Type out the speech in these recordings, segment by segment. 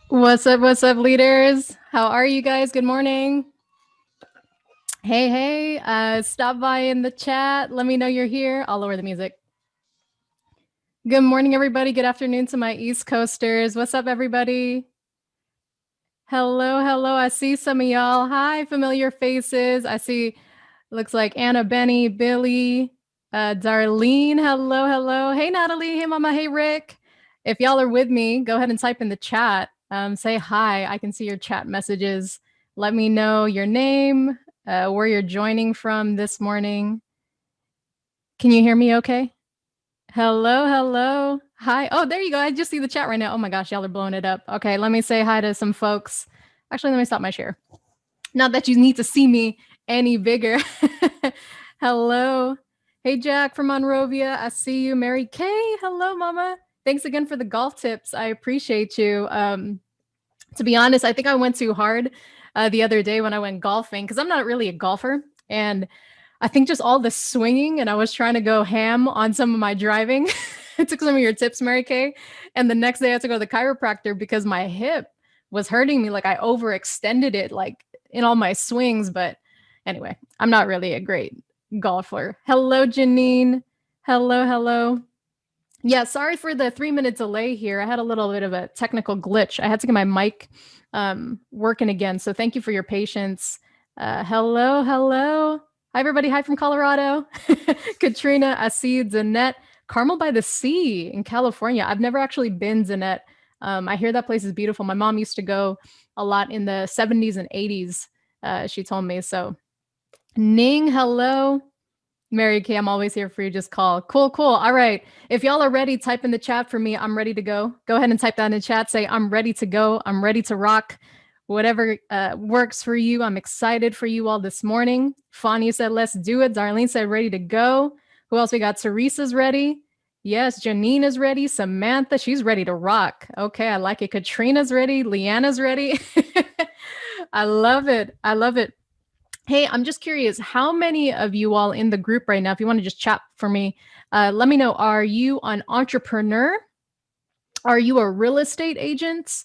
What's up, leaders? How are you guys? Good morning. Hey, stop by in the chat. Let me know you're here. I'll lower the music. Good morning, everybody. Good afternoon to my East Coasters. What's up, everybody? Hello. I see some of y'all. Hi, familiar faces. I see, looks like Anna, Benny, Billy, Darlene. Hello. Hey, Natalie. Hey, Mama. Hey, Rick. If y'all are with me, go ahead and type in the chat. Say hi. I can see your chat messages. Let me know your name, where you're joining from this morning. Can you hear me okay? Hello. Hi. Oh, there you go. I just see the chat right now. Oh my gosh, y'all are blowing it up. Okay, let me say hi to some folks. Actually, let me stop my share. Not that you need to see me any bigger. Hello. Hey, Jack from Monrovia. I see you. Mary Kay. Hello, Mama. Thanks again for the golf tips. I appreciate you. To be honest, I think I went too hard the other day when I went golfing because I'm not really a golfer. And I think just all the swinging, and I was trying to go ham on some of my driving. I took some of your tips, Mary Kay. And the next day I had to go to the chiropractor because my hip was hurting me. Like I overextended it like in all my swings. But anyway, I'm not really a great golfer. Hello, Janine. Hello. Yeah, sorry for the 3 minute delay here. I had a little bit of a technical glitch. I had to get my mic working again. So thank you for your patience. Hello. Hi, everybody. Hi from Colorado. Katrina, I see you, Danette. Carmel by the Sea in California. I've never actually been, Danette. I hear that place is beautiful. My mom used to go a lot in the 70s and 80s, she told me. So, Ning, hello. Mary Kay, I'm always here for you. Just call. Cool. All right. If y'all are ready, type in the chat for me. I'm ready to go. Go ahead and type that in the chat. Say, I'm ready to go. I'm ready to rock. Whatever works for you. I'm excited for you all this morning. Fania said, let's do it. Darlene said, ready to go. Who else we got? Teresa's ready. Yes, Janine is ready. Samantha, she's ready to rock. Okay, I like it. Katrina's ready. Leanna's ready. I love it. Hey, I'm just curious, how many of you all in the group right now, if you want to just chat for me, let me know. Are you an entrepreneur? Are you a real estate agent?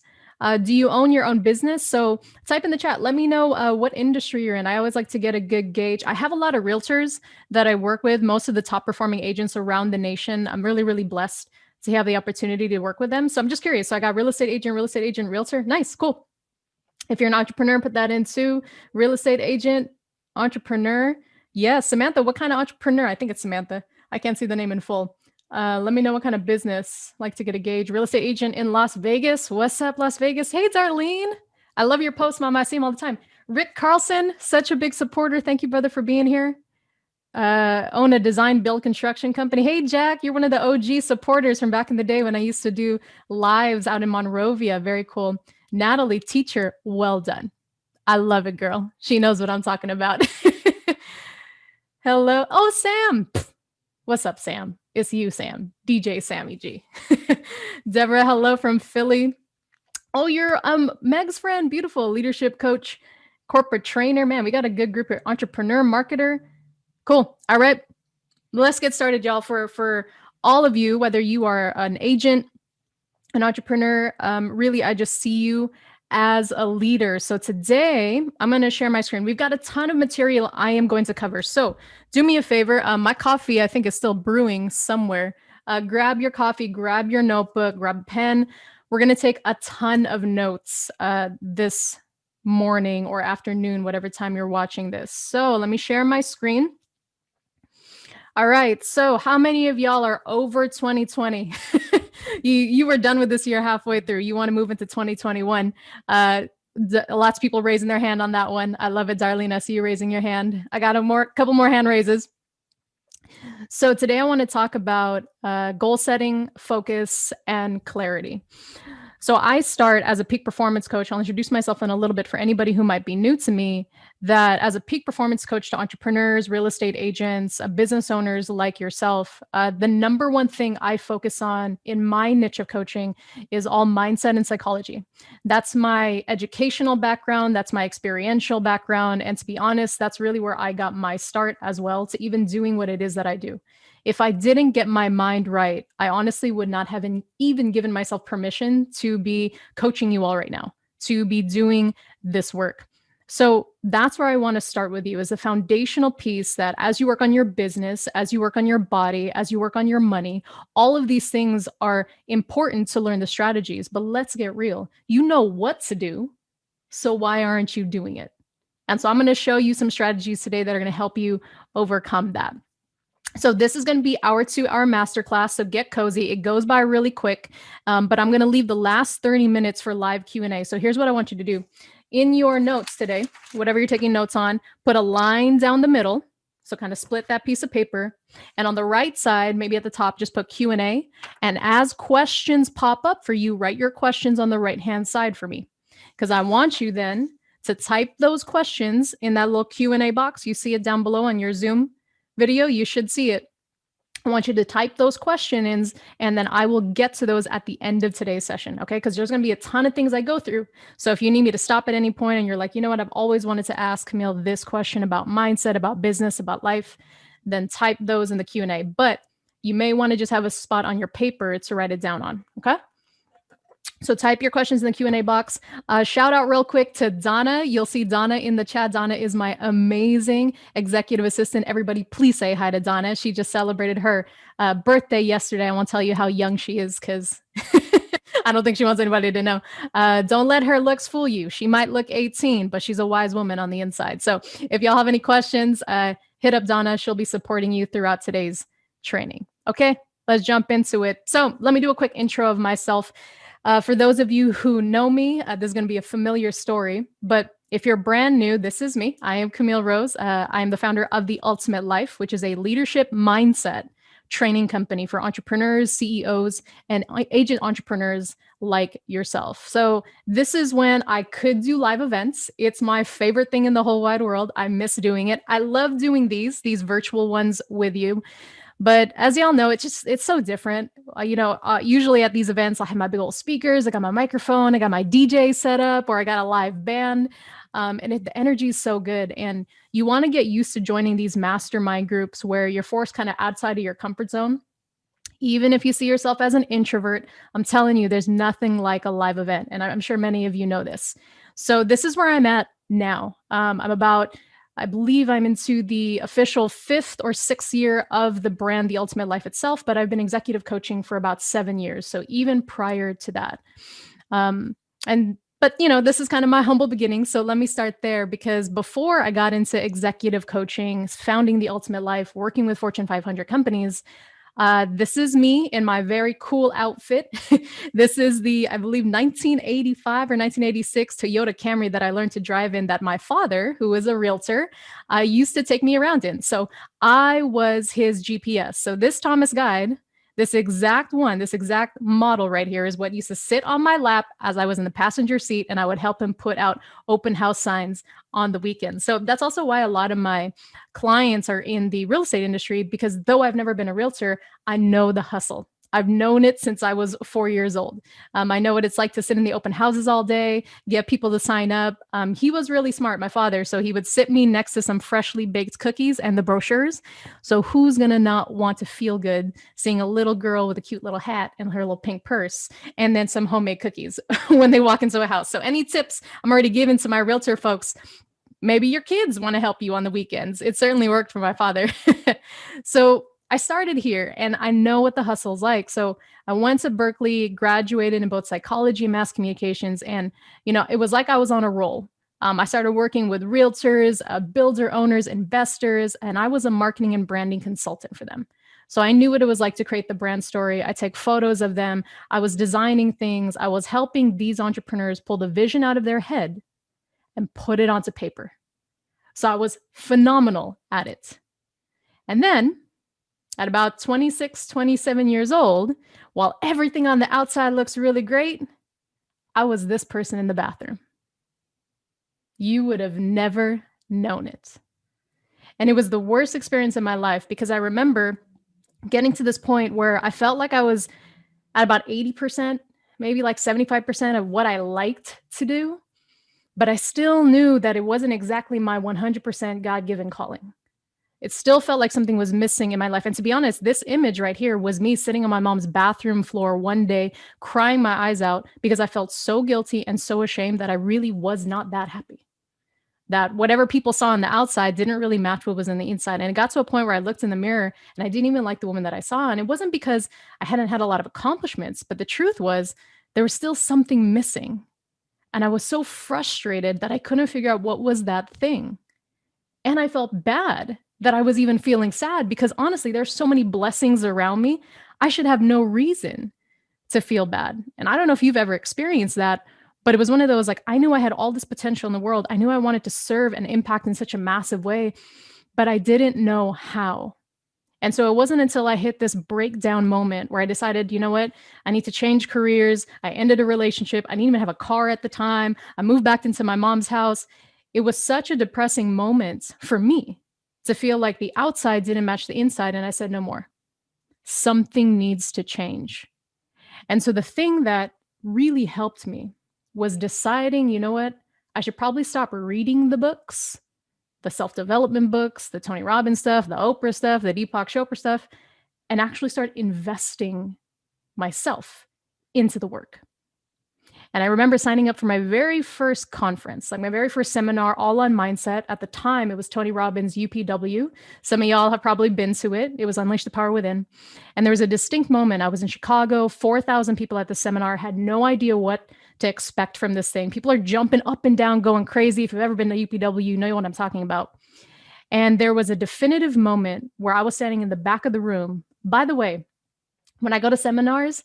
Do you own your own business? So type in the chat. Let me know what industry you're in. I always like to get a good gauge. I have a lot of realtors that I work with, most of the top performing agents around the nation. I'm really blessed to have the opportunity to work with them. So I'm just curious. So I got real estate agent, realtor. Nice, cool. If you're an entrepreneur, put that in too. Real estate agent, entrepreneur. Yeah, Samantha, what kind of entrepreneur? I think it's Samantha. I can't see the name in full. Let me know what kind of business. Like to get a gauge. Real estate agent in Las Vegas. What's up, Las Vegas? Hey, Darlene. I love your posts, Mama. I see them all the time. Rick Carlson, such a big supporter. Thank you, brother, for being here. Own a design build construction company. Hey, Jack, you're one of the OG supporters from back in the day when I used to do lives out in Monrovia. Very cool. Natalie, teacher, well done. I love it, girl. She knows what I'm talking about. Hello. Oh, Sam. What's up, Sam? It's you, Sam. DJ Sammy G. Deborah, hello from Philly. Oh, you're Meg's friend. Beautiful. Leadership coach, corporate trainer. Man, we got a good group here. Entrepreneur, marketer. Cool. All right. Let's get started, y'all. For all of you, whether you are an agent, an entrepreneur, really, I just see you as a leader. So today I'm going to share my screen. We've got a ton of material I am going to cover. So do me a favor. My coffee, I think, is still brewing somewhere. Grab your coffee, grab your notebook, grab a pen. We're going to take a ton of notes this morning or afternoon, whatever time you're watching this. So let me share my screen. All right. So how many of y'all are over 2020? You were done with this year halfway through. You want to move into 2021. Lots of people raising their hand on that one. I love it, Darlene. I see you raising your hand. I got couple more hand raises. So today I want to talk about goal setting, focus, and clarity. So I start as a peak performance coach. I'll introduce myself in a little bit for anybody who might be new to me, that as a peak performance coach to entrepreneurs, real estate agents, business owners like yourself, the number one thing I focus on in my niche of coaching is all mindset and psychology. That's my educational background. That's my experiential background. And to be honest, that's really where I got my start as well, to even doing what it is that I do. If I didn't get my mind right, I honestly would not have even given myself permission to be coaching you all right now, to be doing this work. So that's where I want to start with you, is a foundational piece that as you work on your business, as you work on your body, as you work on your money, all of these things are important to learn the strategies. But let's get real. You know what to do. So why aren't you doing it? And so I'm going to show you some strategies today that are going to help you overcome that. So this is going to be our 2-hour masterclass. So get cozy. It goes by really quick, but I'm going to leave the last 30 minutes for live Q&A. So here's what I want you to do. In your notes today, whatever you're taking notes on, put a line down the middle. So kind of split that piece of paper. And on the right side, maybe at the top, just put Q&A. And as questions pop up for you, write your questions on the right-hand side for me, because I want you then to type those questions in that little Q&A box. You see it down below on your Zoom video. You should see it. I want you to type those questions in, and then I will get to those at the end of today's session. Okay. Because there's going to be a ton of things I go through. So if you need me to stop at any point and you're like, you know what, I've always wanted to ask Camille this question about mindset, about business, about life, then type those in the Q&A. But you may want to just have a spot on your paper to write it down on. Okay. So type your questions in the Q&A box. Shout out real quick to Donna. You'll see Donna in the chat. Donna is my amazing executive assistant. Everybody, please say hi to Donna. She just celebrated her birthday yesterday. I won't tell you how young she is because I don't think she wants anybody to know. Don't let her looks fool you. She might look 18, but she's a wise woman on the inside. So if y'all have any questions, hit up Donna. She'll be supporting you throughout today's training. Okay, let's jump into it. So let me do a quick intro of myself. For those of you who know me, this is going to be a familiar story, but if you're brand new, this is me. I am Camille Rose. I am the founder of The Ultimate Life, which is a leadership mindset training company for entrepreneurs, CEOs, and agent entrepreneurs like yourself. So this is when I could do live events. It's my favorite thing in the whole wide world. I miss doing it. I love doing these virtual ones with you. But as y'all know, it's so different. Usually at these events, I have my big old speakers, I got my microphone, I got my DJ set up, or I got a live band. The energy is so good. And you want to get used to joining these mastermind groups where you're forced kind of outside of your comfort zone. Even if you see yourself as an introvert, I'm telling you, there's nothing like a live event. And I'm sure many of you know this. So this is where I'm at now. I believe I'm into the official 5th or 6th year of the brand, The Ultimate Life itself, but I've been executive coaching for about 7 years. So even prior to that. But this is kind of my humble beginning. So let me start there, because before I got into executive coaching, founding The Ultimate Life, working with Fortune 500 companies, this is me in my very cool outfit. This is the, I believe, 1985 or 1986 Toyota Camry that I learned to drive in, that my father, who is a realtor, used to take me around in. So I was his GPS. So this Thomas Guide, this exact model right here is what used to sit on my lap as I was in the passenger seat, and I would help him put out open house signs on the weekend. So that's also why a lot of my clients are in the real estate industry, because though I've never been a realtor, I know the hustle. I've known it since I was 4 years old. I know what it's like to sit in the open houses all day, get people to sign up. He was really smart, my father. So he would sit me next to some freshly baked cookies and the brochures. So who's going to not want to feel good seeing a little girl with a cute little hat and her little pink purse and then some homemade cookies when they walk into a house? So any tips I'm already giving to my realtor folks? Maybe your kids want to help you on the weekends. It certainly worked for my father. So I started here and I know what the hustle's like. So I went to Berkeley, graduated in both psychology and mass communications. And, it was like I was on a roll. I started working with realtors, builder owners, investors, and I was a marketing and branding consultant for them. So I knew what it was like to create the brand story. I take photos of them. I was designing things. I was helping these entrepreneurs pull the vision out of their head and put it onto paper. So I was phenomenal at it. And then at about 26, 27 years old, while everything on the outside looks really great, I was this person in the bathroom. You would have never known it. And it was the worst experience in my life, because I remember getting to this point where I felt like I was at about 80%, maybe like 75% of what I liked to do. But I still knew that it wasn't exactly my 100% God-given calling. It still felt like something was missing in my life. And to be honest, this image right here was me sitting on my mom's bathroom floor one day, crying my eyes out because I felt so guilty and so ashamed that I really was not that happy. That whatever people saw on the outside didn't really match what was in the inside. And it got to a point where I looked in the mirror and I didn't even like the woman that I saw. And it wasn't because I hadn't had a lot of accomplishments, but the truth was there was still something missing. And I was so frustrated that I couldn't figure out what was that thing. And I felt bad that I was even feeling sad because honestly, there's so many blessings around me. I should have no reason to feel bad. And I don't know if you've ever experienced that, but it was one of those like, I knew I had all this potential in the world. I knew I wanted to serve and impact in such a massive way, but I didn't know how. And so it wasn't until I hit this breakdown moment where I decided, you know what, I need to change careers. I ended a relationship. I didn't even have a car at the time. I moved back into my mom's house. It was such a depressing moment for me to feel like the outside didn't match the inside. And I said, no more. Something needs to change. And so the thing that really helped me was deciding, you know what, I should probably stop reading the books, the self-development books, the Tony Robbins stuff, the Oprah stuff, the Deepak Chopra stuff, and actually start investing myself into the work. And I remember signing up for my very first conference, like my very first seminar, all on mindset. At the time, it was Tony Robbins UPW. Some of y'all have probably been to it. It was Unleash the Power Within. And there was a distinct moment. I was in Chicago, 4,000 people at the seminar, had no idea what to expect from this thing. People are jumping up and down, going crazy. If you've ever been to UPW, you know what I'm talking about. And there was a definitive moment where I was standing in the back of the room. By the way, when I go to seminars,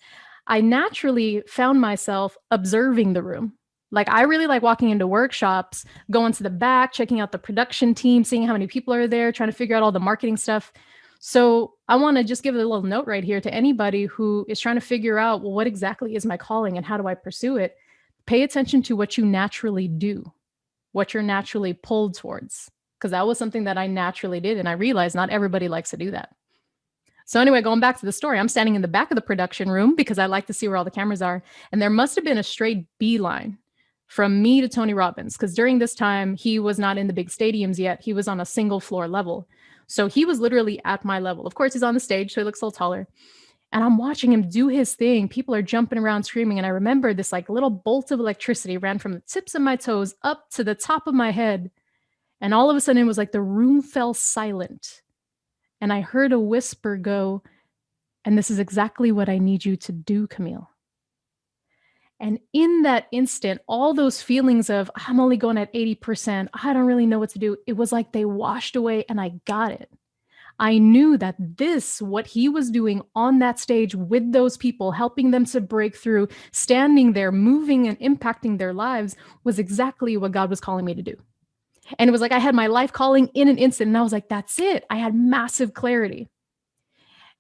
I naturally found myself observing the room. Like I really like walking into workshops, going to the back, checking out the production team, seeing how many people are there, trying to figure out all the marketing stuff. So I want to just give a little note right here to anybody who is trying to figure out, well, what exactly is my calling and how do I pursue it? Pay attention to what you naturally do, what you're naturally pulled towards, because that was something that I naturally did. And I realized not everybody likes to do that. So anyway, going back to the story, I'm standing in the back of the production room because I like to see where all the cameras are. And there must have been a straight beeline from me to Tony Robbins, because during this time, he was not in the big stadiums yet. He was on a single floor level. So he was literally at my level. Of course, he's on the stage, so he looks a little taller. And I'm watching him do his thing. People are jumping around, screaming. And I remember this like little bolt of electricity ran from the tips of my toes up to the top of my head. And all of a sudden, it was like the room fell silent. And I heard a whisper go, and this is exactly what I need you to do, Camille. And in that instant, all those feelings of, I'm only going at 80%, I don't really know what to do, it was like they washed away and I got it. I knew that this, what he was doing on that stage with those people, helping them to break through, standing there, moving and impacting their lives, was exactly what God was calling me to do. And it was like I had my life calling in an instant. And I was like, that's it. I had massive clarity.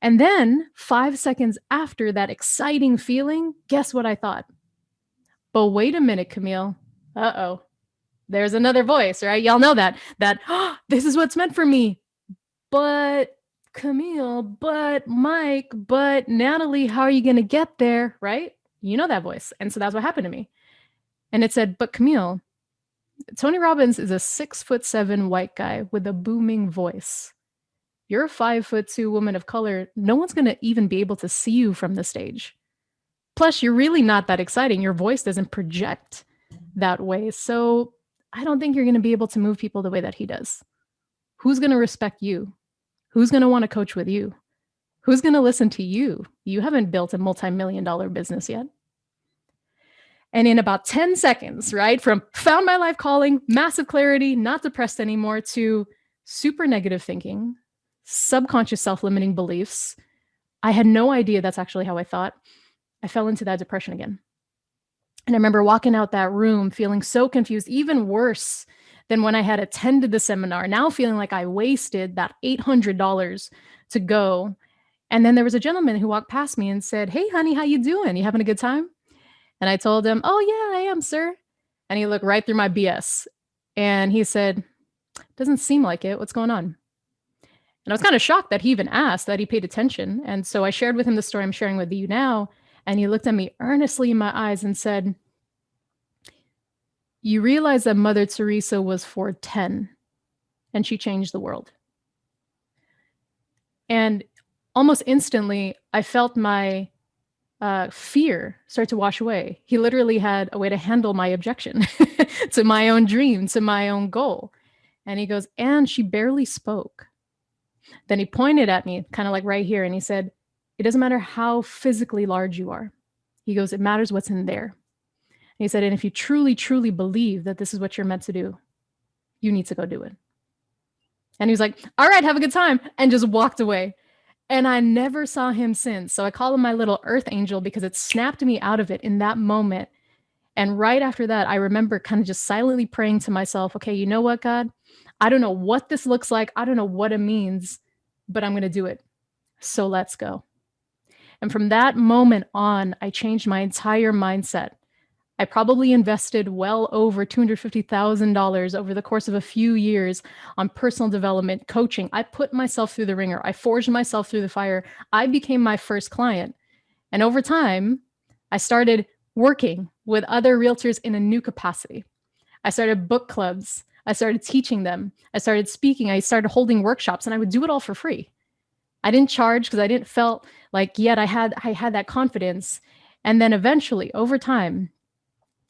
And then 5 seconds after that exciting feeling, guess what I thought? But wait a minute, Camille. Uh-oh. There's another voice, right? Y'all know that, oh, this is what's meant for me. But Camille, but Mike, but Natalie, how are you going to get there? Right? You know that voice. And so that's what happened to me. And it said, but Camille, Tony Robbins is a 6'7" white guy with a booming voice. You're a 5'2" woman of color. No one's going to even be able to see you from the stage. Plus, you're really not that exciting. Your voice doesn't project that way. So I don't think you're going to be able to move people the way that he does. Who's going to respect you? Who's going to want to coach with you? Who's going to listen to you? You haven't built a multi-million-dollar business yet. And in about 10 seconds, right, from found my life calling, massive clarity, not depressed anymore, to super negative thinking, subconscious self-limiting beliefs, I had no idea that's actually how I thought. I fell into that depression again. And I remember walking out that room feeling so confused, even worse than when I had attended the seminar, now feeling like I wasted that $800 to go. And then there was a gentleman who walked past me and said, "Hey, honey, how you doing? You having a good time?" And I told him, "Oh, yeah, I am, sir." And he looked right through my BS. And he said, "Doesn't seem like it. What's going on?" And I was kind of shocked that he even asked, that he paid attention. And so I shared with him the story I'm sharing with you now. And he looked at me earnestly in my eyes and said, "You realize that Mother Teresa was 4'10", and she changed the world." And almost instantly, I felt my fear start to wash away. He literally had a way to handle my objection to my own dream, to my own goal. And he goes, and she barely spoke. Then he pointed at me, kind of like right here, and he said, it doesn't matter how physically large you are. He goes, it matters what's in there. And he said, and if you truly, truly believe that this is what you're meant to do, you need to go do it. And he was like, all right, have a good time, and just walked away. And I never saw him since. So I call him my little earth angel because it snapped me out of it in that moment. And right after that, I remember kind of just silently praying to myself, okay, you know what, God? I don't know what this looks like. I don't know what it means, but I'm going to do it. So let's go. And from that moment on, I changed my entire mindset. I probably invested well over $250,000 over the course of a few years on personal development, coaching. I put myself through the ringer. I forged myself through the fire. I became my first client. And over time, I started working with other realtors in a new capacity. I started book clubs. I started teaching them. I started speaking. I started holding workshops, and I would do it all for free. I didn't charge because I didn't felt like yet I had that confidence. And then eventually, over time,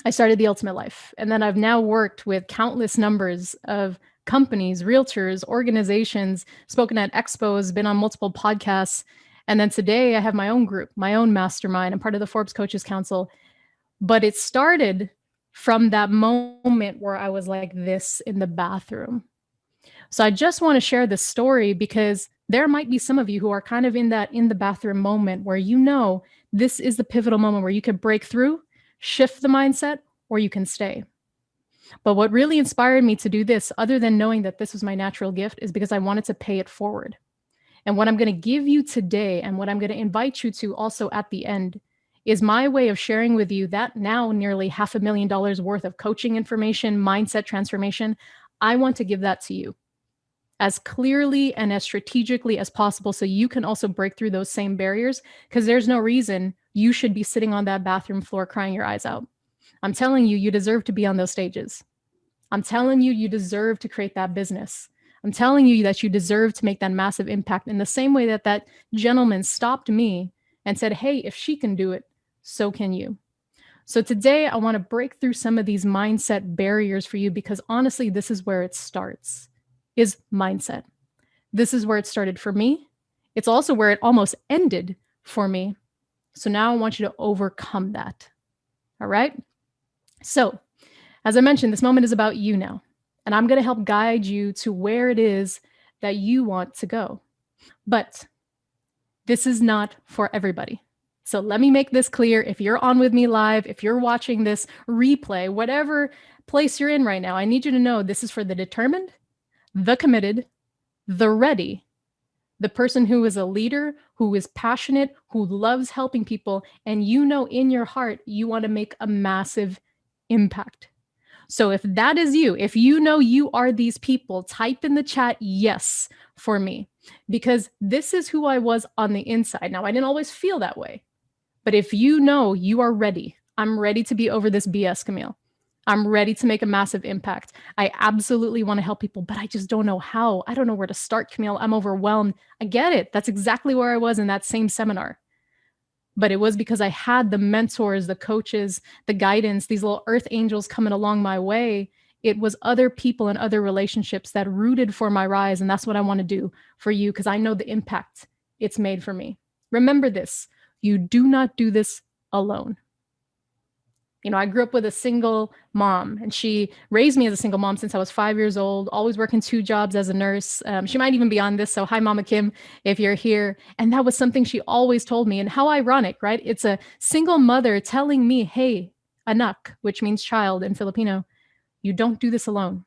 I started the Ultimate Life. And then I've now worked with countless numbers of companies, realtors, organizations, spoken at expos, been on multiple podcasts. And then today I have my own group, my own mastermind. I'm part of the Forbes Coaches Council. But it started from that moment where I was like this in the bathroom. So I just want to share this story because there might be some of you who are kind of in that in the bathroom moment where you know this is the pivotal moment where you could break through, shift the mindset, or you can stay. But what really inspired me to do this, other than knowing that this was my natural gift, is because I wanted to pay it forward. And what I'm going to give you today, and what I'm going to invite you to also at the end, is my way of sharing with you that now nearly $500,000 worth of coaching information, mindset transformation. I want to give that to you as clearly and as strategically as possible so you can also break through those same barriers, because there's no reason you should be sitting on that bathroom floor crying your eyes out. I'm telling you, you deserve to be on those stages. I'm telling you, you deserve to create that business. I'm telling you that you deserve to make that massive impact in the same way that that gentleman stopped me and said, hey, if she can do it, so can you. So today I want to break through some of these mindset barriers for you because honestly, this is where it starts, is mindset. This is where it started for me. It's also where it almost ended for me. So now I want you to overcome that. All right? So as I mentioned, this moment is about you now, and I'm going to help guide you to where it is that you want to go. But this is not for everybody. So let me make this clear. If you're on with me live, if you're watching this replay, whatever place you're in right now, I need you to know this is for the determined, the committed, the ready, the person who is a leader, who is passionate, who loves helping people, and you know in your heart you want to make a massive impact. So if that is you, if you know you are these people, type in the chat yes for me, because this is who I was on the inside. Now, I didn't always feel that way, but if you know you are ready, I'm ready to be over this BS, Camille. I'm ready to make a massive impact. I absolutely want to help people, but I just don't know how. I don't know where to start, Camille. I'm overwhelmed. I get it. That's exactly where I was in that same seminar. But it was because I had the mentors, the coaches, the guidance, these little earth angels coming along my way. It was other people and other relationships that rooted for my rise. And that's what I want to do for you because I know the impact it's made for me. Remember this, you do not do this alone. You know, I grew up with a single mom, and she raised me as a single mom since I was 5 years old, always working 2 jobs as a nurse. She might even be on this. So hi, Mama Kim, if you're here. And that was something she always told me. And how ironic, right? It's a single mother telling me, hey, anak, which means child in Filipino, you don't do this alone.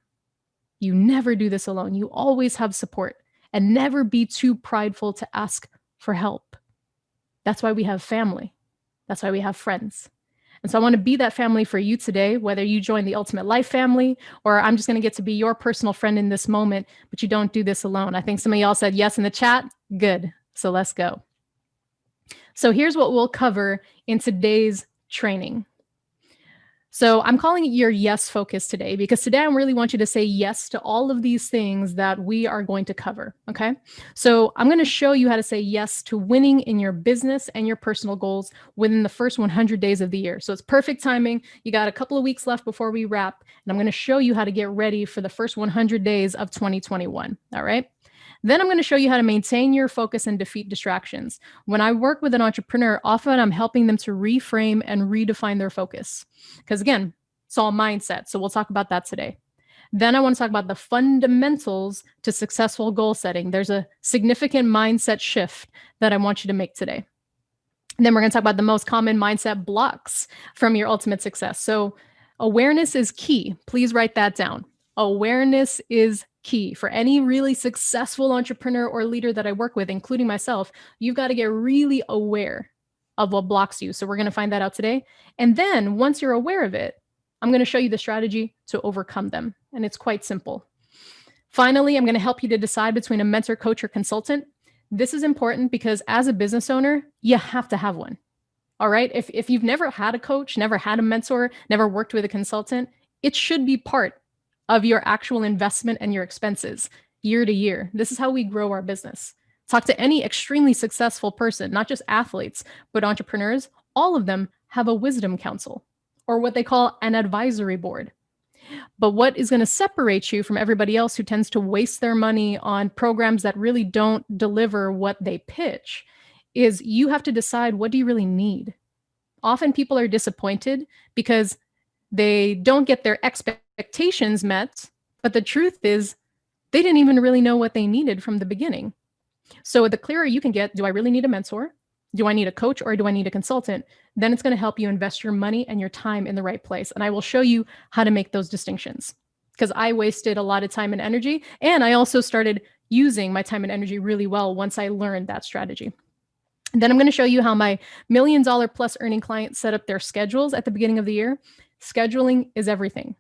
You never do this alone. You always have support, and never be too prideful to ask for help. That's why we have family. That's why we have friends. And so I want to be that family for you today, whether you join the Ultimate Life family, or I'm just going to get to be your personal friend in this moment, but you don't do this alone. I think some of y'all said yes in the chat. Good. So let's go. So here's what we'll cover in today's training. So I'm calling it your yes focus today because today I really want you to say yes to all of these things that we are going to cover. Okay. So I'm going to show you how to say yes to winning in your business and your personal goals within the first 100 days of the year. So it's perfect timing. You got a couple of weeks left before we wrap, and I'm going to show you how to get ready for the first 100 days of 2021. All right. Then I'm going to show you how to maintain your focus and defeat distractions. When I work with an entrepreneur, often I'm helping them to reframe and redefine their focus. Because again, it's all mindset. So we'll talk about that today. Then I want to talk about the fundamentals to successful goal setting. There's a significant mindset shift that I want you to make today. And then we're going to talk about the most common mindset blocks from your ultimate success. So awareness is key. Please write that down. Awareness is key for any really successful entrepreneur or leader that I work with, including myself. You've got to get really aware of what blocks you. So we're going to find that out today. And then once you're aware of it, I'm going to show you the strategy to overcome them. And it's quite simple. Finally, I'm going to help you to decide between a mentor, coach, or consultant. This is important because as a business owner, you have to have one. All right. If you've never had a coach, never had a mentor, never worked with a consultant, it should be part of your actual investment and your expenses year to year. This is how we grow our business. Talk to any extremely successful person, not just athletes, but entrepreneurs. All of them have a wisdom council or what they call an advisory board. But what is going to separate you from everybody else who tends to waste their money on programs that really don't deliver what they pitch is you have to decide, what do you really need? Often people are disappointed because they don't get their expectations met. But the truth is, they didn't even really know what they needed from the beginning. So the clearer you can get, do I really need a mentor? Do I need a coach or do I need a consultant? Then it's going to help you invest your money and your time in the right place. And I will show you how to make those distinctions because I wasted a lot of time and energy. And I also started using my time and energy really well once I learned that strategy. And then I'm going to show you how my $1 million plus earning clients set up their schedules at the beginning of the year. Scheduling is everything,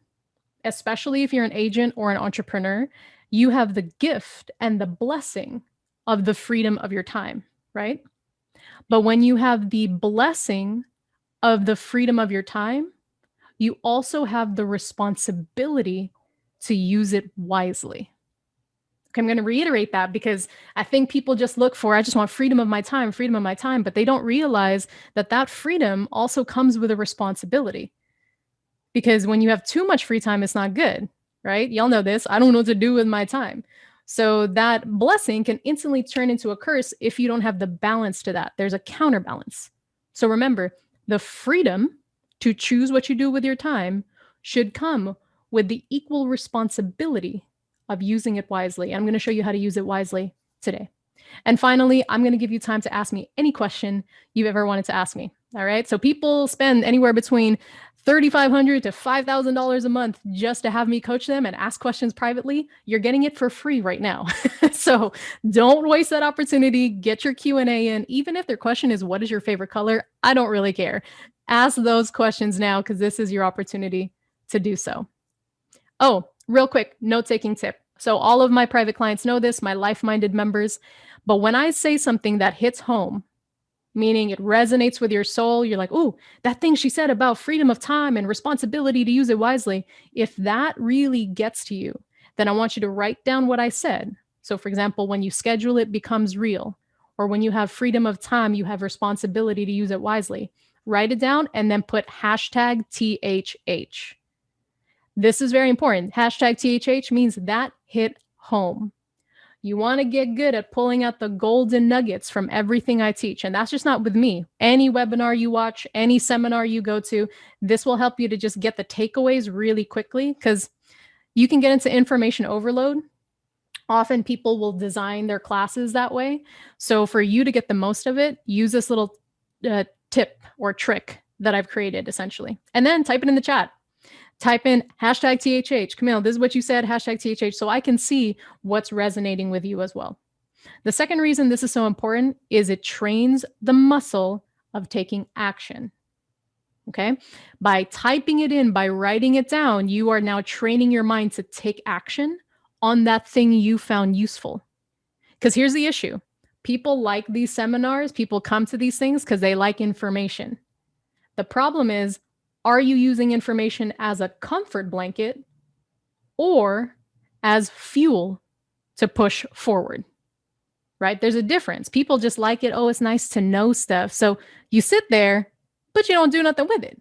especially if you're an agent or an entrepreneur. You have the gift and the blessing of the freedom of your time, right? But when you have the blessing of the freedom of your time, you also have the responsibility to use it wisely. Okay, I'm going to reiterate that because I think people just look for, I just want freedom of my time, but they don't realize that that freedom also comes with a responsibility. Because when you have too much free time, it's not good, right? Y'all know this. I don't know what to do with my time. So that blessing can instantly turn into a curse if you don't have the balance to that. There's a counterbalance. So remember, the freedom to choose what you do with your time should come with the equal responsibility of using it wisely. I'm going to show you how to use it wisely today. And finally, I'm going to give you time to ask me any question you've ever wanted to ask me. All right. So people spend anywhere between $3,500 to $5,000 a month just to have me coach them and ask questions privately. You're getting it for free right now. So don't waste that opportunity. Get your Q&A in. Even if their question is, what is your favorite color? I don't really care. Ask those questions now because this is your opportunity to do so. Oh, real quick, note-taking tip. So all of my private clients know this, my life-minded members. But when I say something that hits home, meaning it resonates with your soul, you're like, ooh, that thing she said about freedom of time and responsibility to use it wisely, if that really gets to you, then I want you to write down what I said. So for example, when you schedule, it becomes real. Or when you have freedom of time, you have responsibility to use it wisely. Write it down and then put hashtag THH. This is very important. Hashtag THH means that hit home. You want to get good at pulling out the golden nuggets from everything I teach. And that's just not with me. Any webinar you watch, any seminar you go to, this will help you to just get the takeaways really quickly because you can get into information overload. Often people will design their classes that way. So for you to get the most of it, use this little tip or trick that I've created essentially. And then type it in the chat. Type in hashtag THH. Camille, this is what you said, hashtag THH, so I can see what's resonating with you as well. The second reason this is so important is it trains the muscle of taking action. Okay? By typing it in, by writing it down, you are now training your mind to take action on that thing you found useful. Because here's the issue. People like these seminars, people come to these things because they like information. The problem is Are you using information as a comfort blanket or as fuel to push forward? Right? There's a difference. People just like it. Oh, it's nice to know stuff. So you sit there, but you don't do nothing with it.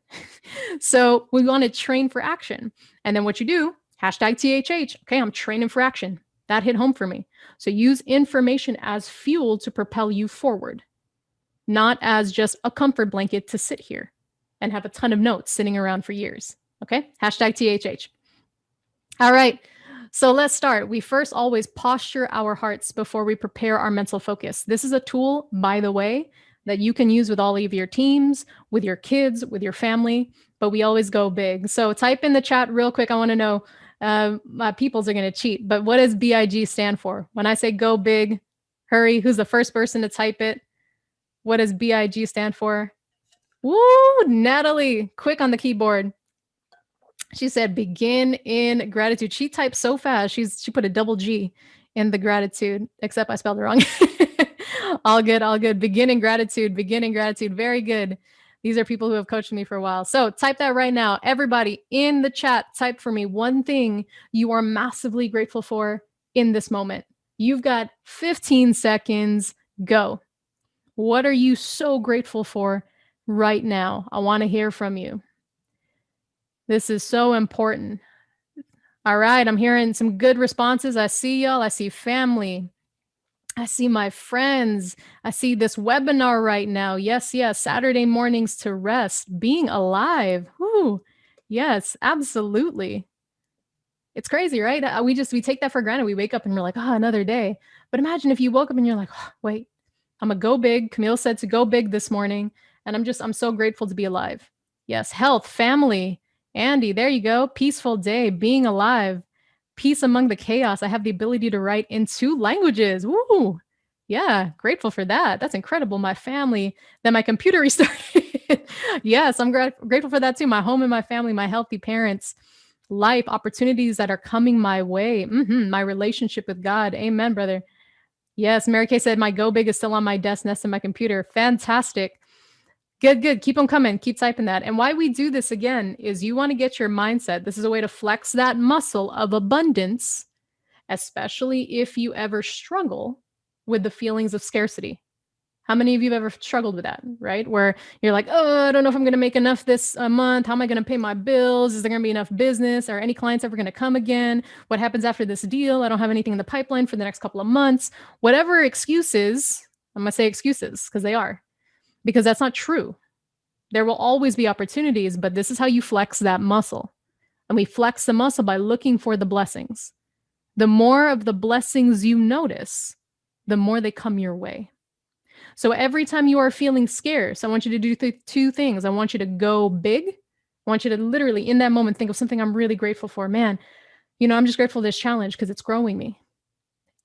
So we want to train for action. And then what you do, hashtag THH. Okay, I'm training for action. That hit home for me. So use information as fuel to propel you forward, not as just a comfort blanket to sit here and have a ton of notes sitting around for years. Okay, hashtag THH. All right. So let's start. We first always posture our hearts before we prepare our mental focus. This is a tool, by the way, that you can use with all of your teams, with your kids, with your family, but we always go big. So type in the chat real quick. I want to know, my peoples are going to cheat, but what does BIG stand for? When I say go big, hurry, who's the first person to type it? What does BIG stand for? Woo, Natalie, quick on the keyboard. She said, begin in gratitude. She typed so fast. She put a double G in the gratitude, except I spelled it wrong. All good, all good. Begin in gratitude, begin in gratitude. Very good. These are people who have coached me for a while. So type that right now. Everybody in the chat, type for me one thing you are massively grateful for in this moment. You've got 15 seconds. Go. What are you so grateful for right now? I want to hear from you. This is so important. All right, I'm hearing some good responses. I see y'all. I see family. I see my friends. I see this webinar right now. Yes, yes. Saturday mornings to rest, being alive. Whoo. Yes, absolutely. It's crazy, right? We take that for granted. We wake up and we're like, oh, another day. But imagine if you woke up and you're like, oh, wait, I'm a go big. Camille said to go big this morning. And I'm so grateful to be alive. Yes, health, family. Andy, there you go. Peaceful day, being alive, peace among the chaos. I have the ability to write in 2 languages. Woo. Yeah, grateful for that. That's incredible. My family, then my computer restarted. Yes, I'm grateful for that too. My home and my family, my healthy parents, life, opportunities that are coming my way. My relationship with God. Amen, brother. Yes, Mary Kay said my go big is still on my desk next to my computer. Fantastic. Good, good. Keep them coming. Keep typing that. And why we do this again is you want to get your mindset. This is a way to flex that muscle of abundance, especially if you ever struggle with the feelings of scarcity. How many of you have ever struggled with that, right? Where you're like, oh, I don't know if I'm going to make enough this month. How am I going to pay my bills? Is there going to be enough business? Are any clients ever going to come again? What happens after this deal? I don't have anything in the pipeline for the next couple of months. Whatever excuses, I'm going to say excuses because they are, because that's not true. There will always be opportunities, but this is how you flex that muscle. And we flex the muscle by looking for the blessings. The more of the blessings you notice, the more they come your way. So every time you are feeling scarce, I want you to do 2 things. I want you to go big. I want you to literally, in that moment, think of something I'm really grateful for. Man, I'm just grateful for this challenge because it's growing me.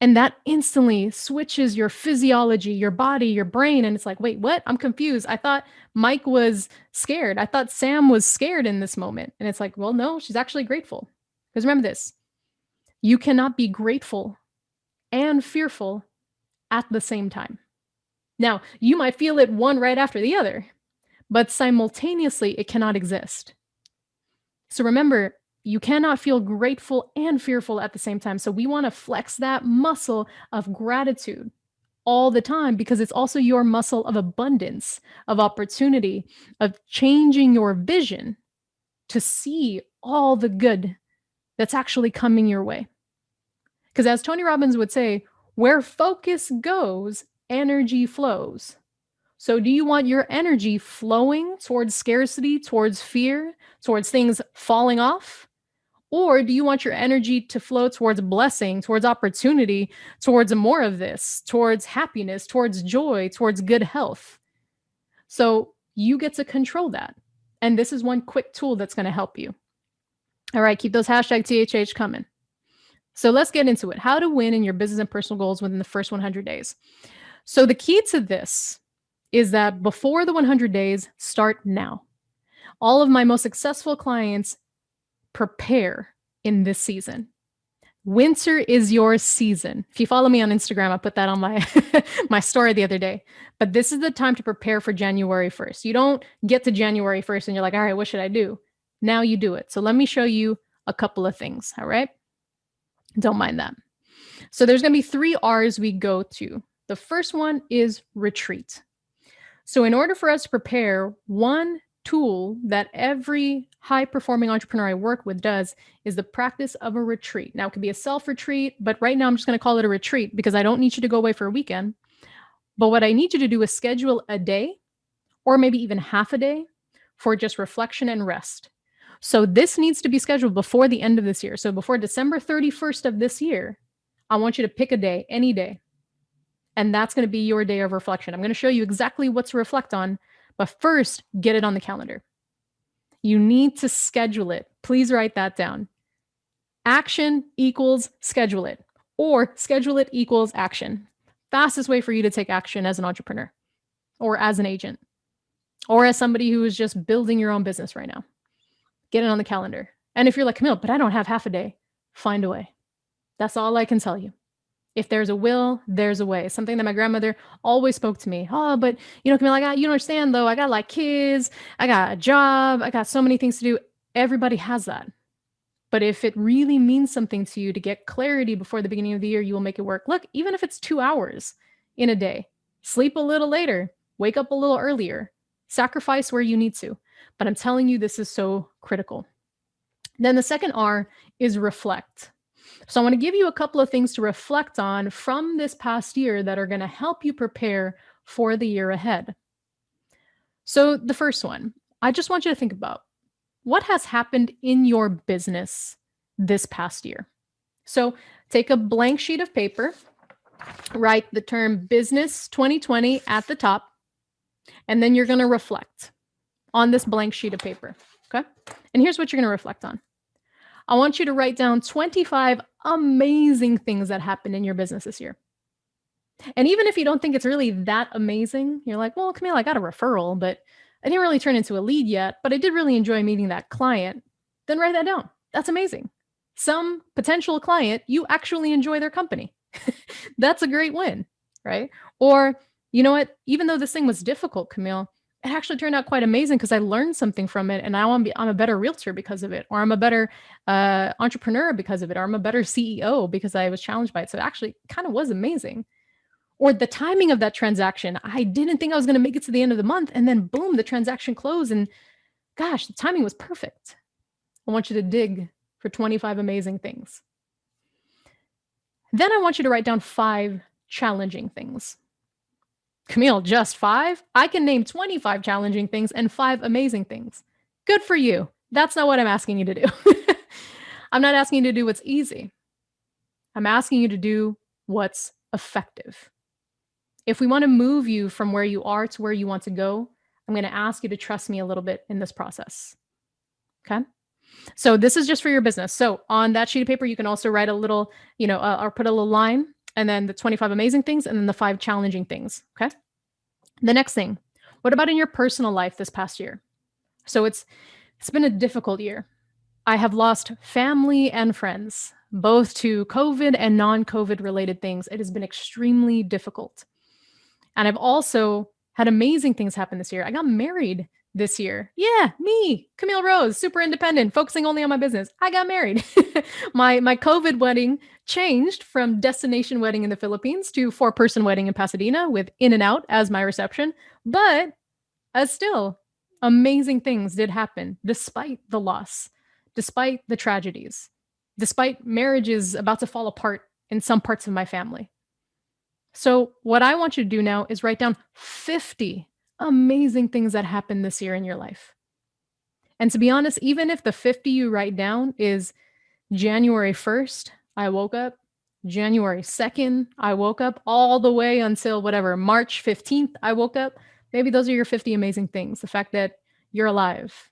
And that instantly switches your physiology, your body, your brain. And it's like, wait, what? I'm confused. I thought Mike was scared. I thought Sam was scared in this moment. And it's like, well, no, she's actually grateful. Because remember this, you cannot be grateful and fearful at the same time. Now, you might feel it one right after the other, but simultaneously, it cannot exist. So remember, you cannot feel grateful and fearful at the same time. So we want to flex that muscle of gratitude all the time because it's also your muscle of abundance, of opportunity, of changing your vision to see all the good that's actually coming your way. Because as Tony Robbins would say, where focus goes, energy flows. So do you want your energy flowing towards scarcity, towards fear, towards things falling off? Or do you want your energy to flow towards blessing, towards opportunity, towards more of this, towards happiness, towards joy, towards good health? So you get to control that. And this is one quick tool that's going to help you. All right, keep those hashtag THH coming. So let's get into it. How to win in your business and personal goals within the first 100 days. So the key to this is that before the 100 days, start now. All of my most successful clients prepare in this season. Winter is your season. If you follow me on Instagram, I put that on my my story the other day. But this is the time to prepare for January 1st. You don't get to January 1st and you're like, all right, what should I do? Now you do it. So let me show you a couple of things. All right. Don't mind that. So there's going to be 3 R's we go to. The first one is retreat. So in order for us to prepare, one tool that every high performing entrepreneur I work with does is the practice of a retreat. Now, it could be a self retreat, but right now I'm just going to call it a retreat because I don't need you to go away for a weekend. But what I need you to do is schedule a day or maybe even half a day for just reflection and rest. So this needs to be scheduled before the end of this year. So before December 31st of this year, I want you to pick a day, any day. And that's going to be your day of reflection. I'm going to show you exactly what to reflect on, but first, get it on the calendar. You need to schedule it. Please write that down. Action equals schedule it, or schedule it equals action. Fastest way for you to take action as an entrepreneur, or as an agent, or as somebody who is just building your own business right now. Get it on the calendar. And if you're like, Camille, but I don't have half a day, find a way. That's all I can tell you. If there's a will, there's a way. Something that my grandmother always spoke to me. Oh, but Camille, you don't understand though. I got like kids, I got a job, I got so many things to do. Everybody has that. But if it really means something to you to get clarity before the beginning of the year, you will make it work. Look, even if it's 2 hours in a day, sleep a little later, wake up a little earlier, sacrifice where you need to. But I'm telling you, this is so critical. Then the second R is reflect. So I want to give you a couple of things to reflect on from this past year that are going to help you prepare for the year ahead. So the first one, I just want you to think about what has happened in your business this past year. So take a blank sheet of paper, write the term business 2020 at the top, and then you're going to reflect on this blank sheet of paper. Okay. And here's what you're going to reflect on. I want you to write down 25 amazing things that happened in your business this year. And even if you don't think it's really that amazing, you're like, well, Camille, I got a referral, but I didn't really turn into a lead yet, but I did really enjoy meeting that client. Then write that down. That's amazing. Some potential client, you actually enjoy their company. That's a great win, right? Or, you know what? Even though this thing was difficult, Camille, it actually turned out quite amazing because I learned something from it, and I'm a better realtor because of it, or I'm a better entrepreneur because of it, or I'm a better CEO because I was challenged by it. So it actually kind of was amazing. Or the timing of that transaction, I didn't think I was going to make it to the end of the month, and then boom, the transaction closed, and gosh, the timing was perfect. I want you to dig for 25 amazing things. Then I want you to write down 5 challenging things. Camille, just 5? I can name 25 challenging things and 5 amazing things. Good for you. That's not what I'm asking you to do. I'm not asking you to do what's easy. I'm asking you to do what's effective. If we want to move you from where you are to where you want to go, I'm going to ask you to trust me a little bit in this process. Okay? So this is just for your business. So on that sheet of paper, you can also write a little, or put a little line, and then the 25 amazing things, and then the 5 challenging things. Okay. The next thing, what about in your personal life this past year? So it's been a difficult year. I have lost family and friends, both to COVID and non-COVID related things. It has been extremely difficult. And I've also had amazing things happen this year. I got married this year. Yeah, me, Camille Rose, super independent, focusing only on my business. I got married. My COVID wedding changed from destination wedding in the Philippines to 4-person wedding in Pasadena with In-N-Out as my reception. But still, amazing things did happen despite the loss, despite the tragedies, despite marriages about to fall apart in some parts of my family. So what I want you to do now is write down 50 amazing things that happened this year in your life. And to be honest, even if the 50 you write down is January 1st, I woke up, January 2nd, I woke up, all the way until whatever, March 15th, I woke up, maybe those are your 50 amazing things. The fact that you're alive,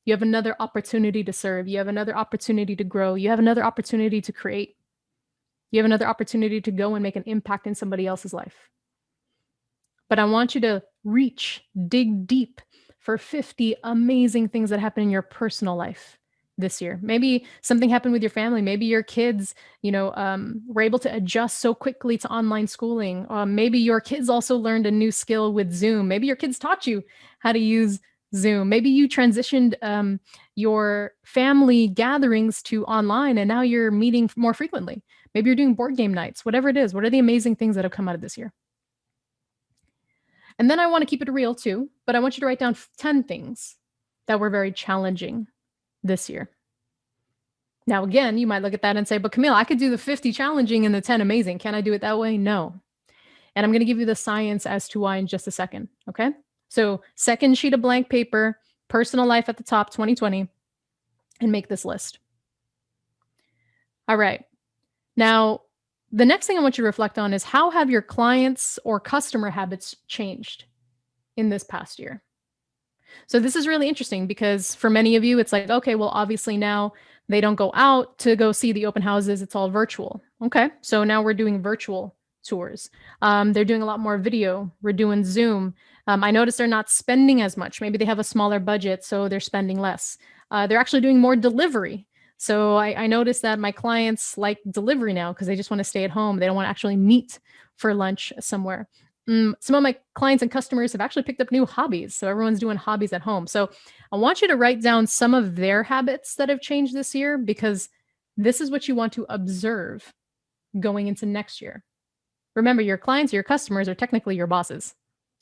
you have another opportunity to serve, you have another opportunity to grow, you have another opportunity to create. You have another opportunity to go and make an impact in somebody else's life. But I want you to dig deep for 50 amazing things that happen in your personal life, this year. Maybe something happened with your family. Maybe your kids, were able to adjust so quickly to online schooling. Maybe your kids also learned a new skill with Zoom. Maybe your kids taught you how to use Zoom. Maybe you transitioned your family gatherings to online and now you're meeting more frequently. Maybe you're doing board game nights, whatever it is. What are the amazing things that have come out of this year? And then I want to keep it real too, but I want you to write down 10 things that were very challenging this year. Now, again, you might look at that and say, but Camille, I could do the 50 challenging and the 10 amazing. Can I do it that way? No. And I'm going to give you the science as to why in just a second. Okay. So, second sheet of blank paper, personal life at the top, 2020, and make this list. All right. Now, the next thing I want you to reflect on is how have your clients or customer habits changed in this past year? So this is really interesting because for many of you, it's like, okay, well, obviously now they don't go out to go see the open houses. It's all virtual. Okay. So now we're doing virtual tours. They're doing a lot more video. We're doing Zoom. I noticed they're not spending as much. Maybe they have a smaller budget, so they're spending less. They're actually doing more delivery. So I noticed that my clients like delivery now because they just want to stay at home. They don't want to actually meet for lunch somewhere. Some of my clients and customers have actually picked up new hobbies. So everyone's doing hobbies at home. So I want you to write down some of their habits that have changed this year because this is what you want to observe going into next year. Remember, your clients, your customers are technically your bosses,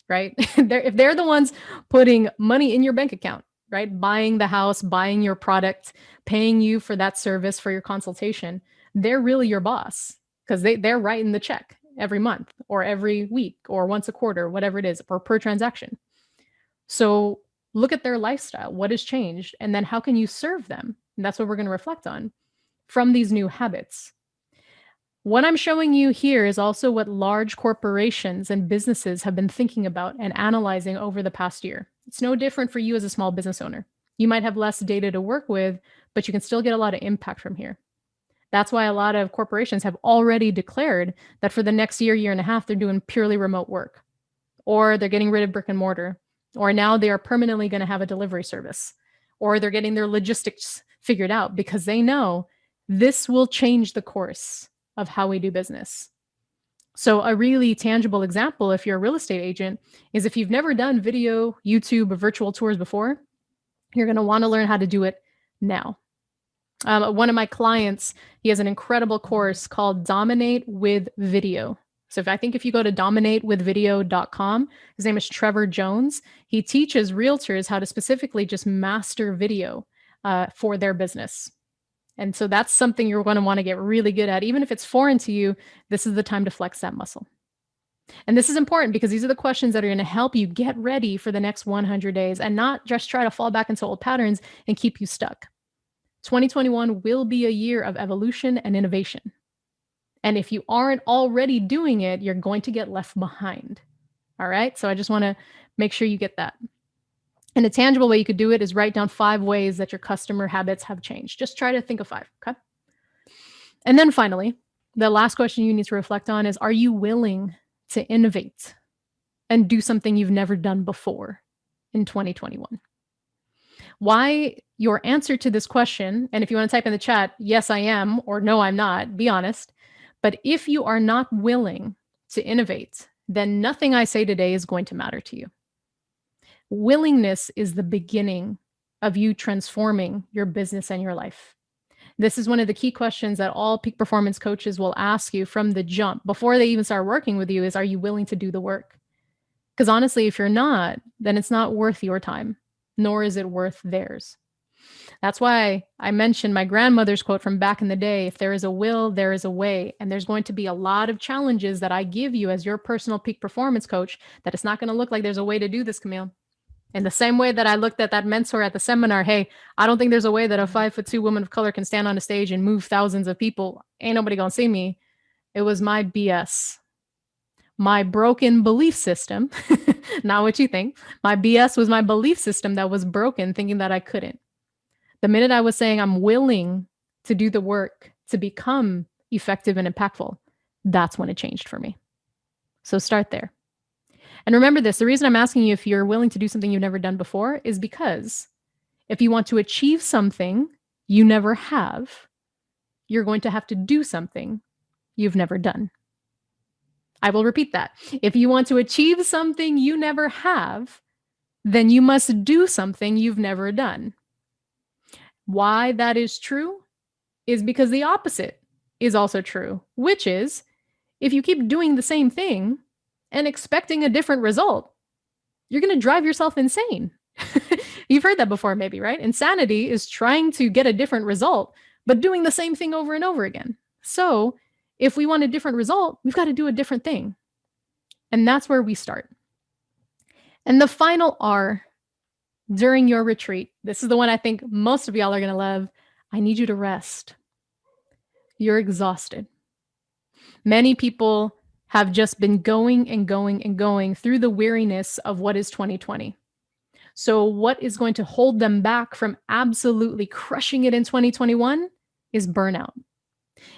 right? If they're the ones putting money in your bank account, right? Buying the house, buying your product, paying you for that service for your consultation, they're really your boss because they're writing the check every month or every week or once a quarter, whatever it is, or per transaction. So look at their lifestyle. What has changed? And then how can you serve them? And that's what we're going to reflect on from these new habits. What I'm showing you here is also what large corporations and businesses have been thinking about and analyzing over the past year. It's no different for you as a small business owner. You might have less data to work with, but you can still get a lot of impact from here. That's why a lot of corporations have already declared that for the next year and a half, they're doing purely remote work, or they're getting rid of brick and mortar, or now they are permanently going to have a delivery service, or they're getting their logistics figured out because they know this will change the course of how we do business. So a really tangible example, if you're a real estate agent, is if you've never done video, YouTube, or virtual tours before, you're going to want to learn how to do it now. One of my clients, he has an incredible course called Dominate with Video. So if you go to dominatewithvideo.com, his name is Trevor Jones. He teaches realtors how to specifically just master video for their business. And so that's something you're going to want to get really good at. Even if it's foreign to you, this is the time to flex that muscle. And this is important because these are the questions that are going to help you get ready for the next 100 days and not just try to fall back into old patterns and keep you stuck. 2021 will be a year of evolution and innovation. And if you aren't already doing it, you're going to get left behind. All right. So I just want to make sure you get that. And a tangible way you could do it is write down 5 ways that your customer habits have changed. Just try to think of 5. Okay. And then finally, the last question you need to reflect on is, are you willing to innovate and do something you've never done before in 2021? Why your answer to this question, and if you want to type in the chat, yes, I am, or no, I'm not, be honest. But if you are not willing to innovate, then nothing I say today is going to matter to you. Willingness is the beginning of you transforming your business and your life. This is one of the key questions that all peak performance coaches will ask you from the jump before they even start working with you is, are you willing to do the work? Because honestly, if you're not, then it's not worth your time, nor is it worth theirs. That's why I mentioned my grandmother's quote from back in the day, if there is a will, there is a way. And there's going to be a lot of challenges that I give you as your personal peak performance coach that it's not going to look like there's a way to do this, Camille. In the same way that I looked at that mentor at the seminar, hey, I don't think there's a way that a 5'2" woman of color can stand on a stage and move thousands of people. Ain't nobody gonna see me. It was my BS. My broken belief system, not what you think. My BS was my belief system that was broken, thinking that I couldn't. The minute I was saying I'm willing to do the work to become effective and impactful, that's when it changed for me. So start there. And remember this, the reason I'm asking you if you're willing to do something you've never done before is because if you want to achieve something, you never have, you're going to have to do something you've never done. I will repeat that. If you want to achieve something you never have, then you must do something you've never done. Why that is true is because the opposite is also true, which is if you keep doing the same thing and expecting a different result, you're going to drive yourself insane. You've heard that before, maybe, right? Insanity is trying to get a different result, but doing the same thing over and over again. So, if we want a different result, we've got to do a different thing. And that's where we start. And the final R during your retreat, this is the one I think most of y'all are going to love. I need you to rest. You're exhausted. Many people have just been going and going and going through the weariness of what is 2020. So, what is going to hold them back from absolutely crushing it in 2021 is burnout.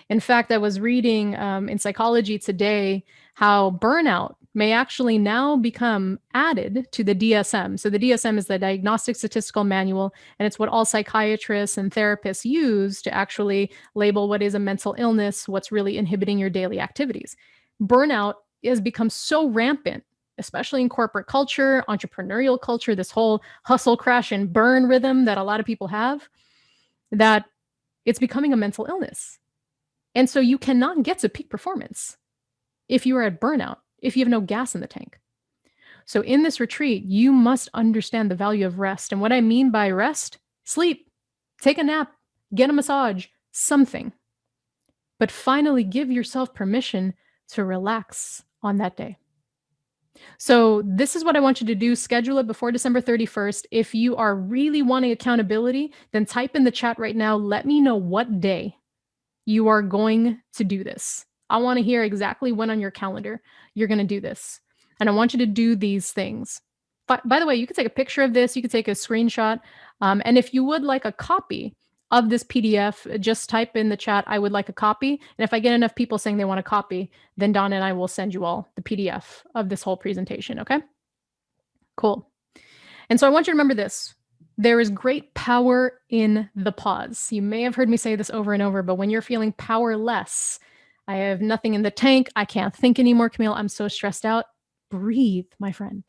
In fact, I was reading in Psychology Today how burnout may actually now become added to the DSM. So, the DSM is the Diagnostic Statistical Manual, and it's what all psychiatrists and therapists use to actually label what is a mental illness, what's really inhibiting your daily activities. Burnout has become so rampant, especially in corporate culture, entrepreneurial culture, this whole hustle, crash, and burn rhythm that a lot of people have, that it's becoming a mental illness. And so you cannot get to peak performance if you are at burnout, if you have no gas in the tank. So in this retreat, you must understand the value of rest. And what I mean by rest, sleep, take a nap, get a massage, something. But finally give yourself permission to relax on that day. So this is what I want you to do. Schedule it before December 31st. If you are really wanting accountability, then type in the chat right now. Let me know what day you are going to do this. I want to hear exactly when on your calendar you're going to do this. And I want you to do these things. But by the way, you can take a picture of this. You can take a screenshot. And if you would like a copy of this PDF, just type in the chat, I would like a copy. And if I get enough people saying they want a copy, then Donna and I will send you all the PDF of this whole presentation. Okay? Cool. And so I want you to remember this. There is great power in the pause. You may have heard me say this over and over, but when you're feeling powerless, I have nothing in the tank, I can't think anymore, Camille, I'm so stressed out, breathe, my friend.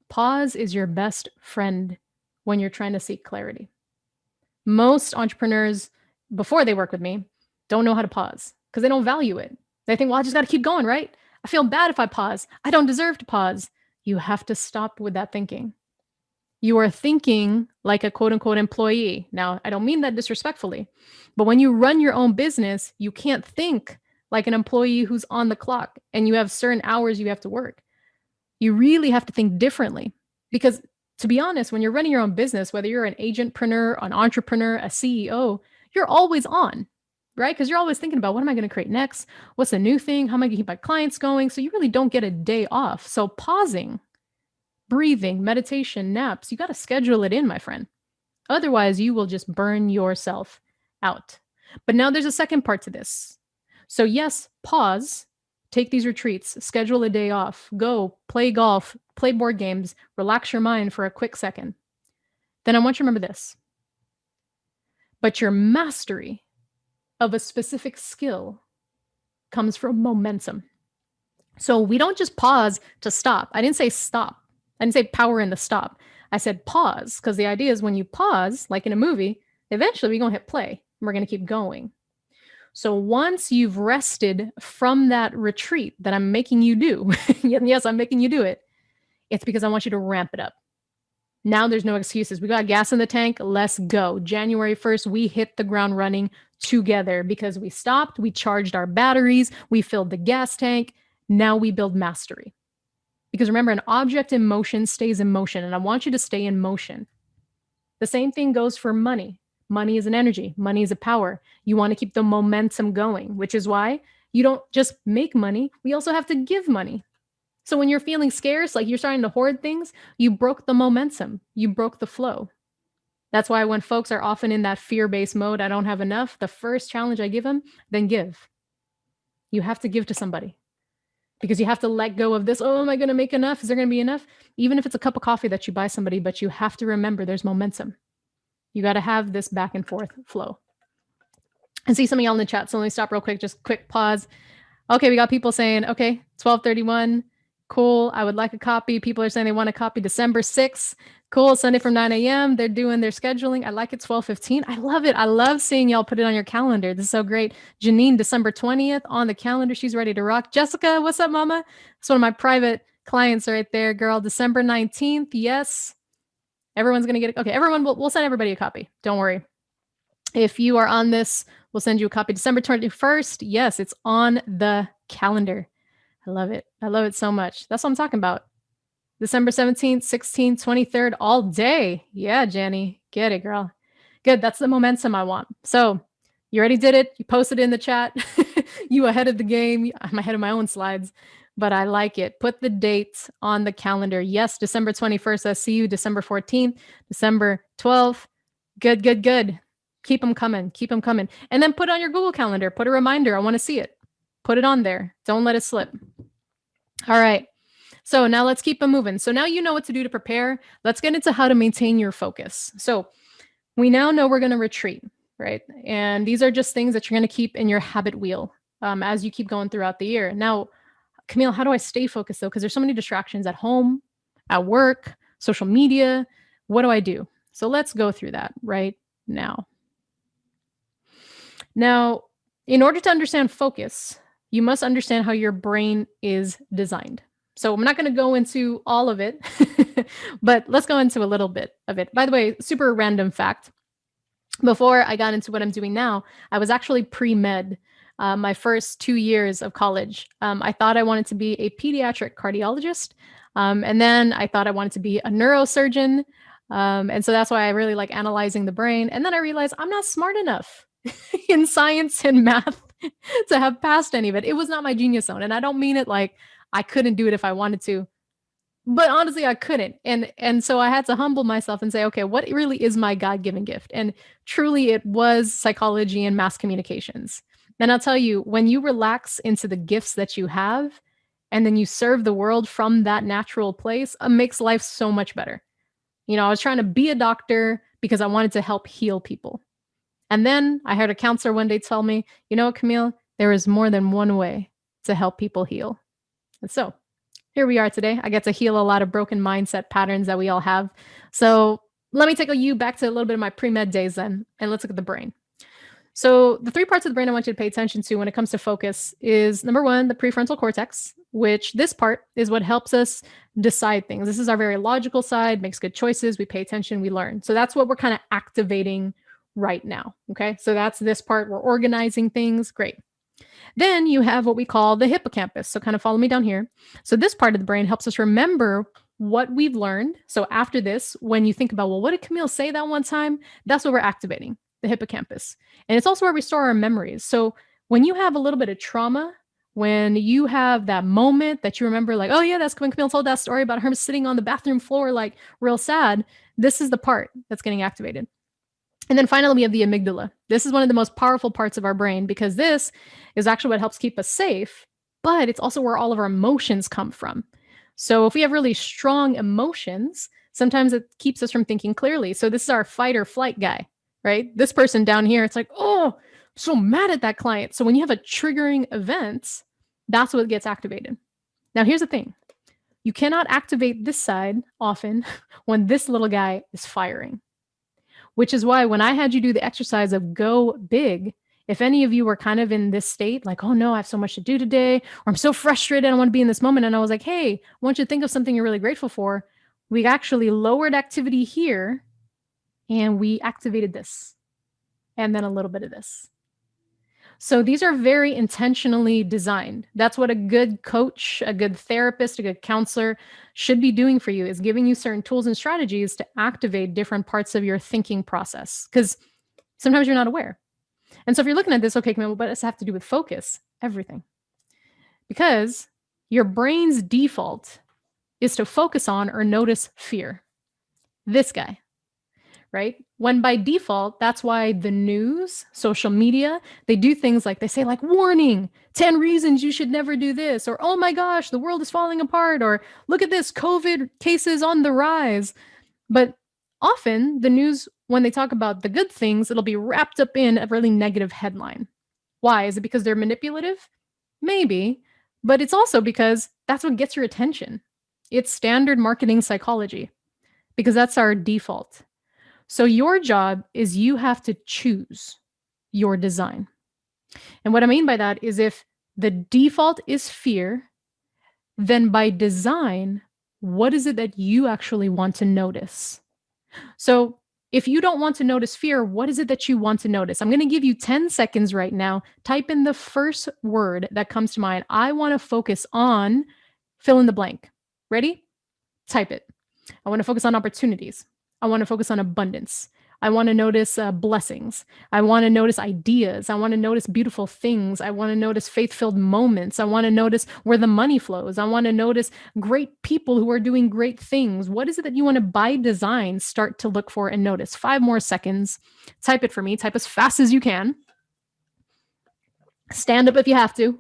Pause is your best friend when you're trying to seek clarity. Most entrepreneurs, before they work with me, don't know how to pause because they don't value it. They think, well, I just got to keep going, right? I feel bad if I pause. I don't deserve to pause. You have to stop with that thinking. You are thinking like a quote unquote employee. Now, I don't mean that disrespectfully, but when you run your own business, you can't think like an employee who's on the clock and you have certain hours you have to work. You really have to think differently because, to be honest, when you're running your own business, whether you're an agentpreneur, an entrepreneur, a CEO, you're always on, right? Because you're always thinking about what am I going to create next? What's a new thing? How am I going to keep my clients going? So you really don't get a day off. So pausing, breathing, meditation, naps, you got to schedule it in, my friend. Otherwise, you will just burn yourself out. But now there's a second part to this. So yes, pause, take these retreats, schedule a day off, go play golf, play board games, relax your mind for a quick second. Then I want you to remember this. But your mastery of a specific skill comes from momentum. So we don't just pause to stop. I didn't say stop. I didn't say power in the stop. I said pause because the idea is when you pause, like in a movie, eventually we're going to hit play and we're going to keep going. So once you've rested from that retreat that I'm making you do, yes, I'm making you do it, it's because I want you to ramp it up. Now there's no excuses. We got gas in the tank. Let's go. January 1st, we hit the ground running together because we stopped, we charged our batteries, we filled the gas tank. Now we build mastery. Because remember, an object in motion stays in motion, and I want you to stay in motion. The same thing goes for money. Money is an energy. Money is a power. You want to keep the momentum going, which is why you don't just make money. We also have to give money. So when you're feeling scarce, like you're starting to hoard things, you broke the momentum. You broke the flow. That's why when folks are often in that fear-based mode, I don't have enough, the first challenge I give them, then give. You have to give to somebody. because you have to let go of this. Oh, am I going to make enough? Is there going to be enough? Even if it's a cup of coffee that you buy somebody, but you have to remember there's momentum. You got to have this back and forth flow. And see some of y'all in the chat. So let me stop real quick. Just quick pause. Okay, we got people saying, okay, 12:31. Cool. I would like a copy. People are saying they want a copy December 6th. Cool. Sunday from 9 a.m. They're doing their scheduling. I like it. 12:15. I love it. I love seeing y'all put it on your calendar. This is so great. Janine, December 20th on the calendar. She's ready to rock. Jessica, what's up, mama? It's one of my private clients right there, girl. December 19th. Yes. Everyone's going to get it. Okay. Everyone, we'll send everybody a copy. Don't worry. If you are on this, we'll send you a copy December 21st. Yes, it's on the calendar. I love it. I love it so much. That's what I'm talking about. December 17th, 16th, 23rd, all day. Yeah, Jenny. Get it, girl. Good. That's the momentum I want. So you already did it. You posted it in the chat. You ahead of the game. I'm ahead of my own slides, but I like it. Put the date on the calendar. Yes, December 21st. I see you. December 14th, December 12th. Good, good, good. Keep them coming. Keep them coming. And then put on your Google Calendar. Put a reminder. I want to see it. Put it on there. Don't let it slip. All right. So now let's keep them moving. So now you know what to do to prepare. Let's get into how to maintain your focus. So we now know we're going to retreat, right? And these are just things that you're going to keep in your habit wheel as you keep going throughout the year. Now, Camille, how do I stay focused though? Because there's so many distractions at home, at work, social media. What do I do? So let's go through that right now. Now, in order to understand focus, you must understand how your brain is designed. So I'm not going to go into all of it, but let's go into a little bit of it. By the way, super random fact. Before I got into what I'm doing now, I was actually pre-med my first 2 years of college. I thought I wanted to be a pediatric cardiologist. And then I thought I wanted to be a neurosurgeon. And so that's why I really like analyzing the brain. And then I realized I'm not smart enough in science and math to have passed any of it. It was not my genius zone. And I don't mean it like I couldn't do it if I wanted to, but honestly, I couldn't. And so I had to humble myself and say, okay, what really is my God-given gift? And truly it was psychology and mass communications. And I'll tell you, when you relax into the gifts that you have, and then you serve the world from that natural place, it makes life so much better. You know, I was trying to be a doctor because I wanted to help heal people. And then I heard a counselor one day tell me, you know what, Camille, there is more than one way to help people heal. And so here we are today. I get to heal a lot of broken mindset patterns that we all have. So let me take you back to a little bit of my pre-med days then, and let's look at the brain. So the 3 parts of the brain I want you to pay attention to when it comes to focus is number 1, the prefrontal cortex, which this part is what helps us decide things. This is our very logical side, makes good choices. We pay attention, we learn. So that's what we're kind of activating right now. Okay. So that's this part. We're organizing things. Great. Then you have what we call the hippocampus. So kind of follow me down here. So this part of the brain helps us remember what we've learned. So after this, when you think about, well, what did Camille say that one time? That's what we're activating, the hippocampus. And it's also where we store our memories. So when you have a little bit of trauma, when you have that moment that you remember, like, oh yeah, that's when Camille told that story about her sitting on the bathroom floor, like real sad. This is the part that's getting activated. And then finally, we have the amygdala. This is one of the most powerful parts of our brain because this is actually what helps keep us safe, but it's also where all of our emotions come from. So if we have really strong emotions, sometimes it keeps us from thinking clearly. So this is our fight or flight guy, right? This person down here, it's like, oh, I'm so mad at that client. So when you have a triggering event, that's what gets activated. Now, here's the thing. You cannot activate this side often when this little guy is firing. Which is why when I had you do the exercise of go big, if any of you were kind of in this state, like, oh no, I have so much to do today, or I'm so frustrated, I want to be in this moment. And I was like, hey, I want you to think of something you're really grateful for. We actually lowered activity here and we activated this. And then a little bit of this. So these are very intentionally designed. That's what a good coach, a good therapist, a good counselor should be doing for you, is giving you certain tools and strategies to activate different parts of your thinking process. Because sometimes you're not aware. And so if you're looking at this, okay, Camille, what does it have to do with focus? Everything. Because your brain's default is to focus on or notice fear. This guy, right? When by default, that's why the news, social media, they do things like they say, like, warning, 10 reasons you should never do this, or oh my gosh, the world is falling apart, or look at this, COVID cases on the rise. But often the news, when they talk about the good things, it'll be wrapped up in a really negative headline. Why? Is it because they're manipulative? Maybe, but it's also because that's what gets your attention. It's standard marketing psychology because that's our default. So your job is you have to choose your design. And what I mean by that is if the default is fear, then by design, what is it that you actually want to notice? So if you don't want to notice fear, what is it that you want to notice? I'm going to give you 10 seconds right now. Type in the first word that comes to mind. I want to focus on fill in the blank. Ready? Type it. I want to focus on opportunities. I want to focus on abundance. I want to notice blessings. I want to notice ideas. I want to notice beautiful things. I want to notice faith filled moments. I want to notice where the money flows. I want to notice great people who are doing great things. What is it that you want to, by design, start to look for and notice? 5 more seconds. Type it for me. Type as fast as you can. Stand up if you have to.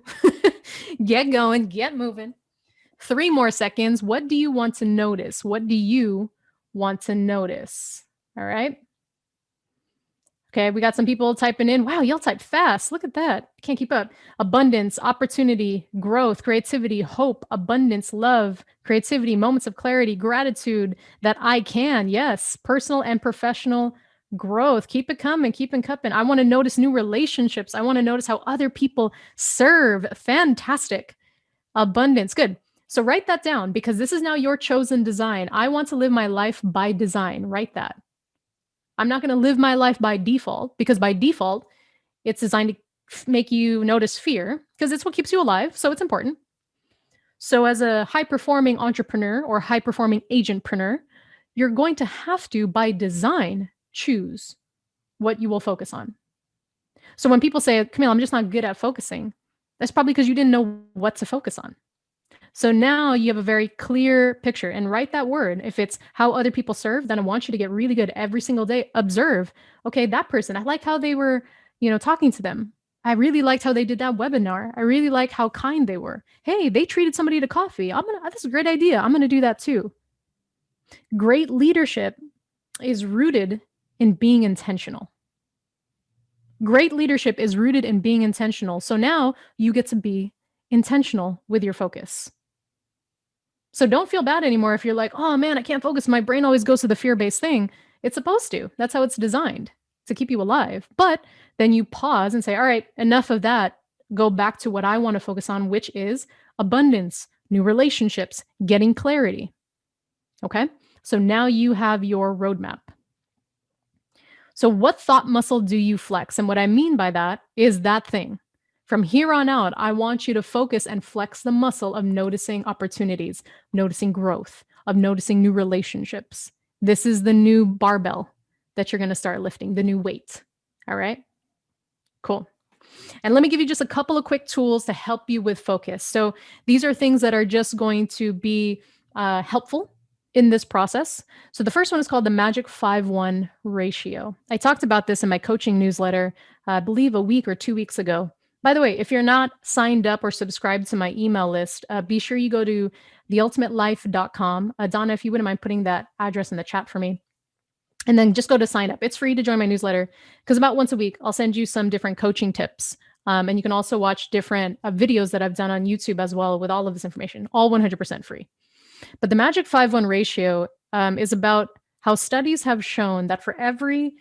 Get going. Get moving. 3 more seconds. What do you want to notice? What do you want to notice? All right. Okay, we got some people typing in. Wow, y'all type fast. Look at that. Can't keep up. Abundance, opportunity, growth, creativity, hope, abundance, love, creativity, moments of clarity, gratitude, that I can. Yes, personal and professional growth. Keep it coming, keep it coming. I want to notice new relationships. I want to notice how other people serve. Fantastic. Abundance. Good. So write that down because this is now your chosen design. I want to live my life by design. Write that. I'm not going to live my life by default because by default, it's designed to make you notice fear because it's what keeps you alive. So it's important. So as a high performing entrepreneur or high performing agentpreneur, you're going to have to, by design, choose what you will focus on. So when people say, Camille, I'm just not good at focusing, that's probably because you didn't know what to focus on. So now you have a very clear picture and write that word. If it's how other people serve, then I want you to get really good every single day. Observe, okay, that person, I like how they were, talking to them. I really liked how they did that webinar. I really like how kind they were. Hey, they treated somebody to coffee. That's a great idea. I'm going to do that too. Great leadership is rooted in being intentional. Great leadership is rooted in being intentional. So now you get to be intentional with your focus. So don't feel bad anymore if you're like, oh man, I can't focus. My brain always goes to the fear-based thing. It's supposed to. That's how it's designed, to keep you alive. But then you pause and say, all right, enough of that. Go back to what I want to focus on, which is abundance, new relationships, getting clarity. Okay. So now you have your roadmap. So what thought muscle do you flex? And what I mean by that is that thing. From here on out, I want you to focus and flex the muscle of noticing opportunities, noticing growth, of noticing new relationships. This is the new barbell that you're going to start lifting, the new weight. All right? Cool. And let me give you just a couple of quick tools to help you with focus. So these are things that are just going to be helpful in this process. So the first one is called the Magic 5-1 ratio. I talked about this in my coaching newsletter, I believe a week or 2 weeks ago. By the way, if you're not signed up or subscribed to my email list, be sure you go to theultimatelife.com. Donna, if you wouldn't mind putting that address in the chat for me. And then just go to sign up. It's free to join my newsletter because about once a week, I'll send you some different coaching tips. And you can also watch different videos that I've done on YouTube as well with all of this information, all 100% free. But the Magic 5-1 ratio is about how studies have shown that for every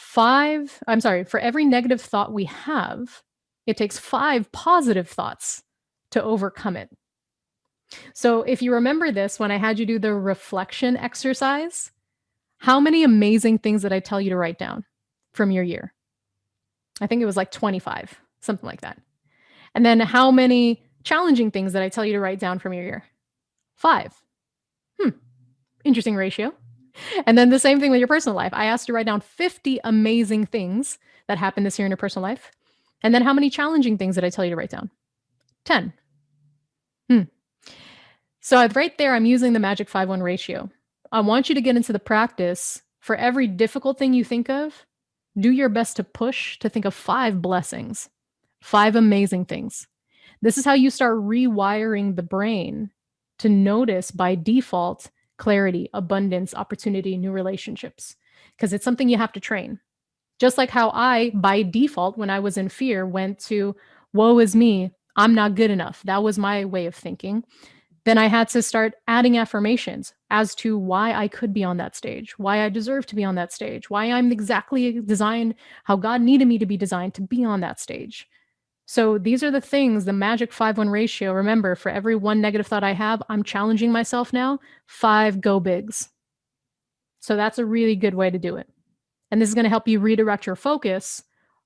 negative thought we have, it takes 5 positive thoughts to overcome it. So if you remember this, when I had you do the reflection exercise, how many amazing things did I tell you to write down from your year? I think it was like 25, something like that. And then how many challenging things did I tell you to write down from your year? 5. Interesting ratio. And then the same thing with your personal life. I asked you to write down 50 amazing things that happened this year in your personal life. And then how many challenging things did I tell you to write down? 10. So right there, I'm using the Magic 5-1 ratio. I want you to get into the practice For every difficult thing you think of, do your best to push to think of 5 blessings, 5 amazing things. This is how you start rewiring the brain to notice by default clarity, abundance, opportunity, new relationships, because it's something you have to train. Just like how I, by default, when I was in fear, went to, woe is me, I'm not good enough. That was my way of thinking. Then I had to start adding affirmations as to why I could be on that stage, why I deserve to be on that stage, why I'm exactly designed how God needed me to be designed to be on that stage. So these are the things, the magic 5-1 ratio. Remember, for every 1 negative thought I have, I'm challenging myself now, 5 go bigs. So that's a really good way to do it. And this is going to help you redirect your focus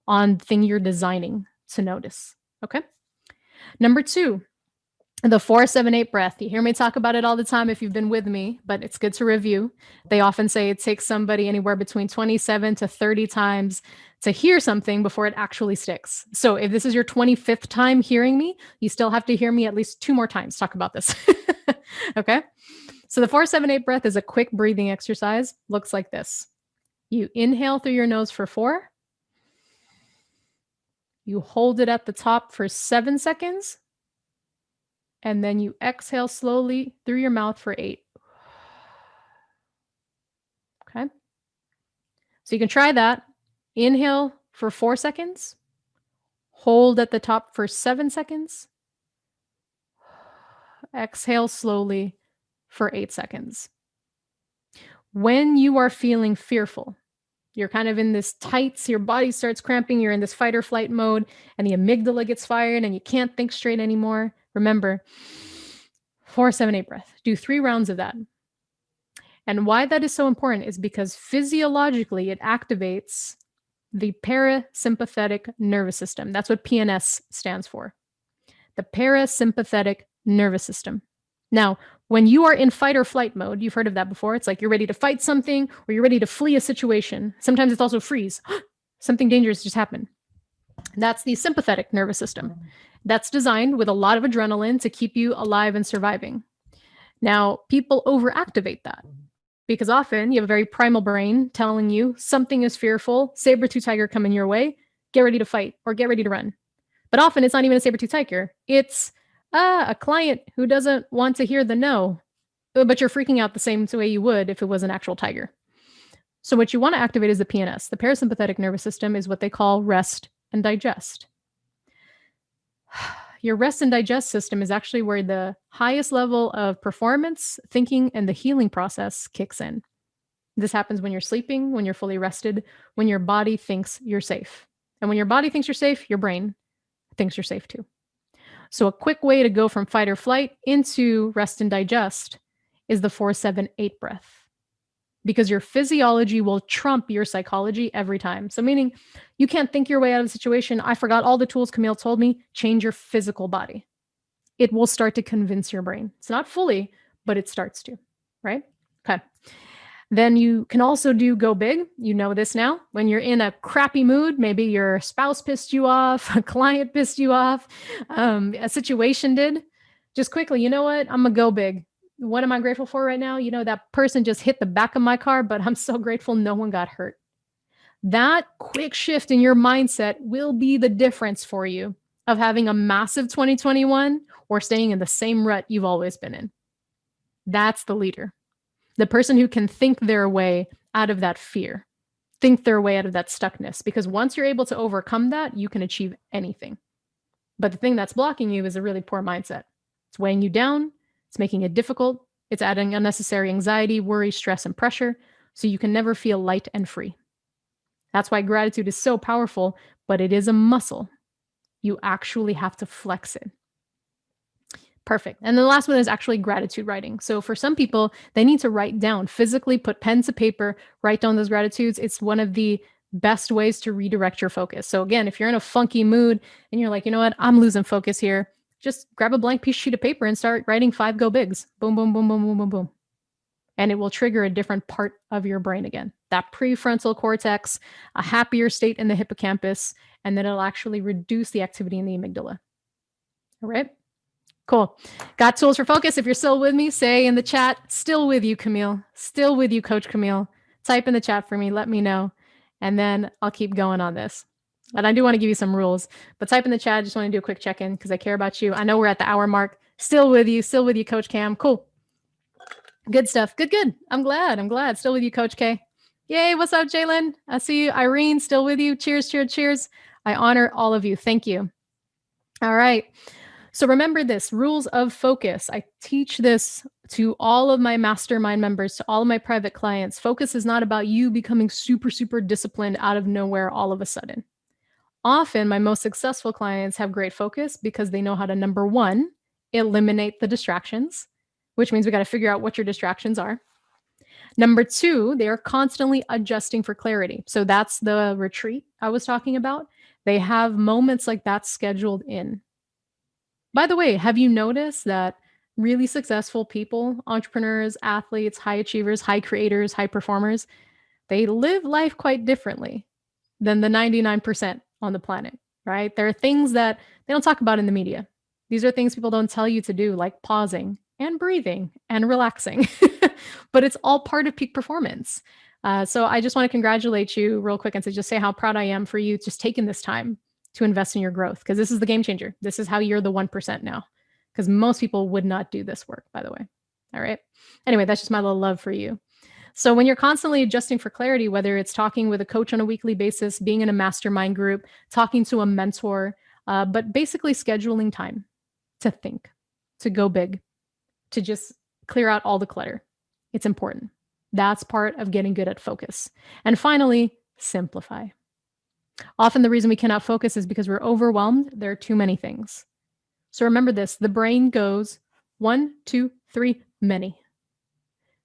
on the thing you're designing to notice. Okay. Number 2, the 4-7-8 breath. You hear me talk about it all the time if you've been with me, but it's good to review. They often say it takes somebody anywhere between 27 to 30 times to hear something before it actually sticks. So if this is your 25th time hearing me, you still have to hear me at least 2 more times talk about this. Okay. So the 4-7-8 breath is a quick breathing exercise. Looks like this. You inhale through your nose for 4. You hold it at the top for 7 seconds. And then you exhale slowly through your mouth for 8. Okay. So you can try that. Inhale for 4 seconds. Hold at the top for 7 seconds. Exhale slowly for 8 seconds. When you are feeling fearful, you're kind of in this tights, your body starts cramping, you're in this fight or flight mode, and the amygdala gets fired and you can't think straight anymore. Remember, 4-7-8 breath. Do 3 rounds of that. And why that is so important is because physiologically it activates the parasympathetic nervous system. That's what PNS stands for. The parasympathetic nervous system. Now, when you are in fight or flight mode, you've heard of that before. It's like you're ready to fight something or you're ready to flee a situation. Sometimes it's also freeze. Something dangerous just happened. That's the sympathetic nervous system. That's designed with a lot of adrenaline to keep you alive and surviving. Now, people overactivate that because often you have a very primal brain telling you something is fearful, saber-tooth tiger coming your way, get ready to fight or get ready to run. But often it's not even a saber-tooth tiger. It's a client who doesn't want to hear the no, but you're freaking out the same way you would if it was an actual tiger. So what you want to activate is the PNS. The parasympathetic nervous system is what they call rest and digest. Your rest and digest system is actually where the highest level of performance, thinking, and the healing process kicks in. This happens when you're sleeping, when you're fully rested, when your body thinks you're safe. And when your body thinks you're safe, your brain thinks you're safe too. So a quick way to go from fight or flight into rest and digest is the 4-7-8 breath. Because your physiology will trump your psychology every time. So meaning you can't think your way out of the situation. I forgot all the tools Camille told me. Change your physical body. It will start to convince your brain. It's not fully, but it starts to, right? Okay. Then you can also do go big. You know this now. When you're in a crappy mood, maybe your spouse pissed you off, a client pissed you off, a situation did. Just quickly, you know what? I'm going to go big. What am I grateful for right now? You know, that person just hit the back of my car, but I'm so grateful no one got hurt. That quick shift in your mindset will be the difference for you of having a massive 2021 or staying in the same rut you've always been in. That's the leader. The person who can think their way out of that fear, think their way out of that stuckness, because once you're able to overcome that, you can achieve anything. But the thing that's blocking you is a really poor mindset. It's weighing you down. It's making it difficult. It's adding unnecessary anxiety, worry, stress, and pressure, so you can never feel light and free. That's why gratitude is so powerful, but it is a muscle. You actually have to flex it. Perfect. And the last one is actually gratitude writing. So for some people, they need to write down, physically put pen to paper, write down those gratitudes. It's one of the best ways to redirect your focus. So again, if you're in a funky mood and you're like, you know what, I'm losing focus here, just grab a blank sheet of paper and start writing 5 go bigs. Boom, boom, boom, boom, boom, boom, boom. And it will trigger a different part of your brain again. That prefrontal cortex, a happier state in the hippocampus, and then it'll actually reduce the activity in the amygdala. All right. Cool. Got tools for focus. If you're still with me, say in the chat, still with you, Camille. Still with you, Coach Camille. Type in the chat for me, let me know, and then I'll keep going on this. And I do want to give you some rules, but type in the chat. I just want to do a quick check-in because I care about you. I know we're at the hour mark. Still with you, Coach Cam. Cool. Good stuff. Good. I'm glad. Still with you, Coach K. Yay. What's up, Jalen? I see you. Irene, still with you. Cheers. I honor all of you. Thank you. All right. So remember this, rules of focus. I teach this to all of my mastermind members, to all of my private clients. Focus is not about you becoming super disciplined out of nowhere all of a sudden. Often my most successful clients have great focus because they know how to, number one, eliminate the distractions, which means we got to figure out what your distractions are. Number two, they are constantly adjusting for clarity. So that's the retreat I was talking about. They have moments like that scheduled in. By the way, have you noticed that really successful people, entrepreneurs, athletes, high achievers, high creators, high performers, they live life quite differently than the 99% on the planet, right? There are things that they don't talk about in the media. These are things people don't tell you to do, like pausing and breathing and relaxing, but it's all part of peak performance. So I just want to congratulate you real quick and to just say how proud I am for you just taking this time to invest in your growth, because this is the game changer. This is how you're the 1% now, because most people would not do this work, by the way. All right. Anyway, that's just my little love for you. So when you're constantly adjusting for clarity, whether it's talking with a coach on a weekly basis, being in a mastermind group, talking to a mentor, but basically scheduling time to think, to go big, to just clear out all the clutter. It's important. That's part of getting good at focus. And finally, simplify. Often the reason we cannot focus is because we're overwhelmed. There are too many things. So remember this, the brain goes 1, 2, 3, many.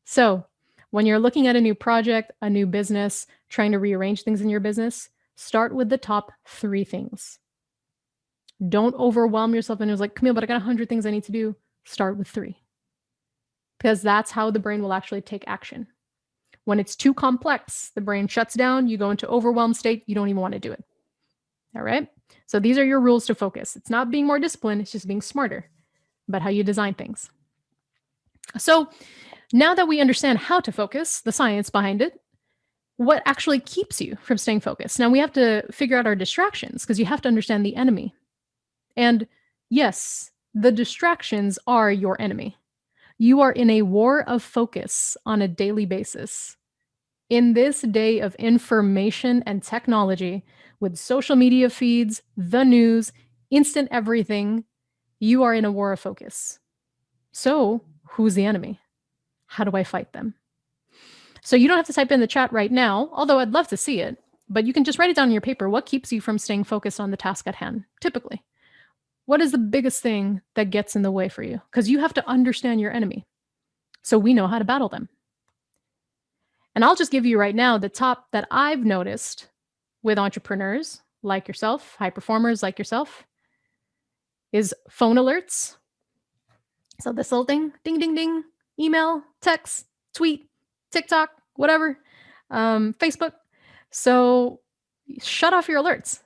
So when you're looking at a new project, a new business, trying to rearrange things in your business, start with the top 3 things. Don't overwhelm yourself and it's like, Camille, but I got 100 things I need to do. Start with 3. Because that's how the brain will actually take action. When it's too complex, the brain shuts down, you go into overwhelmed state, you don't even want to do it. All right? So these are your rules to focus. It's not being more disciplined, it's just being smarter about how you design things. So now that we understand how to focus, the science behind it, what actually keeps you from staying focused? Now we have to figure out our distractions because you have to understand the enemy. And yes, the distractions are your enemy. You are in a war of focus on a daily basis. In this day of information and technology, with social media feeds, the news, instant everything, you are in a war of focus. So, who's the enemy? How do I fight them? So you don't have to type in the chat right now, although I'd love to see it, but you can just write it down on your paper. What keeps you from staying focused on the task at hand, typically? What is the biggest thing that gets in the way for you? Because you have to understand your enemy so we know how to battle them. And I'll just give you right now the top that I've noticed with entrepreneurs like yourself, high performers like yourself, is phone alerts. So this little thing, ding, ding, ding, email, text, tweet, TikTok, whatever, Facebook. So shut off your alerts.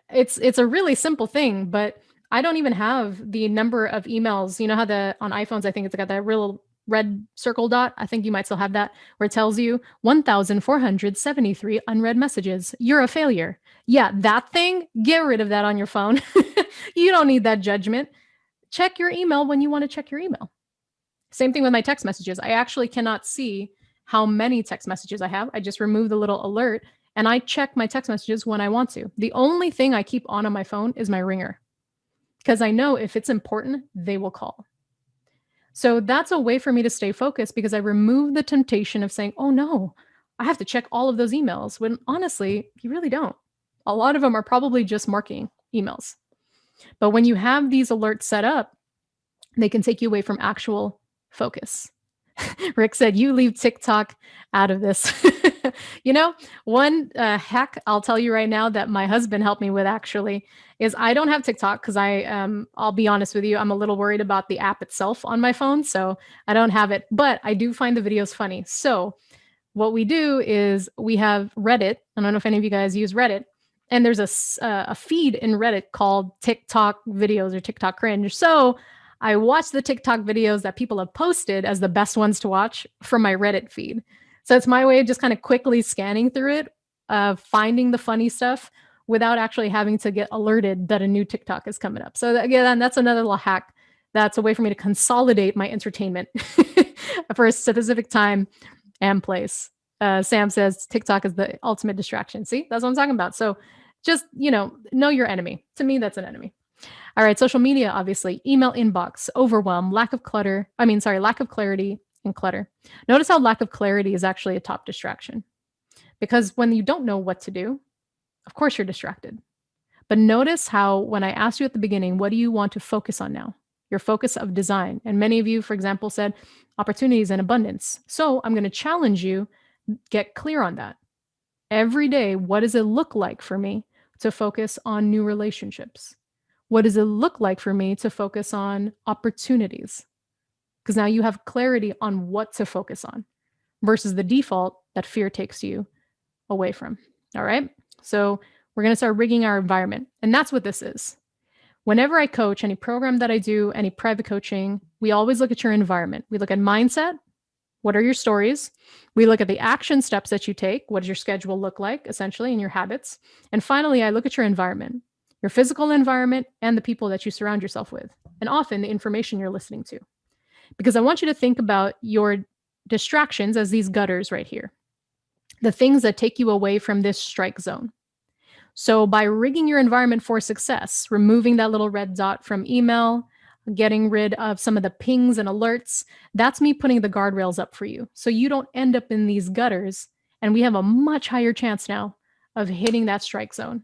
It's a really simple thing, but I don't even have the number of emails. You know how on iPhones, I think it's got that real red circle dot. I think you might still have that, where it tells you 1,473 unread messages. You're a failure. Yeah, that thing, get rid of that on your phone. You don't need that judgment. Check your email when you want to check your email. Same thing with my text messages. I actually cannot see how many text messages I have. I just remove the little alert and I check my text messages when I want to. The only thing I keep on my phone is my ringer, because I know if it's important, they will call. So that's a way for me to stay focused, because I remove the temptation of saying, oh no, I have to check all of those emails, when honestly, you really don't. A lot of them are probably just marketing emails. But when you have these alerts set up, they can take you away from actual focus. Rick said, you leave TikTok out of this. You know, one hack I'll tell you right now that my husband helped me with actually is I don't have TikTok because I'll be honest with you, I'm a little worried about the app itself on my phone. So I don't have it, but I do find the videos funny. So what we do is we have Reddit. I don't know if any of you guys use Reddit. And there's a feed in Reddit called TikTok videos or TikTok cringe. So I watch the TikTok videos that people have posted as the best ones to watch from my Reddit feed. So it's my way of just kind of quickly scanning through it, finding the funny stuff without actually having to get alerted that a new TikTok is coming up. So again, that's another little hack. That's a way for me to consolidate my entertainment for a specific time and place. Sam says TikTok is the ultimate distraction. See, that's what I'm talking about. So just, know your enemy. To me, that's an enemy. All right, social media, obviously, email inbox, overwhelm, lack of clarity and clutter. Notice how lack of clarity is actually a top distraction because when you don't know what to do, of course you're distracted. But notice how when I asked you at the beginning, what do you want to focus on now? Your focus of design. And many of you, for example, said opportunities and abundance. So I'm going to challenge you, get clear on that. Every day, what does it look like for me to focus on new relationships? What does it look like for me to focus on opportunities? Because now you have clarity on what to focus on versus the default that fear takes you away from. All right. So we're going to start rigging our environment. And that's what this is. Whenever I coach, any program that I do, any private coaching, we always look at your environment. We look at mindset. What are your stories? We look at the action steps that you take. What does your schedule look like, essentially, and your habits? And finally, I look at your environment, your physical environment, and the people that you surround yourself with, and often the information you're listening to. Because I want you to think about your distractions as these gutters right here, the things that take you away from this strike zone. So by rigging your environment for success, removing that little red dot from email, getting rid of some of the pings and alerts, that's me putting the guardrails up for you. So you don't end up in these gutters, and we have a much higher chance now of hitting that strike zone.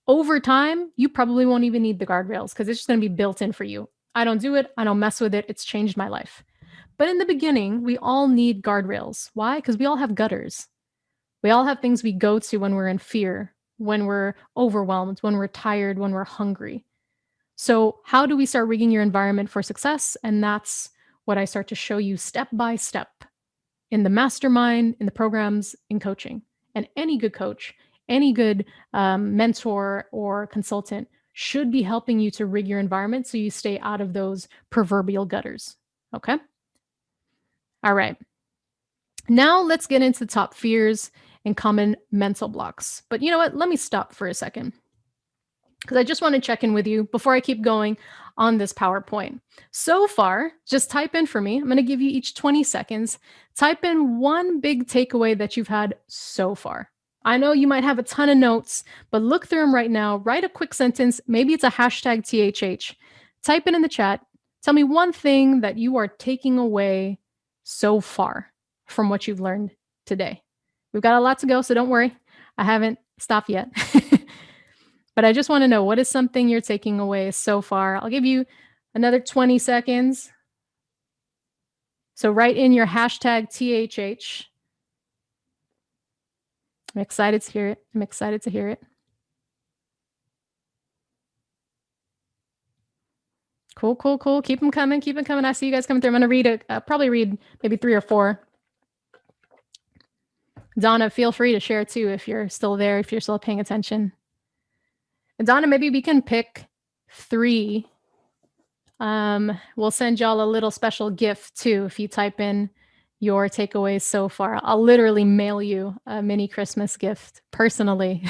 Over time, you probably won't even need the guardrails because it's just going to be built in for you. I don't do it. I don't mess with it. It's changed my life. But in the beginning, we all need guardrails. Why? Because we all have gutters. We all have things we go to when we're in fear, when we're overwhelmed, when we're tired, when we're hungry. So, how do we start rigging your environment for success? And that's what I start to show you step by step in the mastermind, in the programs, in coaching. And any good coach, any good mentor or consultant should be helping you to rig your environment so you stay out of those proverbial gutters. Okay. All right. Now let's get into top fears and common mental blocks. But you know what? Let me stop for a second because I just want to check in with you before I keep going on this PowerPoint. So far, just type in for me. I'm going to give you each 20 seconds. Type in one big takeaway that you've had so far. I know you might have a ton of notes, but look through them right now. Write a quick sentence. Maybe it's a hashtag THH. Type it in the chat. Tell me one thing that you are taking away so far from what you've learned today. We've got a lot to go, so don't worry. I haven't stopped yet. But I just want to know, what is something you're taking away so far? I'll give you another 20 seconds. So write in your hashtag THH. I'm excited to hear it. I'm excited to hear it. Cool, cool, cool. Keep them coming. Keep them coming. I see you guys coming through. I'm going to read it. Probably read maybe 3 or 4. Donna, feel free to share too if you're still there, if you're still paying attention. And Donna, maybe we can pick 3. We'll send y'all a little special gift too if you type in your takeaways so far. I'll literally mail you a mini Christmas gift personally.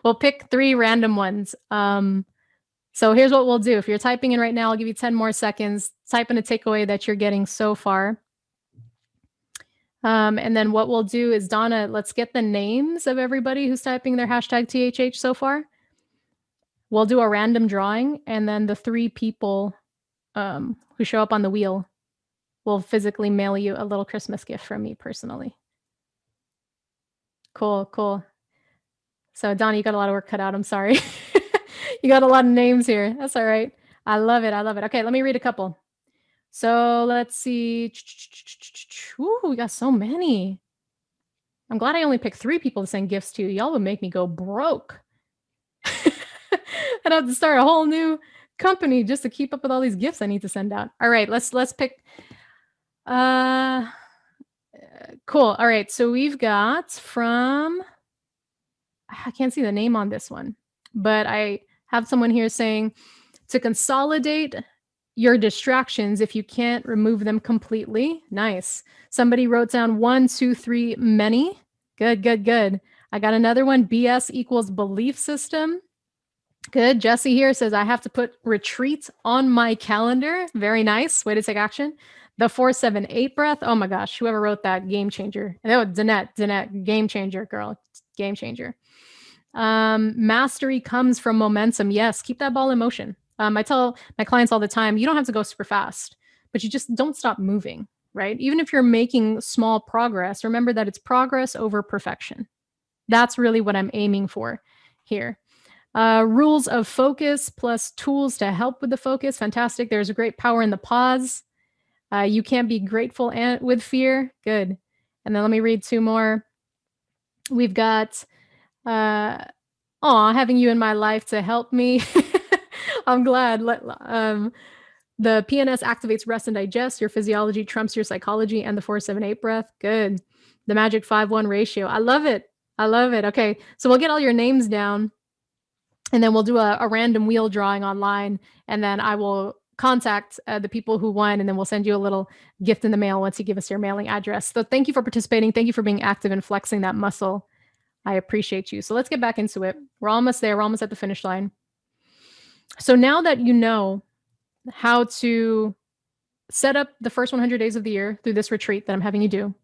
We'll pick 3 random ones. So here's what we'll do. If you're typing in right now, I'll give you 10 more seconds. Type in a takeaway that you're getting so far. And then what we'll do is, Donna, let's get the names of everybody who's typing their hashtag THH so far. We'll do a random drawing, and then the 3 people who show up on the wheel will physically mail you a little Christmas gift from me personally. Cool, cool. So Donna, you got a lot of work cut out. I'm sorry. You got a lot of names here. That's all right. I love it. I love it. Okay, let me read a couple. So let's see. Ooh, we got so many. I'm glad I only picked 3 people to send gifts to. Y'all would make me go broke. I'd have to start a whole new company just to keep up with all these gifts I need to send out. All right, let's pick. Cool. All right, so we've got from, I can't see the name on this one, but I have someone here saying to consolidate your distractions if you can't remove them completely. Nice. Somebody wrote down 1, 2, 3, many. Good, good, good. I got another one. BS equals belief system. Good. Jesse here says, I have to put retreat on my calendar. Very nice. Way to take action. The 4-7-8 breath. Oh my gosh. Whoever wrote that, game changer. Oh, Danette, game changer, girl. Game changer. Mastery comes from momentum. Yes. Keep that ball in motion. I tell my clients all the time, you don't have to go super fast, but you just don't stop moving, right? Even if you're making small progress, remember that it's progress over perfection. That's really what I'm aiming for here. Rules of focus plus tools to help with the focus. Fantastic. There's a great power in the pause. You can't be grateful with fear. Good. And then let me read 2 more. We've got, having you in my life to help me. I'm glad. The PNS activates rest and digest. Your physiology trumps your psychology and the 4-7-8 breath. Good. The magic 5-1 ratio. I love it. I love it. Okay. So we'll get all your names down. And then we'll do a random wheel drawing online. And then I will contact the people who won. And then we'll send you a little gift in the mail once you give us your mailing address. So thank you for participating. Thank you for being active and flexing that muscle. I appreciate you. So let's get back into it. We're almost there. We're almost at the finish line. So now that you know how to set up the first 100 days of the year through this retreat that I'm having you do,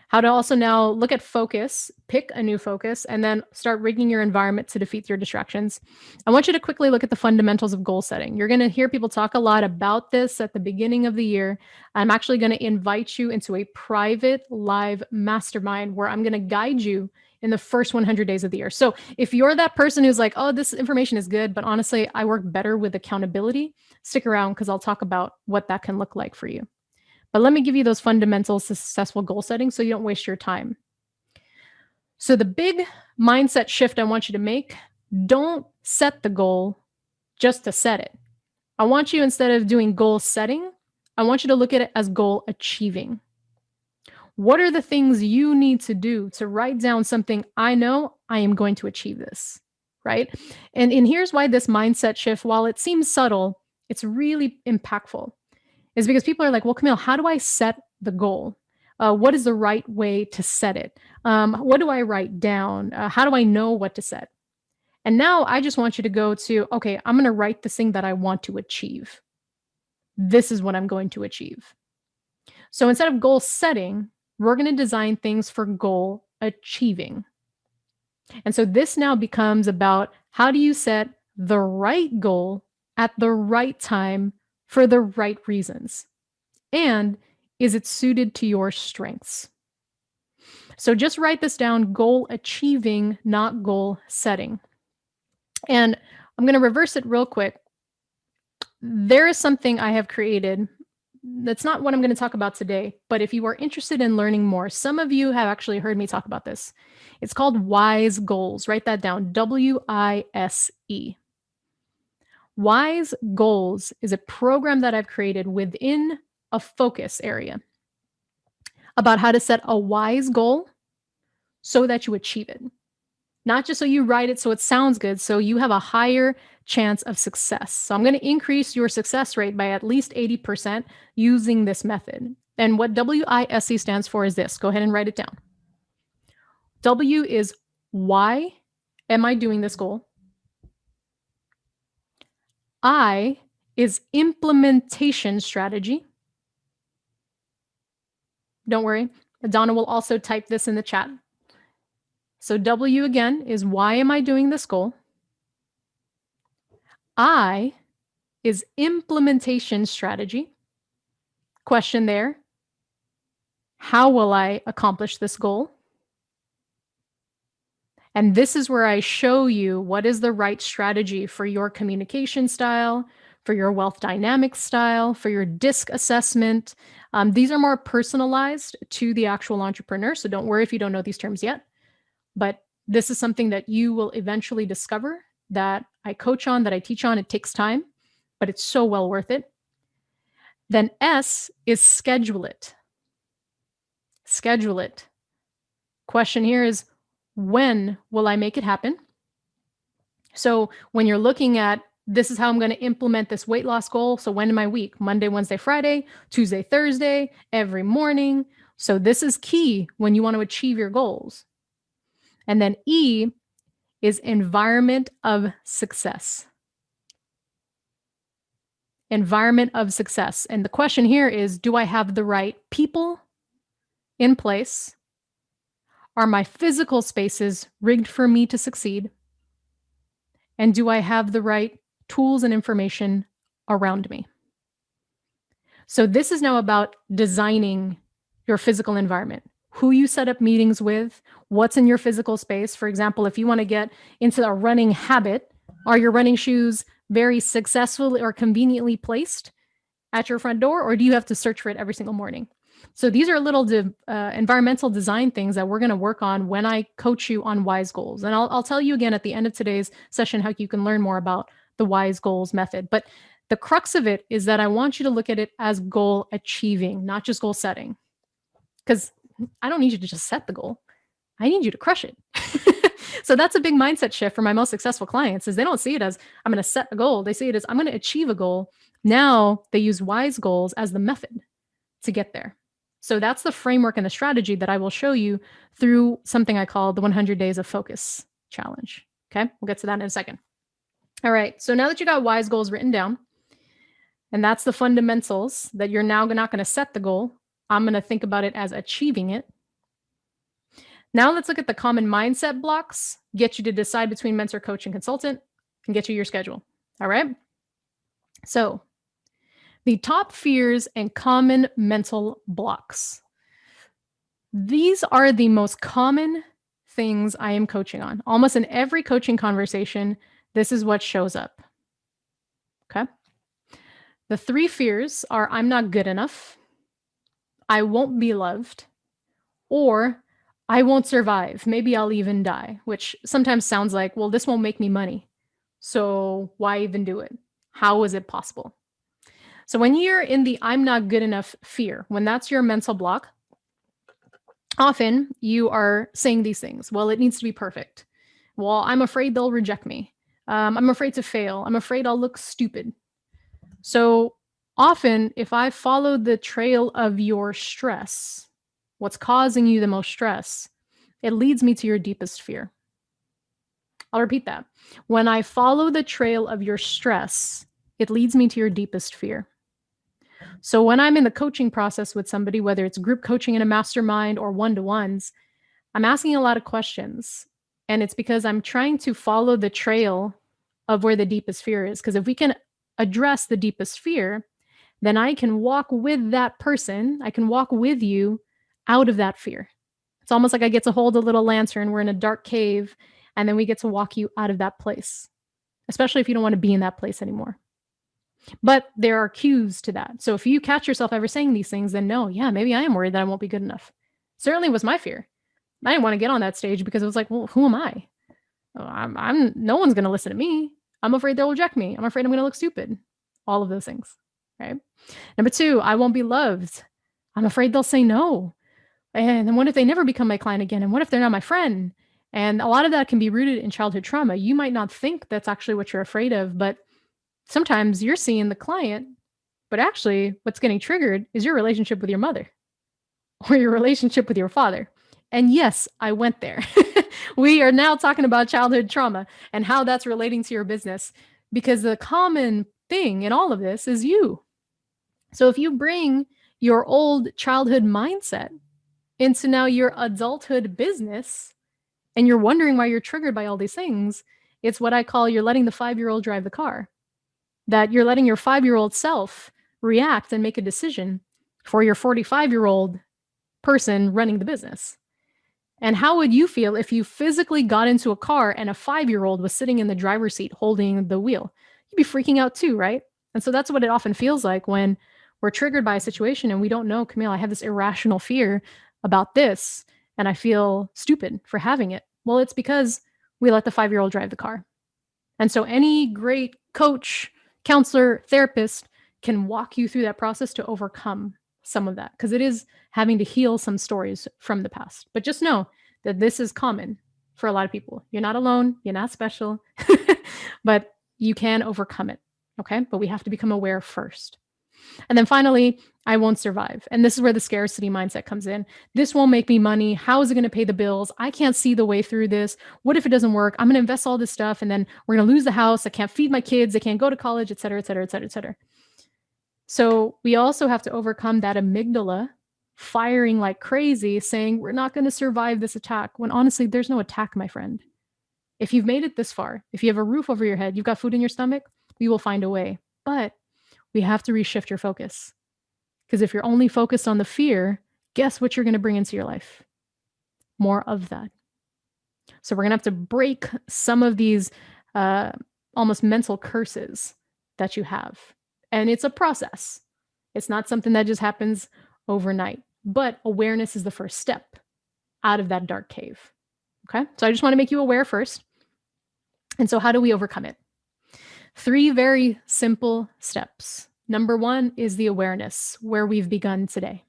how to also now look at focus, pick a new focus, and then start rigging your environment to defeat your distractions. I want you to quickly look at the fundamentals of goal setting. You're going to hear people talk a lot about this at the beginning of the year. I'm actually going to invite you into a private live mastermind where I'm going to guide you in the first 100 days of the year. So if you're that person who's like, oh, this information is good, but honestly, I work better with accountability, stick around because I'll talk about what that can look like for you. But let me give you those fundamentals to successful goal setting so you don't waste your time. So the big mindset shift I want you to make, don't set the goal just to set it. I want you, instead of doing goal setting, I want you to look at it as goal achieving. What are the things you need to do to write down something I know I am going to achieve this, right? And here's why this mindset shift, while it seems subtle, it's really impactful. Is because people are like, well, Camille, how do I set the goal? What is the right way to set it? What do I write down? How do I know what to set? And now I just want you to go to, okay, I'm going to write this thing that I want to achieve. This is what I'm going to achieve. So instead of goal setting, we're going to design things for goal achieving. And so this now becomes about how do you set the right goal at the right time for the right reasons? And is it suited to your strengths? So just write this down: goal achieving, not goal setting. And I'm going to reverse it real quick. There is something I have created. That's not what I'm going to talk about today, but if you are interested in learning more, some of you have actually heard me talk about this. It's called WISE Goals. Write that down: WISE. WISE Goals is a program that I've created within a focus area about how to set a wise goal so that you achieve it. Not just so you write it so it sounds good, so you have a higher chance of success. So I'm going to increase your success rate by at least 80% using this method. And what WISE stands for is this. Go ahead and write it down. W is why am I doing this goal? I is implementation strategy. Don't worry, Donna will also type this in the chat. So W again is why am I doing this goal? I is implementation strategy. Question there: how will I accomplish this goal? And this is where I show you what is the right strategy for your communication style, for your wealth dynamics style, for your DISC assessment. These are more personalized to the actual entrepreneur. So don't worry if you don't know these terms yet. But this is something that you will eventually discover, that I coach on, that I teach on. It takes time, but it's so well worth it. Then S is schedule it. Schedule it. Question here is, when will I make it happen? So when you're looking at This is how I'm going to implement this weight loss goal. So when in my week? Monday, Wednesday, Friday, Tuesday, Thursday, every morning. So this is key when you want to achieve your goals. And then E is environment of success. Environment of success. And the question here is, do I have the right people in place? Are my physical spaces rigged for me to succeed? And do I have the right tools and information around me? So this is now about designing your physical environment, who you set up meetings with, what's in your physical space. For example, if you want to get into a running habit, are your running shoes very successfully or conveniently placed at your front door, or do you have to search for it every single morning? So these are little environmental design things that we're going to work on when I coach you on WISE goals. And I'll tell you again at the end of today's session how you can learn more about the WISE goals method. But the crux of it is that I want you to look at it as goal achieving, not just goal setting. Because I don't need you to just set the goal. I need you to crush it. So that's a big mindset shift for my most successful clients is they don't see it as I'm going to set a goal. They see it as I'm going to achieve a goal. Now they use WISE goals as the method to get there. So that's the framework and the strategy that I will show you through something I call the 100 Days of Focus Challenge. Okay, we'll get to that in a second. All right, so now that you got WISE goals written down, and that's the fundamentals that you're now not going to set the goal, I'm going to think about it as achieving it. Now let's look at the common mindset blocks, get you to decide between mentor, coach, and consultant, and get you your schedule. All right. So the top fears and common mental blocks. These are the most common things I am coaching on. Almost in every coaching conversation, this is what shows up. Okay. The 3 fears are I'm not good enough, I won't be loved, or I won't survive. Maybe I'll even die, which sometimes sounds like, well, this won't make me money. So why even do it? How is it possible? So when you're in the I'm not good enough fear, when that's your mental block, often you are saying these things. Well, it needs to be perfect. Well, I'm afraid they'll reject me. I'm afraid to fail. I'm afraid I'll look stupid. So often, if I follow the trail of your stress, what's causing you the most stress, it leads me to your deepest fear. I'll repeat that. When I follow the trail of your stress, it leads me to your deepest fear. So when I'm in the coaching process with somebody, whether it's group coaching in a mastermind or one-to-ones, I'm asking a lot of questions. And it's because I'm trying to follow the trail of where the deepest fear is. Because if we can address the deepest fear, then I can walk with that person. I can walk with you out of that fear. It's almost like I get to hold a little lantern. We're in a dark cave, and then we get to walk you out of that place, especially if you don't want to be in that place anymore. But there are cues to that. So if you catch yourself ever saying these things, then no, yeah, maybe I am worried that I won't be good enough. Certainly was my fear. I didn't want to get on that stage because it was like, well, who am I? Oh, I'm no one's going to listen to me. I'm afraid they'll reject me. I'm afraid I'm going to look stupid. All of those things, right? Number 2, I won't be loved. I'm afraid they'll say no. And then what if they never become my client again? And what if they're not my friend? And a lot of that can be rooted in childhood trauma. You might not think that's actually what you're afraid of, but sometimes you're seeing the client, but actually what's getting triggered is your relationship with your mother or your relationship with your father. And yes, I went there. We are now talking about childhood trauma and how that's relating to your business, because the common thing in all of this is you. So if you bring your old childhood mindset into now your adulthood business and you're wondering why you're triggered by all these things, it's what I call you're letting the 5-year-old drive the car. That you're letting your 5-year-old self react and make a decision for your 45-year-old person running the business. And how would you feel if you physically got into a car and a 5-year-old was sitting in the driver's seat holding the wheel? You'd be freaking out too, right? And so that's what it often feels like when we're triggered by a situation and we don't know, Camille, I have this irrational fear about this and I feel stupid for having it. Well, it's because we let the 5-year-old drive the car. And so any great coach, counselor, therapist can walk you through that process to overcome some of that, because it is having to heal some stories from the past. But just know that this is common for a lot of people. You're not alone. You're not special. But you can overcome it. Okay. But we have to become aware first. And then finally, I won't survive. And this is where the scarcity mindset comes in. This won't make me money. How is it going to pay the bills? I can't see the way through this. What if it doesn't work? I'm going to invest all this stuff and then we're going to lose the house. I can't feed my kids. I can't go to college, et cetera, et cetera, et cetera, et cetera. So we also have to overcome that amygdala firing like crazy, saying we're not going to survive this attack, when honestly, there's no attack, my friend. If you've made it this far, if you have a roof over your head, you've got food in your stomach, we will find a way. But we have to reshift your focus. Because if you're only focused on the fear, guess what you're going to bring into your life? More of that. So we're going to have to break some of these almost mental curses that you have. And it's a process. It's not something that just happens overnight. But awareness is the first step out of that dark cave. Okay? So I just want to make you aware first. And so how do we overcome it? 3 very simple steps. Number 1 is the awareness, where we've begun today.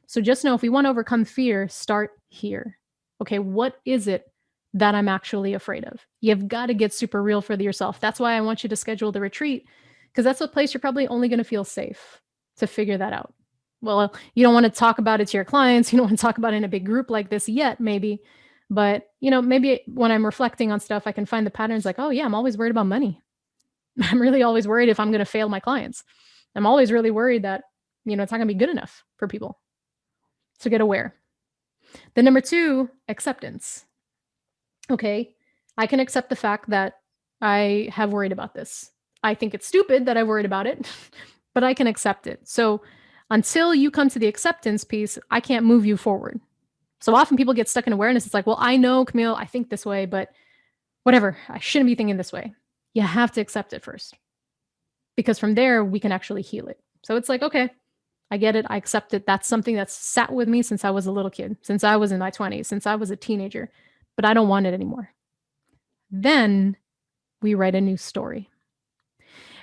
So just know if we want to overcome fear, start here. Okay, what is it that I'm actually afraid of? You've got to get super real for yourself. That's why I want you to schedule the retreat, because that's a place you're probably only going to feel safe to figure that out. Well, you don't want to talk about it to your clients. You don't want to talk about it in a big group like this yet, maybe. But, maybe when I'm reflecting on stuff, I can find the patterns like, oh yeah, I'm always worried about money. I'm really always worried if I'm going to fail my clients. I'm always really worried that, it's not going to be good enough for people. So get aware. Then number 2, acceptance. Okay, I can accept the fact that I have worried about this. I think it's stupid that I worried about it, but I can accept it. So until you come to the acceptance piece, I can't move you forward. So often people get stuck in awareness. It's like, well, I know, Camille, I think this way, but whatever, I shouldn't be thinking this way. You have to accept it first, because from there we can actually heal it. So it's like, okay, I get it. I accept it. That's something that's sat with me since I was a little kid, since I was in my 20s, since I was a teenager, but I don't want it anymore. Then we write a new story.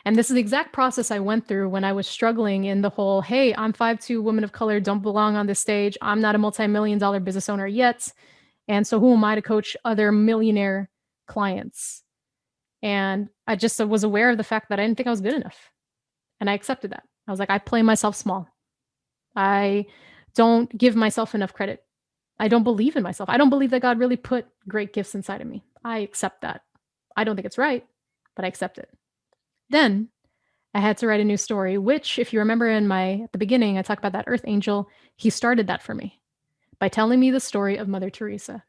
And this is the exact process I went through when I was struggling in the whole, hey, I'm 5'2", woman of color, don't belong on this stage. I'm not a multi-million-dollar business owner yet. And so who am I to coach other millionaire clients? And I just was aware of the fact that I didn't think I was good enough. And I accepted that. I was like, I play myself small. I don't give myself enough credit. I don't believe in myself. I don't believe that God really put great gifts inside of me. I accept that. I don't think it's right, but I accept it. Then I had to write a new story, which, if you remember at the beginning, I talked about that earth angel. He started that for me by telling me the story of Mother Teresa.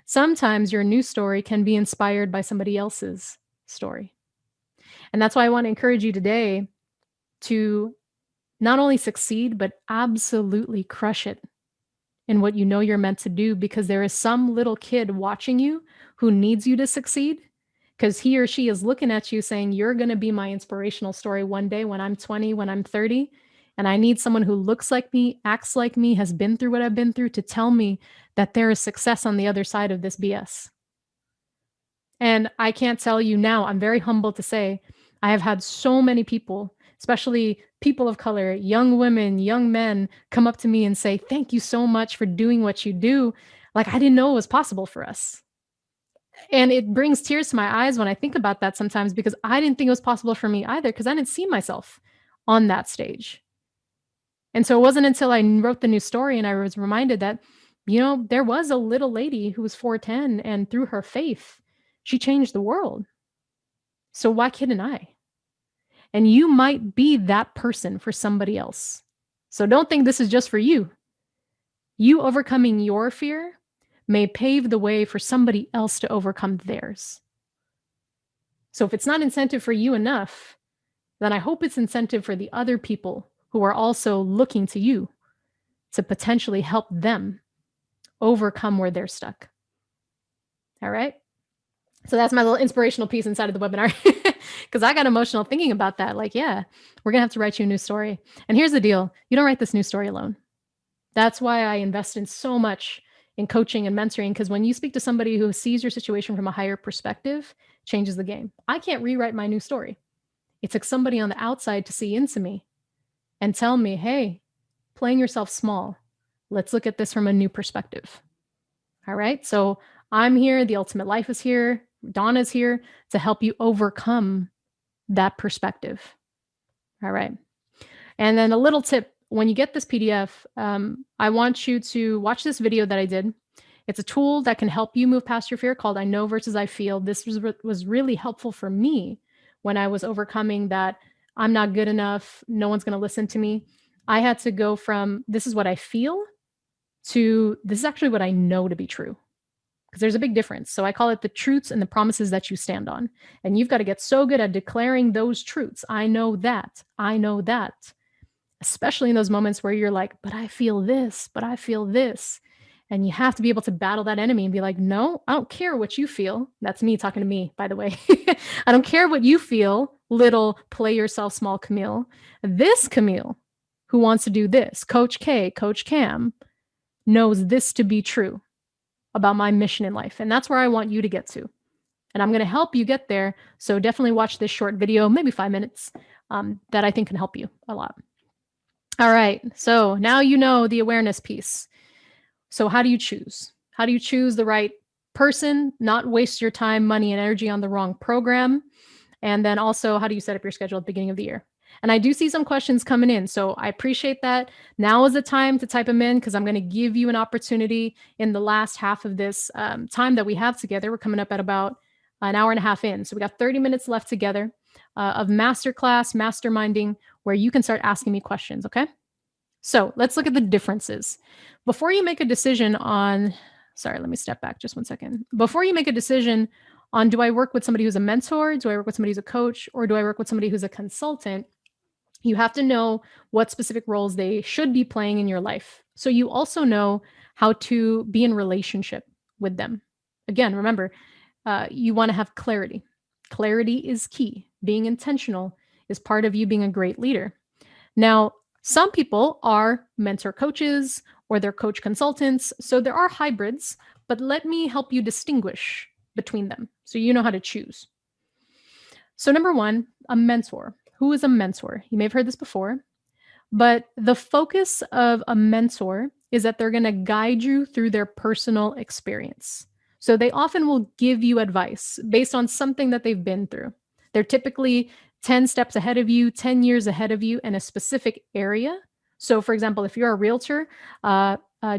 Sometimes your new story can be inspired by somebody else's story. And that's why I want to encourage you today to not only succeed, but absolutely crush it in what you know you're meant to do, because there is some little kid watching you who needs you to succeed, because he or she is looking at you saying, you're going to be my inspirational story one day when I'm 20, when I'm 30. And I need someone who looks like me, acts like me, has been through what I've been through to tell me that there is success on the other side of this BS. And I can't tell you now, I'm very humbled to say, I have had so many people, especially people of color, young women, young men, come up to me and say, thank you so much for doing what you do. Like, I didn't know it was possible for us. And it brings tears to my eyes when I think about that sometimes, because I didn't think it was possible for me either, because I didn't see myself on that stage. And so it wasn't until I wrote the new story and I was reminded that, there was a little lady who was 4'10", and through her faith, she changed the world. So why couldn't I? And you might be that person for somebody else. So don't think this is just for you. You overcoming your fear may pave the way for somebody else to overcome theirs. So if it's not incentive for you enough, then I hope it's incentive for the other people who are also looking to you to potentially help them overcome where they're stuck. All right? So that's my little inspirational piece inside of the webinar, because I got emotional thinking about that. Like, yeah, we're going to have to write you a new story. And here's the deal. You don't write this new story alone. That's why I invest in so much in coaching and mentoring, because when you speak to somebody who sees your situation from a higher perspective, changes the game. I can't rewrite my new story. It took somebody on the outside to see into me and tell me, hey, playing yourself small. Let's look at this from a new perspective. All right. So I'm here. The ultimate life is here. Donna's here to help you overcome that perspective. All right. And then a little tip, when you get this PDF, I want you to watch this video that I did. It's a tool that can help you move past your fear called I Know versus I Feel. This was really helpful for me when I was overcoming that I'm not good enough, no one's going to listen to me. I had to go from this is what I feel to this is actually what I know to be true. Because there's a big difference. So I call it the truths and the promises that you stand on. And you've got to get so good at declaring those truths. I know that. I know that. Especially in those moments where you're like, but I feel this, but I feel this. And you have to be able to battle that enemy and be like, no, I don't care what you feel. That's me talking to me, by the way. I don't care what you feel, little play yourself small Camille. This Camille, who wants to do this, Coach K, Coach Cam, knows this to be true about my mission in life. And that's where I want you to get to. And I'm going to help you get there. So definitely watch this short video, maybe 5 minutes, that I think can help you a lot. All right. So now you know the awareness piece. So how do you choose? How do you choose the right person, not waste your time, money, and energy on the wrong program? And then also, how do you set up your schedule at the beginning of the year? And I do see some questions coming in. So I appreciate that. Now is the time to type them in because I'm going to give you an opportunity in the last half of this time that we have together. We're coming up at about an hour and a half in. So we got 30 minutes left together of masterclass, masterminding, where you can start asking me questions. Okay. So let's look at the differences. Before you make a decision on, sorry, let me step back just 1 second. Before you make a decision on, do I work with somebody who's a mentor? Do I work with somebody who's a coach? Or do I work with somebody who's a consultant? You have to know what specific roles they should be playing in your life. So you also know how to be in relationship with them. Again, remember, you want to have clarity. Clarity is key. Being intentional is part of you being a great leader. Now, some people are mentor coaches or they're coach consultants. So there are hybrids, but let me help you distinguish between them so you know how to choose. So number one, a mentor. Who is a mentor? You may have heard this before, but the focus of a mentor is that they're going to guide you through their personal experience. So they often will give you advice based on something that they've been through. They're typically 10 steps ahead of you, 10 years ahead of you in a specific area. So for example, if you're a realtor,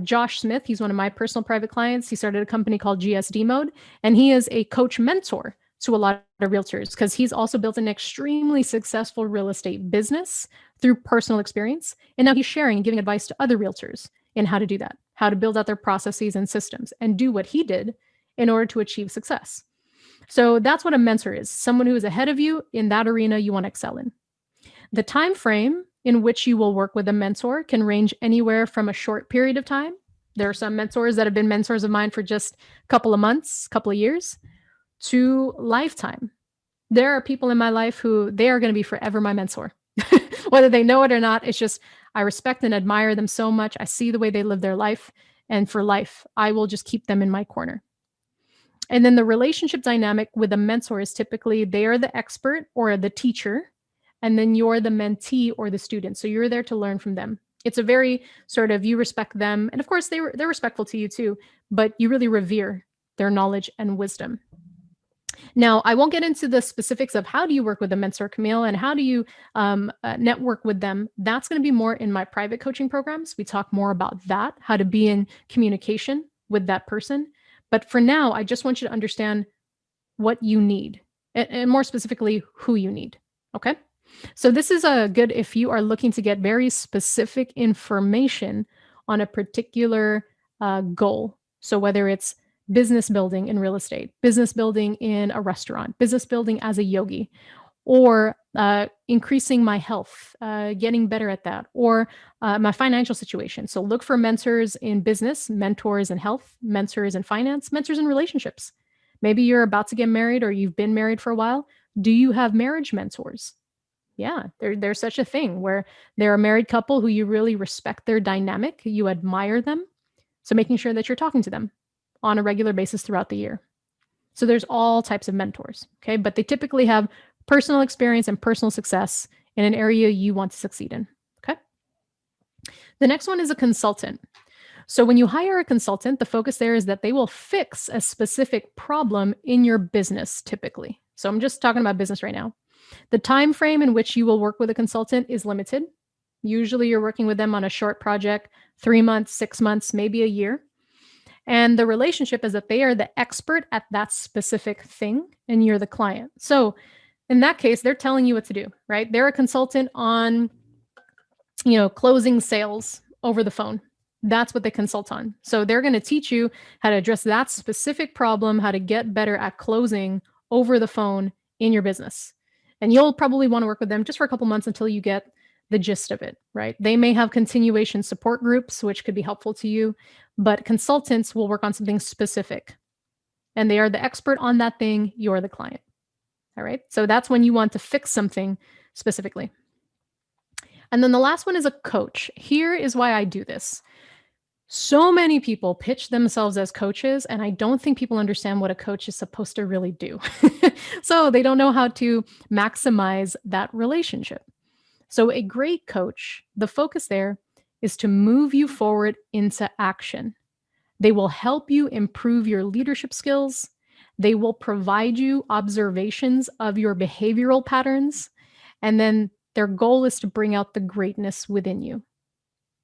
Josh Smith, he's one of my personal private clients. He started a company called GSD Mode, and he is a coach mentor to a lot of realtors because he's also built an extremely successful real estate business through personal experience. And now he's sharing and giving advice to other realtors in how to do that, how to build out their processes and systems and do what he did in order to achieve success. So that's what a mentor is, someone who is ahead of you in that arena you want to excel in. The time frame in which you will work with a mentor can range anywhere from a short period of time. There are some mentors that have been mentors of mine for just a couple of months, couple of years, to lifetime. There are people in my life who they are going to be forever my mentor. Whether they know it or not, it's just I respect and admire them so much. I see the way they live their life, and for life, I will just keep them in my corner. And then the relationship dynamic with a mentor is typically they are the expert or the teacher, and then you're the mentee or the student. So you're there to learn from them. It's a very sort of you respect them, and of course they're respectful to you too, but you really revere their knowledge and wisdom. Now, I won't get into the specifics of how do you work with a mentor, Camille, and how do you network with them. That's going to be more in my private coaching programs. We talk more about that, how to be in communication with that person. But for now, I just want you to understand what you need and more specifically, who you need. Okay. So this is a good if you are looking to get very specific information on a particular goal. So whether it's business building in real estate, business building in a restaurant, business building as a yogi, or increasing my health, getting better at that, or my financial situation. So look for mentors in business, mentors in health, mentors in finance, mentors in relationships. Maybe you're about to get married or you've been married for a while. Do you have marriage mentors? Yeah, there's such a thing where they're a married couple who you really respect their dynamic, you admire them. So making sure that you're talking to them on a regular basis throughout the year. So there's all types of mentors, okay? But they typically have personal experience and personal success in an area you want to succeed in, okay? The next one is a consultant. So when you hire a consultant, the focus there is that they will fix a specific problem in your business typically. So I'm just talking about business right now. The time frame in which you will work with a consultant is limited. Usually you're working with them on a short project, 3 months, 6 months, maybe a year. And the relationship is that they are the expert at that specific thing and you're the client. So in that case, they're telling you what to do, right? They're a consultant on, closing sales over the phone. That's what they consult on. So they're going to teach you how to address that specific problem, how to get better at closing over the phone in your business. And you'll probably want to work with them just for a couple months until you get the gist of it, right? They may have continuation support groups, which could be helpful to you, but consultants will work on something specific and they are the expert on that thing. You're the client. All right. So that's when you want to fix something specifically. And then the last one is a coach. Here is why I do this. So many people pitch themselves as coaches, and I don't think people understand what a coach is supposed to really do. So they don't know how to maximize that relationship. So a great coach, the focus there is to move you forward into action. They will help you improve your leadership skills. They will provide you observations of your behavioral patterns. And then their goal is to bring out the greatness within you.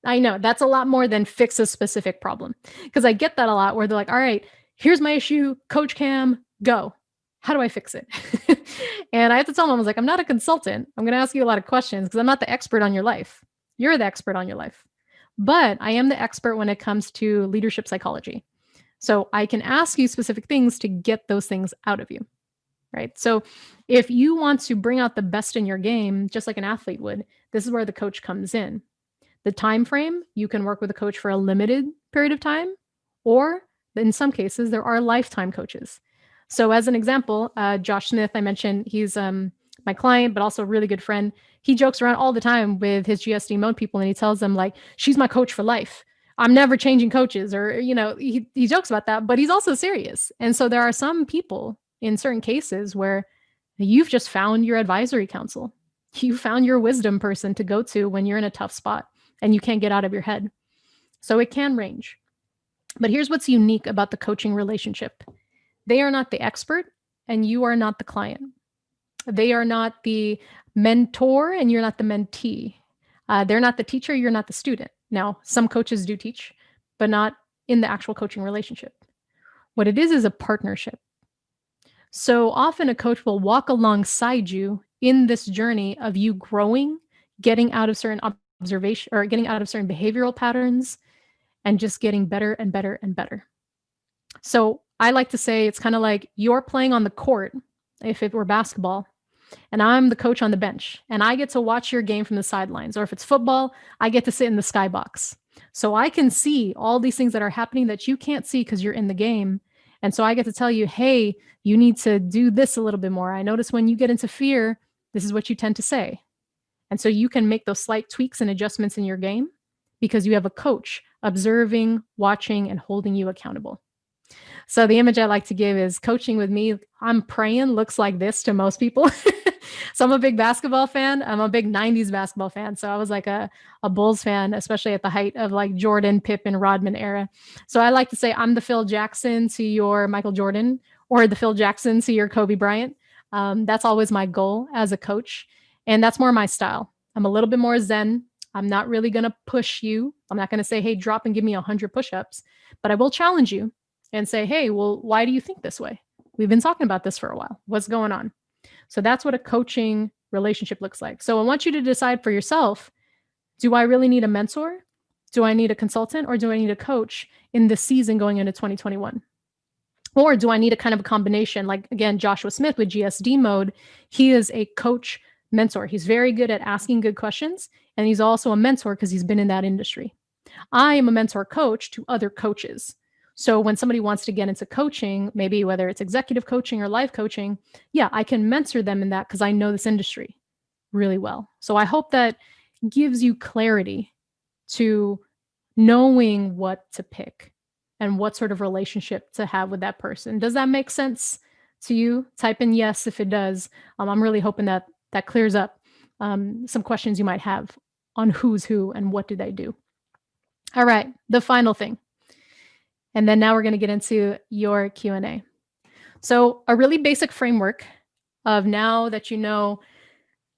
I know that's a lot more than fix a specific problem, because I get that a lot where they're like, all right, here's my issue, Coach Cam, go. How do I fix it? And I have to tell them, I was like, I'm not a consultant. I'm going to ask you a lot of questions because I'm not the expert on your life. You're the expert on your life. But I am the expert when it comes to leadership psychology. So I can ask you specific things to get those things out of you, right? So if you want to bring out the best in your game, just like an athlete would, this is where the coach comes in. The time frame, you can work with a coach for a limited period of time, or in some cases, there are lifetime coaches. So as an example, Josh Smith, I mentioned, he's my client, but also a really good friend. He jokes around all the time with his GSD mode people, and he tells them like, she's my coach for life. I'm never changing coaches, or, he jokes about that, but he's also serious. And so there are some people in certain cases where you've just found your advisory council. You found your wisdom person to go to when you're in a tough spot and you can't get out of your head. So it can range. But here's what's unique about the coaching relationship. They are not the expert and you are not the client. They are not the mentor and you're not the mentee. They're not the teacher, you're not the student. Now, some coaches do teach, but not in the actual coaching relationship. What it is a partnership. So often a coach will walk alongside you in this journey of you growing, getting out of certain observation or getting out of certain behavioral patterns and just getting better and better and better. So I like to say it's kind of like you're playing on the court, if it were basketball, and I'm the coach on the bench, and I get to watch your game from the sidelines. Or if it's football, I get to sit in the skybox. So I can see all these things that are happening that you can't see because you're in the game. And so I get to tell you, hey, you need to do this a little bit more. I notice when you get into fear, this is what you tend to say. And so you can make those slight tweaks and adjustments in your game because you have a coach observing, watching, and holding you accountable. So the image I like to give is coaching with me. I'm praying looks like this to most people. So I'm a big basketball fan. I'm a big 90s basketball fan. So I was like a Bulls fan, especially at the height of like Jordan, Pippen, Rodman era. So I like to say I'm the Phil Jackson to your Michael Jordan, or the Phil Jackson to your Kobe Bryant. That's always my goal as a coach. And that's more my style. I'm a little bit more zen. I'm not really going to push you. I'm not going to say, hey, drop and give me 100 push-ups, but I will challenge you and say, hey, well, why do you think this way? We've been talking about this for a while. What's going on? So that's what a coaching relationship looks like. So I want you to decide for yourself, do I really need a mentor? Do I need a consultant, or do I need a coach in this season going into 2021? Or do I need a kind of a combination? Like, again, Joshua Smith with GSD mode, he is a coach mentor. He's very good at asking good questions. And he's also a mentor because he's been in that industry. I am a mentor coach to other coaches. So when somebody wants to get into coaching, maybe whether it's executive coaching or life coaching, yeah, I can mentor them in that because I know this industry really well. So I hope that gives you clarity to knowing what to pick and what sort of relationship to have with that person. Does that make sense to you? Type in yes if it does. I'm really hoping that that clears up some questions you might have on who's who and what do they do. All right, the final thing. And then now we're going to get into your Q&A. So, a really basic framework of now that you know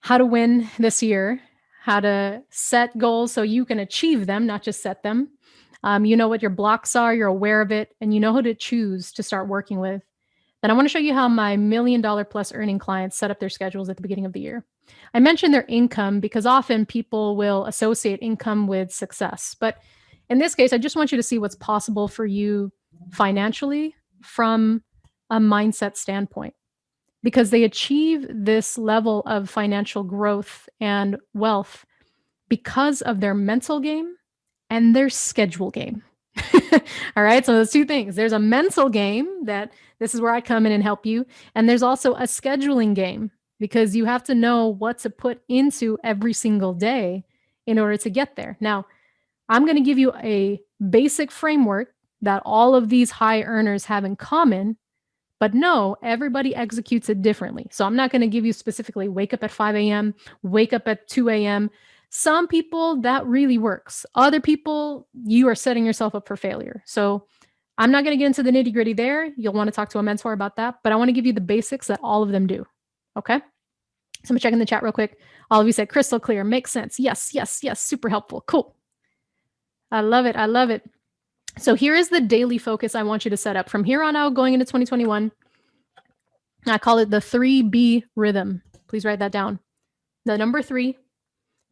how to win this year, how to set goals so you can achieve them, not just set them. You know what your blocks are, you're aware of it, and you know who to choose to start working with. Then I want to show you how my $1 million plus earning clients set up their schedules at the beginning of the year. I mentioned their income because often people will associate income with success. But in this case, I just want you to see what's possible for you financially from a mindset standpoint because they achieve this level of financial growth and wealth because of their mental game and their schedule game. All right. So those two things. There's a mental game that this is where I come in and help you. And there's also a scheduling game because you have to know what to put into every single day in order to get there. Now, I'm going to give you a basic framework that all of these high earners have in common. But no, everybody executes it differently. So I'm not going to give you specifically wake up at 5 a.m., wake up at 2 a.m. Some people that really works. Other people, you are setting yourself up for failure. So I'm not going to get into the nitty gritty there. You'll want to talk to a mentor about that. But I want to give you the basics that all of them do. Okay. So I'm checking the chat real quick. All of you said crystal clear, makes sense. Yes, yes, yes. Super helpful. Cool. I love it. I love it. So here is the daily focus I want you to set up from here on out going into 2021. I call it the 3B rhythm. Please write that down. The number 3,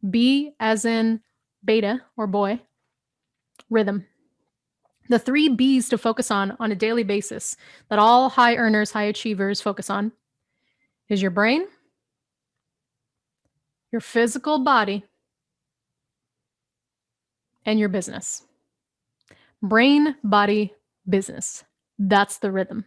B as in beta or boy, rhythm. The 3 B's to focus on a daily basis that all high earners, high achievers focus on is your brain, your physical body, and your business. Brain, body, business. That's the rhythm.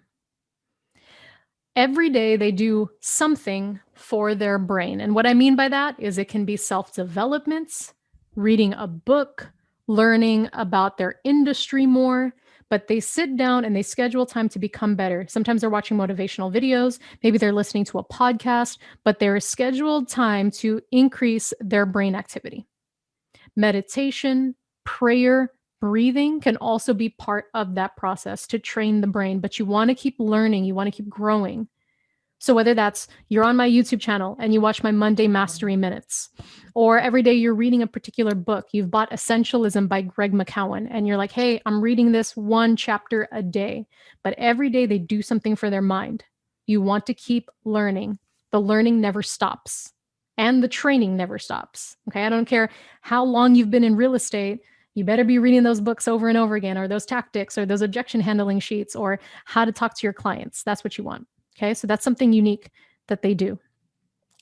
Every day they do something for their brain. And what I mean by that is it can be self-development, reading a book, learning about their industry more, but they sit down and they schedule time to become better. Sometimes they're watching motivational videos, maybe they're listening to a podcast, but there is scheduled time to increase their brain activity. Meditation, prayer, breathing can also be part of that process to train the brain, but you want to keep learning, you want to keep growing. So whether that's you're on my YouTube channel and you watch my Monday Mastery Minutes, or every day you're reading a particular book, you've bought Essentialism by Greg McKeown, and you're like, hey, I'm reading this 1 chapter a day, but every day they do something for their mind. You want to keep learning. The learning never stops and the training never stops. Okay. I don't care how long you've been in real estate. You better be reading those books over and over again, or those tactics, or those objection handling sheets, or how to talk to your clients. That's what you want. Okay, so that's something unique that they do.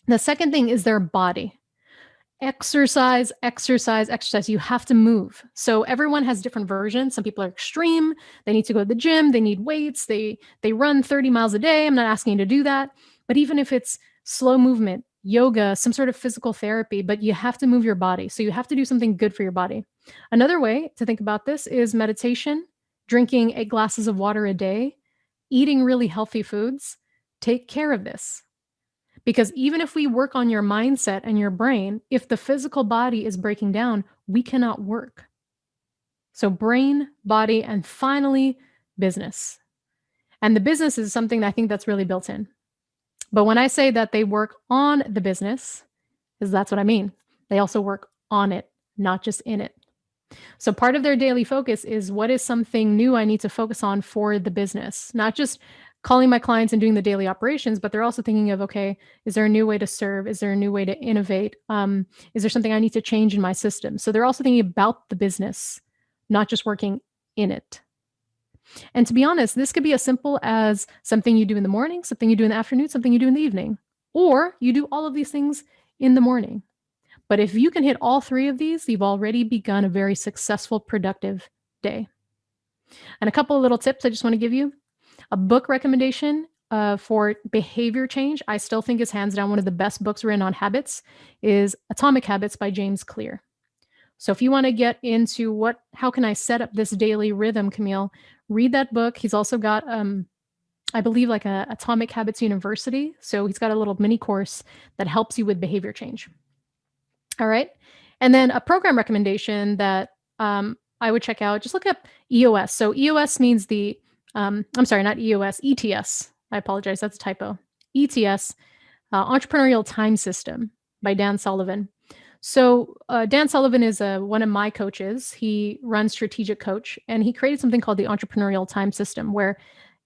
The second thing is their body. Exercise, exercise, exercise. You have to move. So everyone has different versions. Some people are extreme. They need to go to the gym. They need weights. They run 30 miles a day. I'm not asking you to do that. But even if it's slow movement, yoga, some sort of physical therapy, but you have to move your body. So you have to do something good for your body. Another way to think about this is meditation, drinking 8 glasses of water a day, eating really healthy foods. Take care of this. Because even if we work on your mindset and your brain, if the physical body is breaking down, we cannot work. So brain, body, and finally, business. And the business is something that I think that's really built in. But when I say that they work on the business, is that's what I mean. They also work on it, not just in it. So part of their daily focus is what is something new I need to focus on for the business, not just calling my clients and doing the daily operations, but they're also thinking of, okay, is there a new way to serve? Is there a new way to innovate? Is there something I need to change in my system? So they're also thinking about the business, not just working in it. And to be honest, this could be as simple as something you do in the morning, something you do in the afternoon, something you do in the evening, or you do all of these things in the morning. But if you can hit all 3 of these, you've already begun a very successful, productive day. And a couple of little tips I just want to give you. A book recommendation for behavior change, I still think is hands down one of the best books written on habits, is Atomic Habits by James Clear. So if you want to get into how can I set up this daily rhythm, Camille, read that book. He's also got, I believe, like a Atomic Habits University. So he's got a little mini course that helps you with behavior change. All right. And then a program recommendation that I would check out, just look up EOS. So EOS means I'm sorry, not EOS, ETS. I apologize. That's a typo. ETS, Entrepreneurial Time System by Dan Sullivan. So Dan Sullivan is one of my coaches. He runs Strategic Coach, and he created something called the Entrepreneurial Time System, where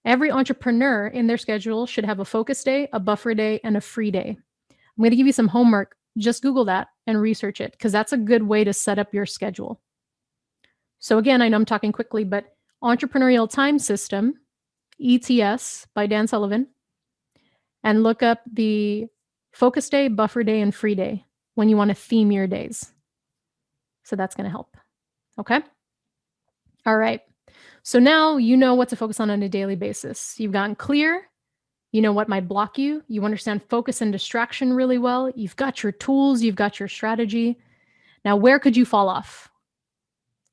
every entrepreneur in their schedule should have a focus day, a buffer day, and a free day. I'm going to give you some homework. Just Google that and research it, because that's a good way to set up your schedule. So again, I know I'm talking quickly, but Entrepreneurial Time System, ETS by Dan Sullivan, and look up the focus day, buffer day, and free day when you want to theme your days. So that's going to help. Okay. All right. So now you know what to focus on a daily basis. You've gotten clear. You know what might block you. You understand focus and distraction really well. You've got your tools. You've got your strategy. Now, where could you fall off?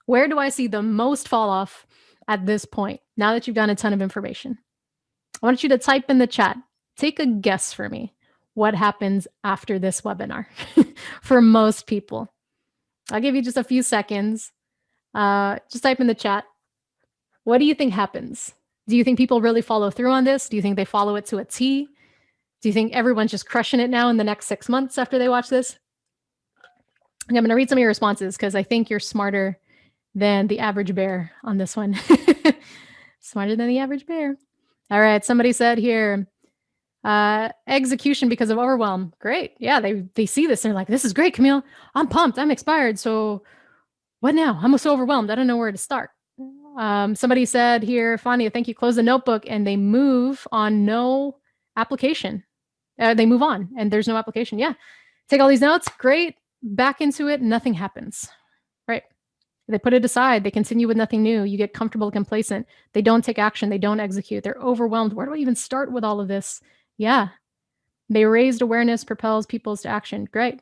Where do I see the most fall off at this point, now that you've gotten a ton of information? I want you to type in the chat. Take a guess for me. What happens after this webinar for most people? I'll give you just a few seconds. Just type in the chat. What do you think happens? Do you think people really follow through on this? Do you think they follow it to a T? Do you think everyone's just crushing it now in the next 6 months after they watch this? And I'm going to read some of your responses because I think you're smarter than the average bear on this one. Smarter than the average bear. All right. Somebody said here, execution because of overwhelm. Great. Yeah. They see this. And they're like, this is great, Camille. I'm pumped. I'm inspired. So what now? I'm so overwhelmed. I don't know where to start. Somebody said here, Fania, thank you. Close the notebook and they move on no application. They move on and there's no application. Yeah. Take all these notes. Great. Back into it. Nothing happens. Right. They put it aside. They continue with nothing new. You get comfortable, complacent. They don't take action. They don't execute. They're overwhelmed. Where do I even start with all of this? Yeah. They raised awareness propels people to action. Great.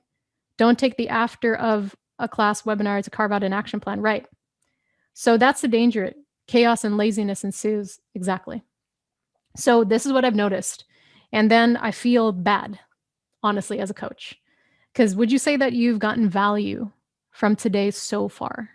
Don't take the after of a class webinar to carve out an action plan. Right. So that's the danger. Chaos and laziness ensues. Exactly. So this is what I've noticed. And then I feel bad, honestly, as a coach. Because would you say that you've gotten value from today so far?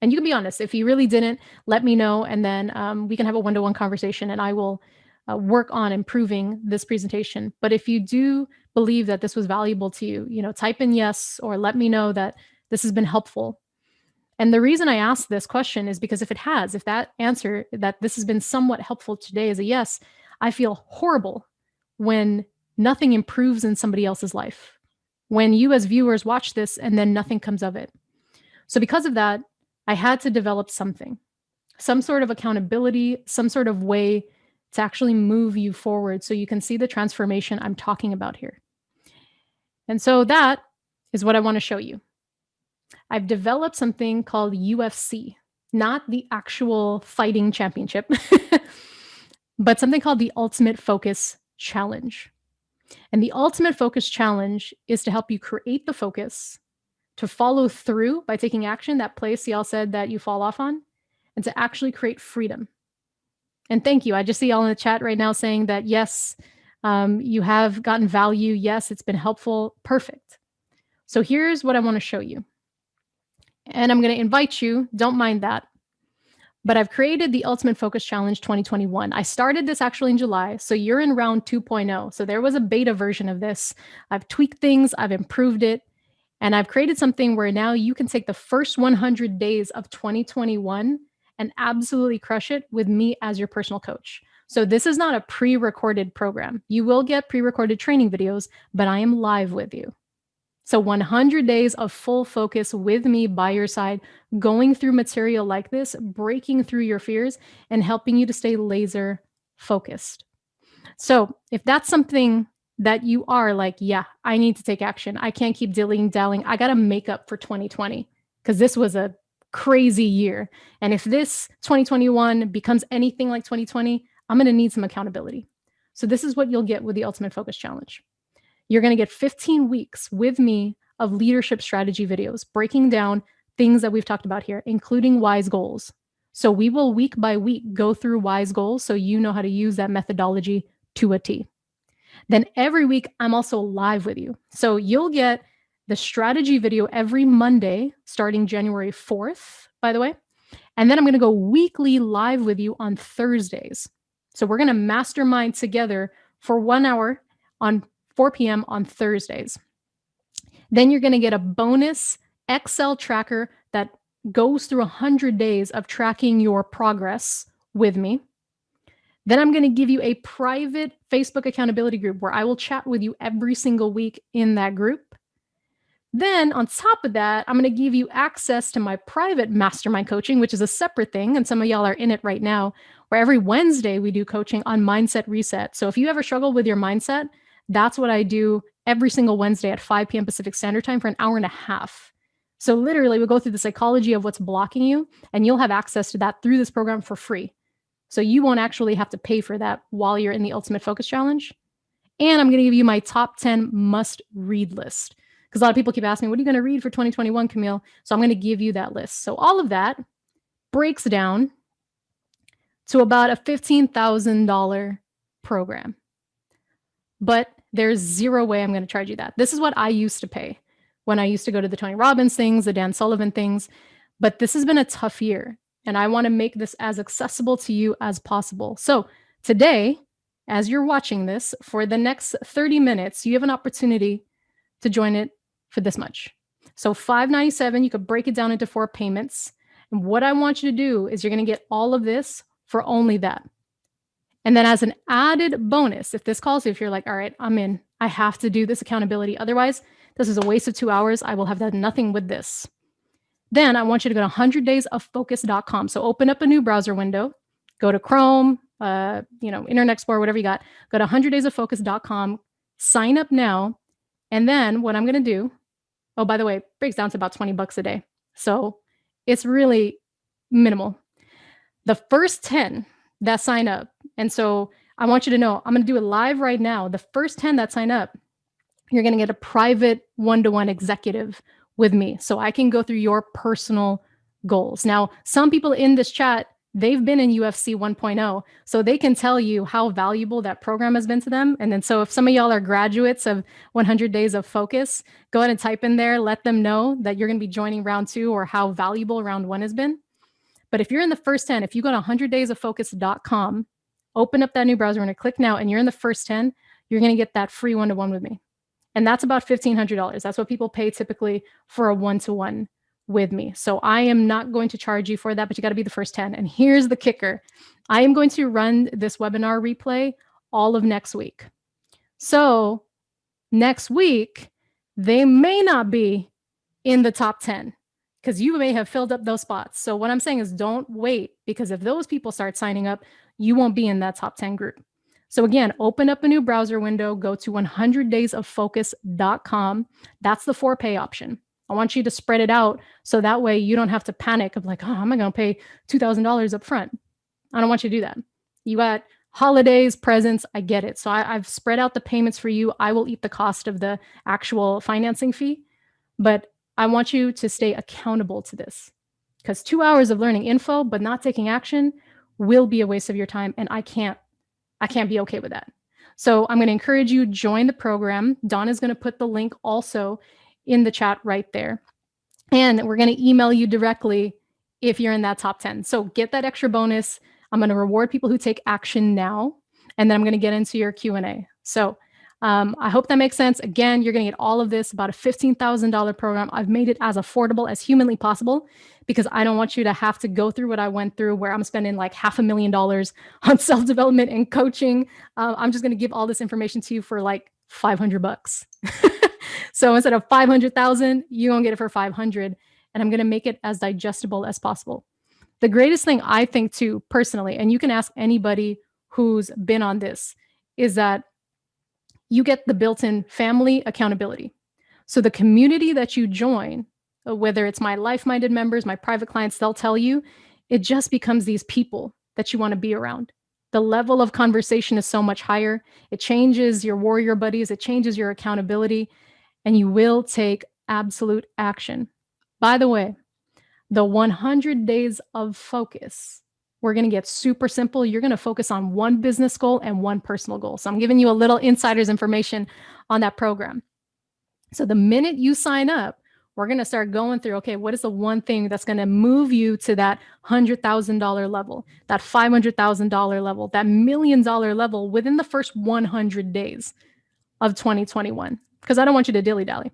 And you can be honest. If you really didn't, let me know. And then we can have a one-to-one conversation and I will work on improving this presentation. But if you do believe that this was valuable to you, type in yes, or let me know that this has been helpful. And the reason I ask this question is because if that answer, that this has been somewhat helpful today is a yes, I feel horrible when nothing improves in somebody else's life. When you as viewers watch this and then nothing comes of it. So because of that, I had to develop something, some sort of accountability, some sort of way to actually move you forward so you can see the transformation I'm talking about here. And so that is what I want to show you. I've developed something called UFC, not the actual fighting championship, but something called the Ultimate Focus Challenge. And the Ultimate Focus Challenge is to help you create the focus, to follow through by taking action, that place y'all said that you fall off on, and to actually create freedom. And thank you. I just see y'all in the chat right now saying that, yes, you have gotten value. Yes, it's been helpful. Perfect. So here's what I want to show you. And I'm going to invite you, don't mind that, but I've created the Ultimate Focus Challenge 2021. I started this actually in July, so you're in round 2.0. So there was a beta version of this. I've tweaked things, I've improved it, and I've created something where now you can take the first 100 days of 2021 and absolutely crush it with me as your personal coach. So this is not a pre-recorded program. You will get pre-recorded training videos, but I am live with you. So 100 days of full focus with me by your side, going through material like this, breaking through your fears, and helping you to stay laser focused. So if that's something that you are like, yeah, I need to take action. I can't keep dilly-dallying. I got to make up for 2020 because this was a crazy year. And if this 2021 becomes anything like 2020, I'm going to need some accountability. So this is what you'll get with the Ultimate Focus Challenge. You're going to get 15 weeks with me of leadership strategy videos, breaking down things that we've talked about here, including WISE goals. So we will week by week go through WISE goals so you know how to use that methodology to a T. Then every week, I'm also live with you. So you'll get the strategy video every Monday, starting January 4th, by the way. And then I'm going to go weekly live with you on Thursdays. So we're going to mastermind together for 1 hour on 4 p.m. on Thursdays. Then you're going to get a bonus Excel tracker that goes through 100 days of tracking your progress with me. Then I'm going to give you a private Facebook accountability group where I will chat with you every single week in that group. Then on top of that, I'm going to give you access to my private mastermind coaching, which is a separate thing. And some of y'all are in it right now, where every Wednesday we do coaching on mindset reset. So if you ever struggle with your mindset, that's what I do every single Wednesday at 5 p.m. Pacific Standard Time for an hour and a half. So literally we go through the psychology of what's blocking you, and you'll have access to that through this program for free. So you won't actually have to pay for that while you're in the Ultimate Focus Challenge. And I'm going to give you my top 10 must read list, because a lot of people keep asking me, what are you going to read for 2021, Camille? So I'm going to give you that list. So all of that breaks down to about a $15,000 program. But there's zero way I'm going to charge you that. This is what I used to pay when I used to go to the Tony Robbins things, the Dan Sullivan things. But this has been a tough year, and I want to make this as accessible to you as possible. So today, as you're watching this, for the next 30 minutes, you have an opportunity to join it for this much. So $597, you could break it down into 4 payments. And what I want you to do is you're going to get all of this for only that. And then as an added bonus, if this calls you, if you're like, all right, I'm in, I have to do this accountability. Otherwise, this is a waste of 2 hours. I will have done nothing with this. Then I want you to go to 100daysoffocus.com. So open up a new browser window, go to Chrome, Internet Explorer, whatever you got, go to 100daysoffocus.com, sign up now. And then what I'm going to do, oh, by the way, it breaks down to about $20 a day. So it's really minimal. The first 10 that sign up, and so I want you to know, I'm going to do it live right now. The first 10 that sign up, you're going to get a private one-to-one executive with me, so I can go through your personal goals. Now, some people in this chat, they've been in UFC 1.0, so they can tell you how valuable that program has been to them. And then so if some of y'all are graduates of 100 Days of Focus, go ahead and type in there, let them know that you're going to be joining round 2 or how valuable round 1 has been. But if you're in the first 10, if you go to 100daysoffocus.com, open up that new browser and click now, and you're in the first 10, you're going to get that free one-to-one with me. And that's about $1,500. That's what people pay typically for a one-to-one with me. So I am not going to charge you for that, but you got to be the first 10. And here's the kicker. I am going to run this webinar replay all of next week. So next week, they may not be in the top 10 because you may have filled up those spots. So what I'm saying is don't wait, because if those people start signing up, you won't be in that top 10 group. So again, open up a new browser window, go to 100daysoffocus.com. That's the 4-pay option. I want you to spread it out so that way you don't have to panic of like, oh, am I going to pay $2,000 up front? I don't want you to do that. You got holidays, presents, I get it. So I've spread out the payments for you. I will eat the cost of the actual financing fee, but I want you to stay accountable to this, because 2 hours of learning info but not taking action will be a waste of your time, and I can't be okay with that. So I'm going to encourage you, join the program. Dawn is going to put the link also in the chat right there. And we're going to email you directly if you're in that top 10. So get that extra bonus. I'm going to reward people who take action now, and then I'm going to get into your Q&A. So I hope that makes sense. Again, you're going to get all of this, about a $15,000 program. I've made it as affordable as humanly possible because I don't want you to have to go through what I went through, where I'm spending like $500,000 on self-development and coaching. I'm just going to give all this information to you for like $500. So instead of 500,000, you're going to get it for 500, and I'm going to make it as digestible as possible. The greatest thing I think too, personally, and you can ask anybody who's been on this, is that you get the built-in family accountability. So the community that you join, whether it's my life-minded members, my private clients, they'll tell you, it just becomes these people that you want to be around. The level of conversation is so much higher. It changes your warrior buddies. It changes your accountability, and you will take absolute action. By the way, the 100 days of focus, we're going to get super simple. You're going to focus on one business goal and one personal goal. So I'm giving you a little insider's information on that program. So the minute you sign up, we're going to start going through, okay, what is the one thing that's going to move you to that $100,000 level, that $500,000 level, that $1 million level within the first 100 days of 2021? Because I don't want you to dilly dally.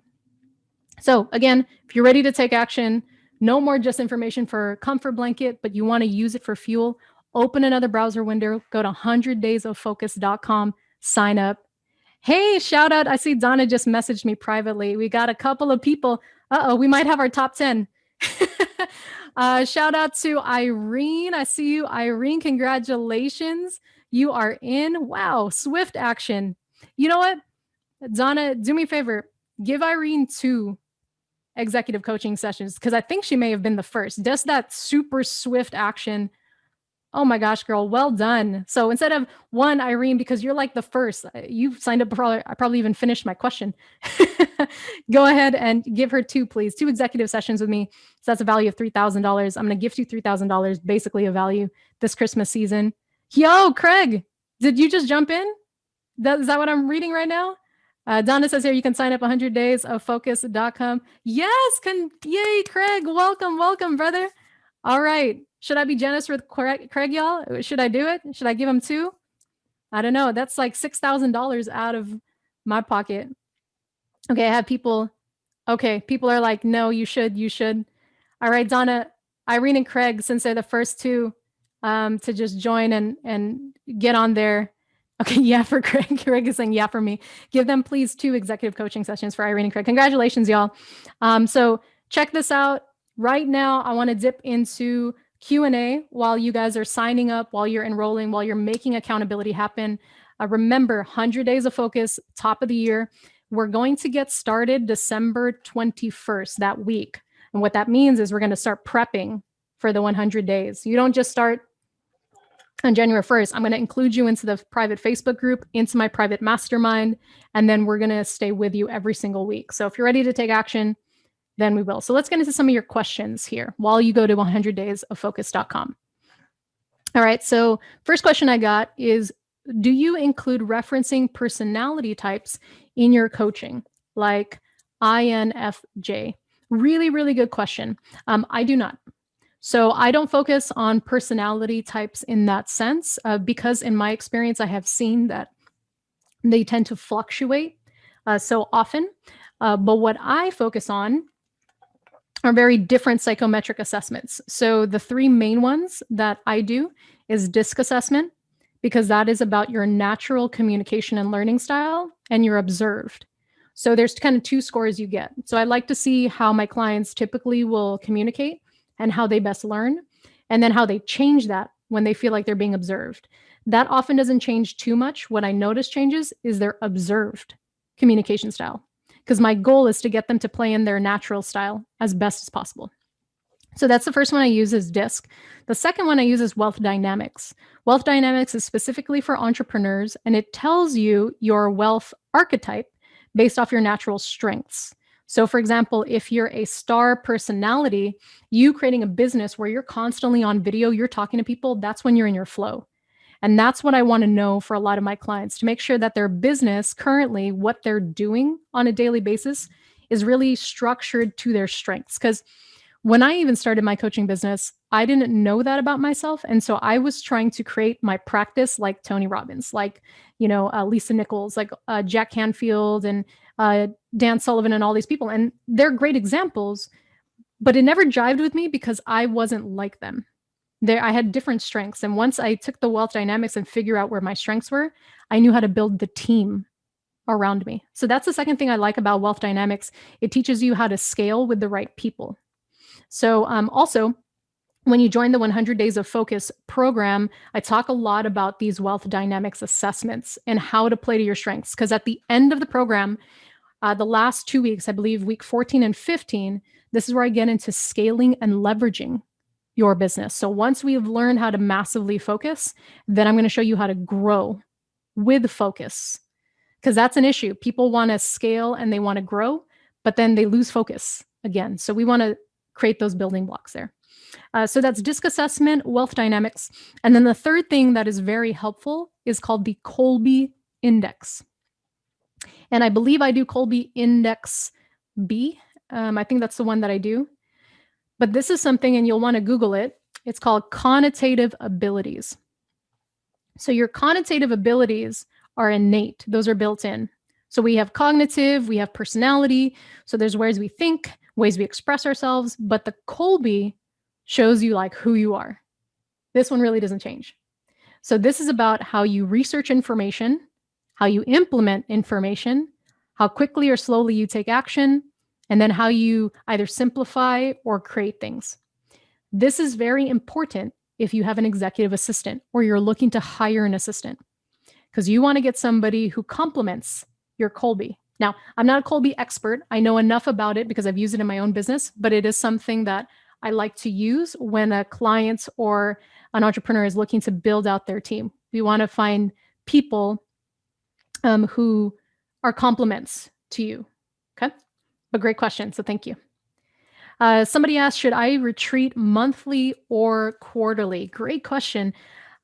So again, if you're ready to take action, no more just information for comfort blanket, but you want to use it for fuel, open another browser window, go to 100daysoffocus.com, sign up. Hey, shout out. I see Donna just messaged me privately. We got a couple of people. We might have our top 10. Shout out to Irene. I see you, Irene. Congratulations. You are in. Wow, swift action. You know what? Donna, do me a favor. Give Irene 2 executive coaching sessions because I think she may have been the first. Does that super swift action. Oh my gosh, girl, well done. So instead of 1, Irene, because you're like the first, you've signed up. I probably even finished my question. Go ahead and give her 2, please. 2 executive sessions with me. So that's a value of $3,000. I'm going to gift you $3,000, basically a value this Christmas season. Yo, Craig, did you just jump in? Is that what I'm reading right now? Donna says here, you can sign up 100daysoffocus.com. Yes, yay, Craig. Welcome, brother. All right. Should I be generous with Craig, y'all? Should I do it? Should I give him 2? I don't know. That's like $6,000 out of my pocket. Okay, I have people. Okay, people are like, no, you should. All right, Donna, Irene, and Craig, since they're the first 2 to just join and get on there. Okay, yeah, for Craig. Craig is saying yeah for me. Give them, please, 2 executive coaching sessions for Irene and Craig. Congratulations, y'all. So check this out. Right now, I want to dip into Q&A while you guys are signing up, while you're enrolling, while you're making accountability happen. Remember, 100 Days of Focus, top of the year. We're going to get started December 21st, that week. And what that means is we're going to start prepping for the 100 days. You don't just start on January 1st. I'm going to include you into the private Facebook group, into my private mastermind, and then we're going to stay with you every single week. So if you're ready to take action, then we will. So let's get into some of your questions here while you go to 100daysoffocus.com. All right. So first question I got is, do you include referencing personality types in your coaching, like INFJ? Really, really good question. I do not. So I don't focus on personality types in that sense, because in my experience, I have seen that they tend to fluctuate so often. But what I focus on are very different psychometric assessments. So the 3 main ones that I do is DISC assessment, because that is about your natural communication and learning style, and you're observed. So there's kind of 2 scores you get. So I like to see how my clients typically will communicate and how they best learn, and then how they change that when they feel like they're being observed. That often doesn't change too much. What I notice changes is their observed communication style, because my goal is to get them to play in their natural style as best as possible. So that's the first one I use is DISC. The second one I use is Wealth Dynamics. Wealth Dynamics is specifically for entrepreneurs, and it tells you your wealth archetype based off your natural strengths. So for example, if you're a star personality, you creating a business where you're constantly on video, you're talking to people, that's when you're in your flow. And that's what I want to know for a lot of my clients, to make sure that their business currently, what they're doing on a daily basis, is really structured to their strengths. Because when I even started my coaching business, I didn't know that about myself. And so I was trying to create my practice like Tony Robbins, like, Lisa Nichols, like Jack Canfield and Dan Sullivan and all these people. And they're great examples, but it never jived with me because I wasn't like them. I had different strengths. And once I took the Wealth Dynamics and figure out where my strengths were, I knew how to build the team around me. So that's the second thing I like about Wealth Dynamics. It teaches you how to scale with the right people. So also, when you join the 100 Days of Focus program, I talk a lot about these Wealth Dynamics assessments and how to play to your strengths. Because at the end of the program, the last 2 weeks, I believe week 14 and 15, this is where I get into scaling and leveraging your business. So once we've learned how to massively focus, then I'm going to show you how to grow with focus, because that's an issue. People want to scale and they want to grow, but then they lose focus again. So we want to create those building blocks there. So that's DISC assessment, Wealth Dynamics. And then the third thing that is very helpful is called the Kolbe Index. And I believe I do Kolbe Index B I think that's the one that I do. But this is something, and you'll want to Google it. It's called connotative abilities. So your connotative abilities are innate. Those are built in. So we have cognitive, we have personality. So there's ways we think, ways we express ourselves, but the Kolbe shows you like who you are. This one really doesn't change. So this is about how you research information, how you implement information, how quickly or slowly you take action, and then how you either simplify or create things. This is very important if you have an executive assistant or you're looking to hire an assistant, because you want to get somebody who complements your Kolbe. Now, I'm not a Kolbe expert. I know enough about it because I've used it in my own business, but it is something that I like to use when a client or an entrepreneur is looking to build out their team. We want to find people who are complements to you. Okay. But great question. So thank you. Somebody asked, should I retreat monthly or quarterly? Great question.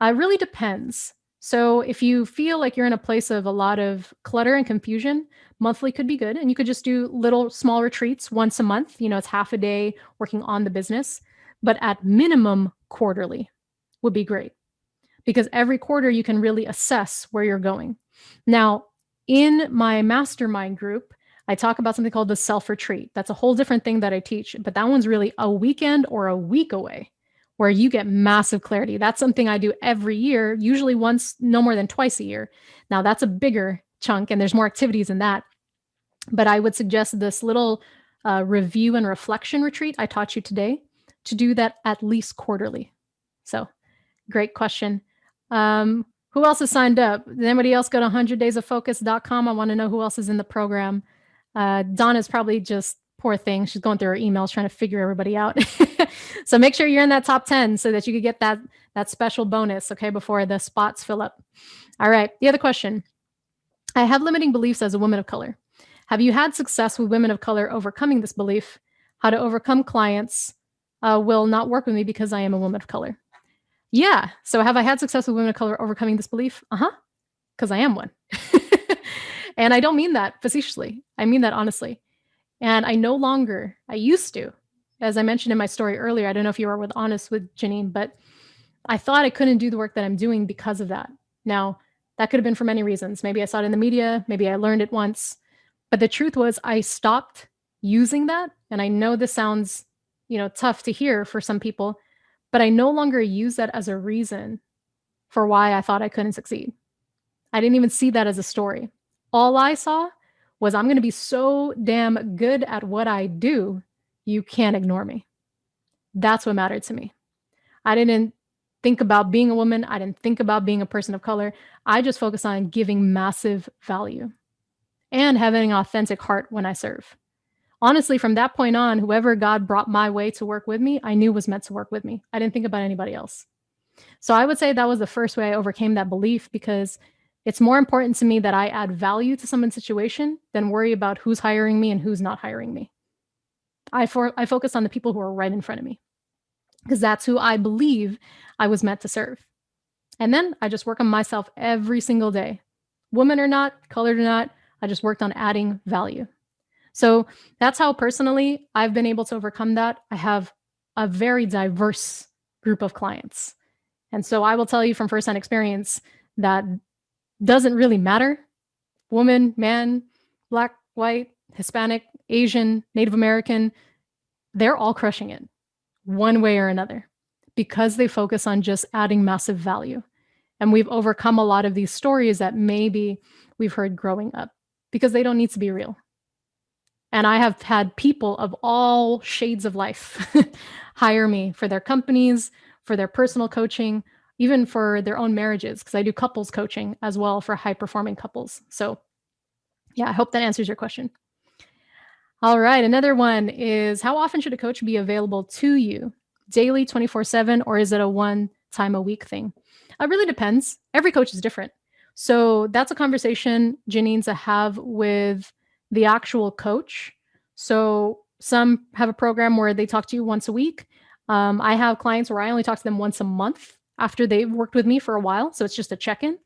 It really depends. So if you feel like you're in a place of a lot of clutter and confusion, monthly could be good. And you could just do little small retreats once a month. It's half a day working on the business. But at minimum, quarterly would be great, because every quarter you can really assess where you're going. Now, in my mastermind group, I talk about something called the self-retreat. That's a whole different thing that I teach, but that one's really a weekend or a week away where you get massive clarity. That's something I do every year, usually once, no more than twice a year. Now, that's a bigger chunk and there's more activities in that. But I would suggest this little review and reflection retreat I taught you today to do that at least quarterly. So great question. Who else has signed up? Did anybody else go to 100daysofocus.com? I want to know who else is in the program. Donna's probably just, poor thing. She's going through her emails trying to figure everybody out. So make sure you're in that top 10 so that you could get that special bonus, okay, before the spots fill up. All right. The other question. I have limiting beliefs as a woman of color. Have you had success with women of color overcoming this belief? How to overcome clients will not work with me because I am a woman of color. Yeah. So have I had success with women of color overcoming this belief? Because I am one. And I don't mean that facetiously. I mean that honestly. And I used to, as I mentioned in my story earlier, I don't know if you were honest with Janine, but I thought I couldn't do the work that I'm doing because of that. Now, that could have been for many reasons. Maybe I saw it in the media. Maybe I learned it once. But the truth was I stopped using that. And I know this sounds, tough to hear for some people, but I no longer use that as a reason for why I thought I couldn't succeed. I didn't even see that as a story. All I saw was I'm going to be so damn good at what I do, you can't ignore me. That's what mattered to me. I didn't think about being a woman. I didn't think about being a person of color. I just focused on giving massive value and having an authentic heart when I serve. Honestly, from that point on, whoever God brought my way to work with me, I knew was meant to work with me. I didn't think about anybody else. So I would say that was the first way I overcame that belief, because it's more important to me that I add value to someone's situation than worry about who's hiring me and who's not hiring me. I focus on the people who are right in front of me, because that's who I believe I was meant to serve. And then I just work on myself every single day. Woman or not, colored or not, I just worked on adding value. So that's how personally I've been able to overcome that. I have a very diverse group of clients. And so I will tell you from firsthand experience that doesn't really matter. Woman, man, Black, white, Hispanic, Asian, Native American, they're all crushing it one way or another because they focus on just adding massive value. And we've overcome a lot of these stories that maybe we've heard growing up because they don't need to be real. And I have had people of all shades of life hire me for their companies, for their personal coaching, even for their own marriages, because I do couples coaching as well for high-performing couples. So yeah, I hope that answers your question. All right, another one is, how often should a coach be available to you? Daily, 24/7, or is it a one-time-a-week thing? It really depends. Every coach is different. So that's a conversation, Janine, to have with the actual coach. So some have a program where they talk to you once a week. I have clients where I only talk to them once a month after they've worked with me for a while. So it's just a check-in.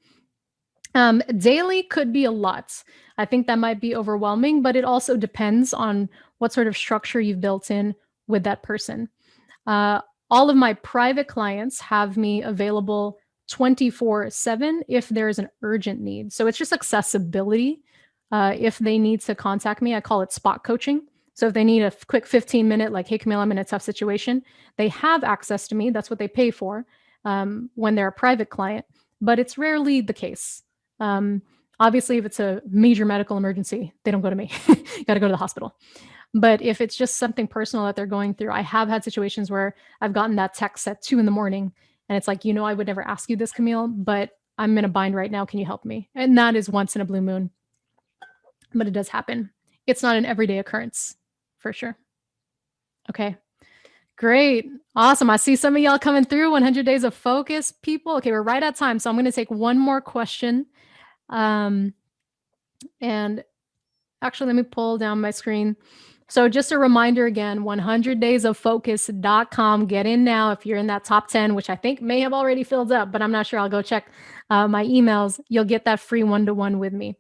Daily could be a lot. I think that might be overwhelming, but it also depends on what sort of structure you've built in with that person. Uh, all of my private clients have me available 24/7 if there's an urgent need. So it's just accessibility. If they need to contact me, I call it spot coaching. So if they need a quick 15-minute, like, hey, Camille, I'm in a tough situation, they have access to me. That's what they pay for when they're a private client, but it's rarely the case. Um, Obviously, if it's a major medical emergency, they don't go to me. You got to go to the hospital. But if it's just something personal that they're going through, I have had situations where I've gotten that text at 2 in the morning and it's like, I would never ask you this, Camille, but I'm in a bind right now. Can you help me? And that is once in a blue moon, but it does happen. It's not an everyday occurrence for sure. Okay. Great. Awesome. I see some of y'all coming through 100 days of focus, people. Okay. We're right at time. So I'm going to take one more question. Um, and actually, let me pull down my screen. So just a reminder again, 100daysofocus.com. Get in now if you're in that top 10, which I think may have already filled up, but I'm not sure. I'll go check my emails. You'll get that free one-to-one with me.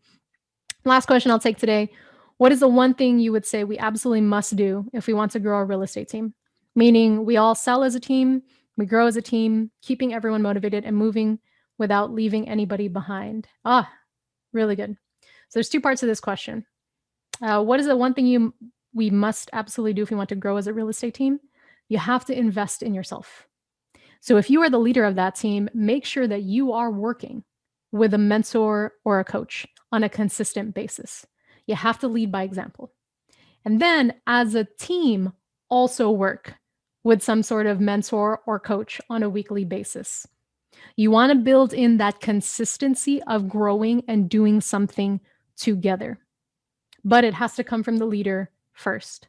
Last question I'll take today. What is the one thing you would say we absolutely must do if we want to grow our real estate team? Meaning we all sell as a team, we grow as a team, keeping everyone motivated and moving without leaving anybody behind. Really good. So there's two parts of this question. What is the one thing we must absolutely do if we want to grow as a real estate team? You have to invest in yourself. So if you are the leader of that team, make sure that you are working with a mentor or a coach on a consistent basis. You have to lead by example. And then as a team, also work with some sort of mentor or coach on a weekly basis. You want to build in that consistency of growing and doing something together. But it has to come from the leader first.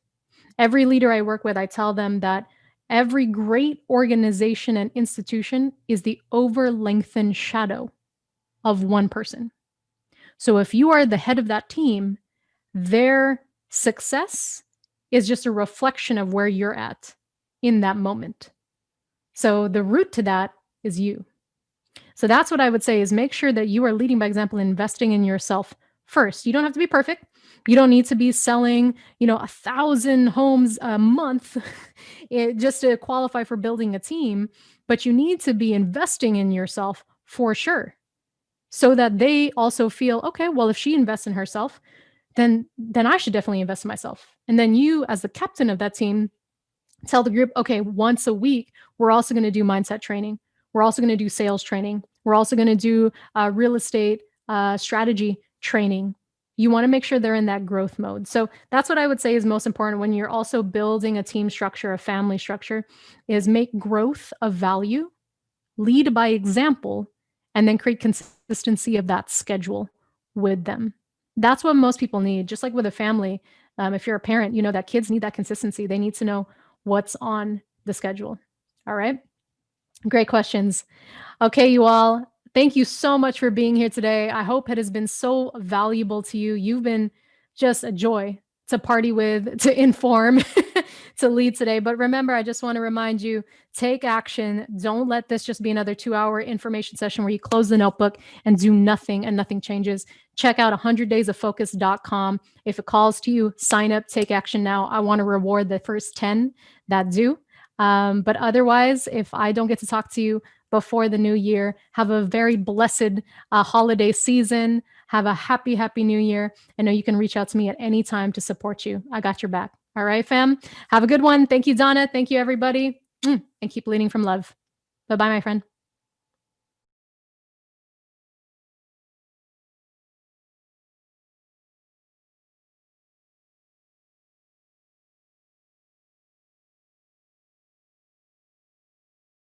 Every leader I work with, I tell them that every great organization and institution is the over-lengthened shadow of one person. So if you are the head of that team, their success is just a reflection of where you're at in that moment. So the root to that is you. So that's what I would say is make sure that you are leading by example and investing in yourself first. You don't have to be perfect. You don't need to be selling, 1,000 homes a month just to qualify for building a team, but you need to be investing in yourself for sure. So that they also feel, okay, well, if she invests in herself, then I should definitely invest in myself. And then you, as the captain of that team, tell the group, okay, once a week, we're also going to do mindset training. We're also going to do sales training. We're also going to do real estate strategy training. You want to make sure they're in that growth mode. So that's what I would say is most important when you're also building a team structure, a family structure, is make growth of value, lead by example, and then create consistency of that schedule with them. That's what most people need. Just like with a family, if you're a parent, you know that kids need that consistency. They need to know what's on the schedule. All right. Great questions. Okay, you all. Thank you so much for being here today. I hope it has been so valuable to you. You've been just a joy to party with, to inform, to lead today. But remember, I just want to remind you, take action. Don't let this just be another 2-hour information session where you close the notebook and do nothing and nothing changes. Check out 100daysofocus.com. If it calls to you, sign up, take action now. I want to reward the first 10 that do. But otherwise, if I don't get to talk to you before the new year, have a very blessed holiday season. Have a happy, happy new year. I know you can reach out to me at any time to support you. I got your back. All right, fam. Have a good one. Thank you, Donna. Thank you, everybody. And keep leading from love. Bye-bye, my friend.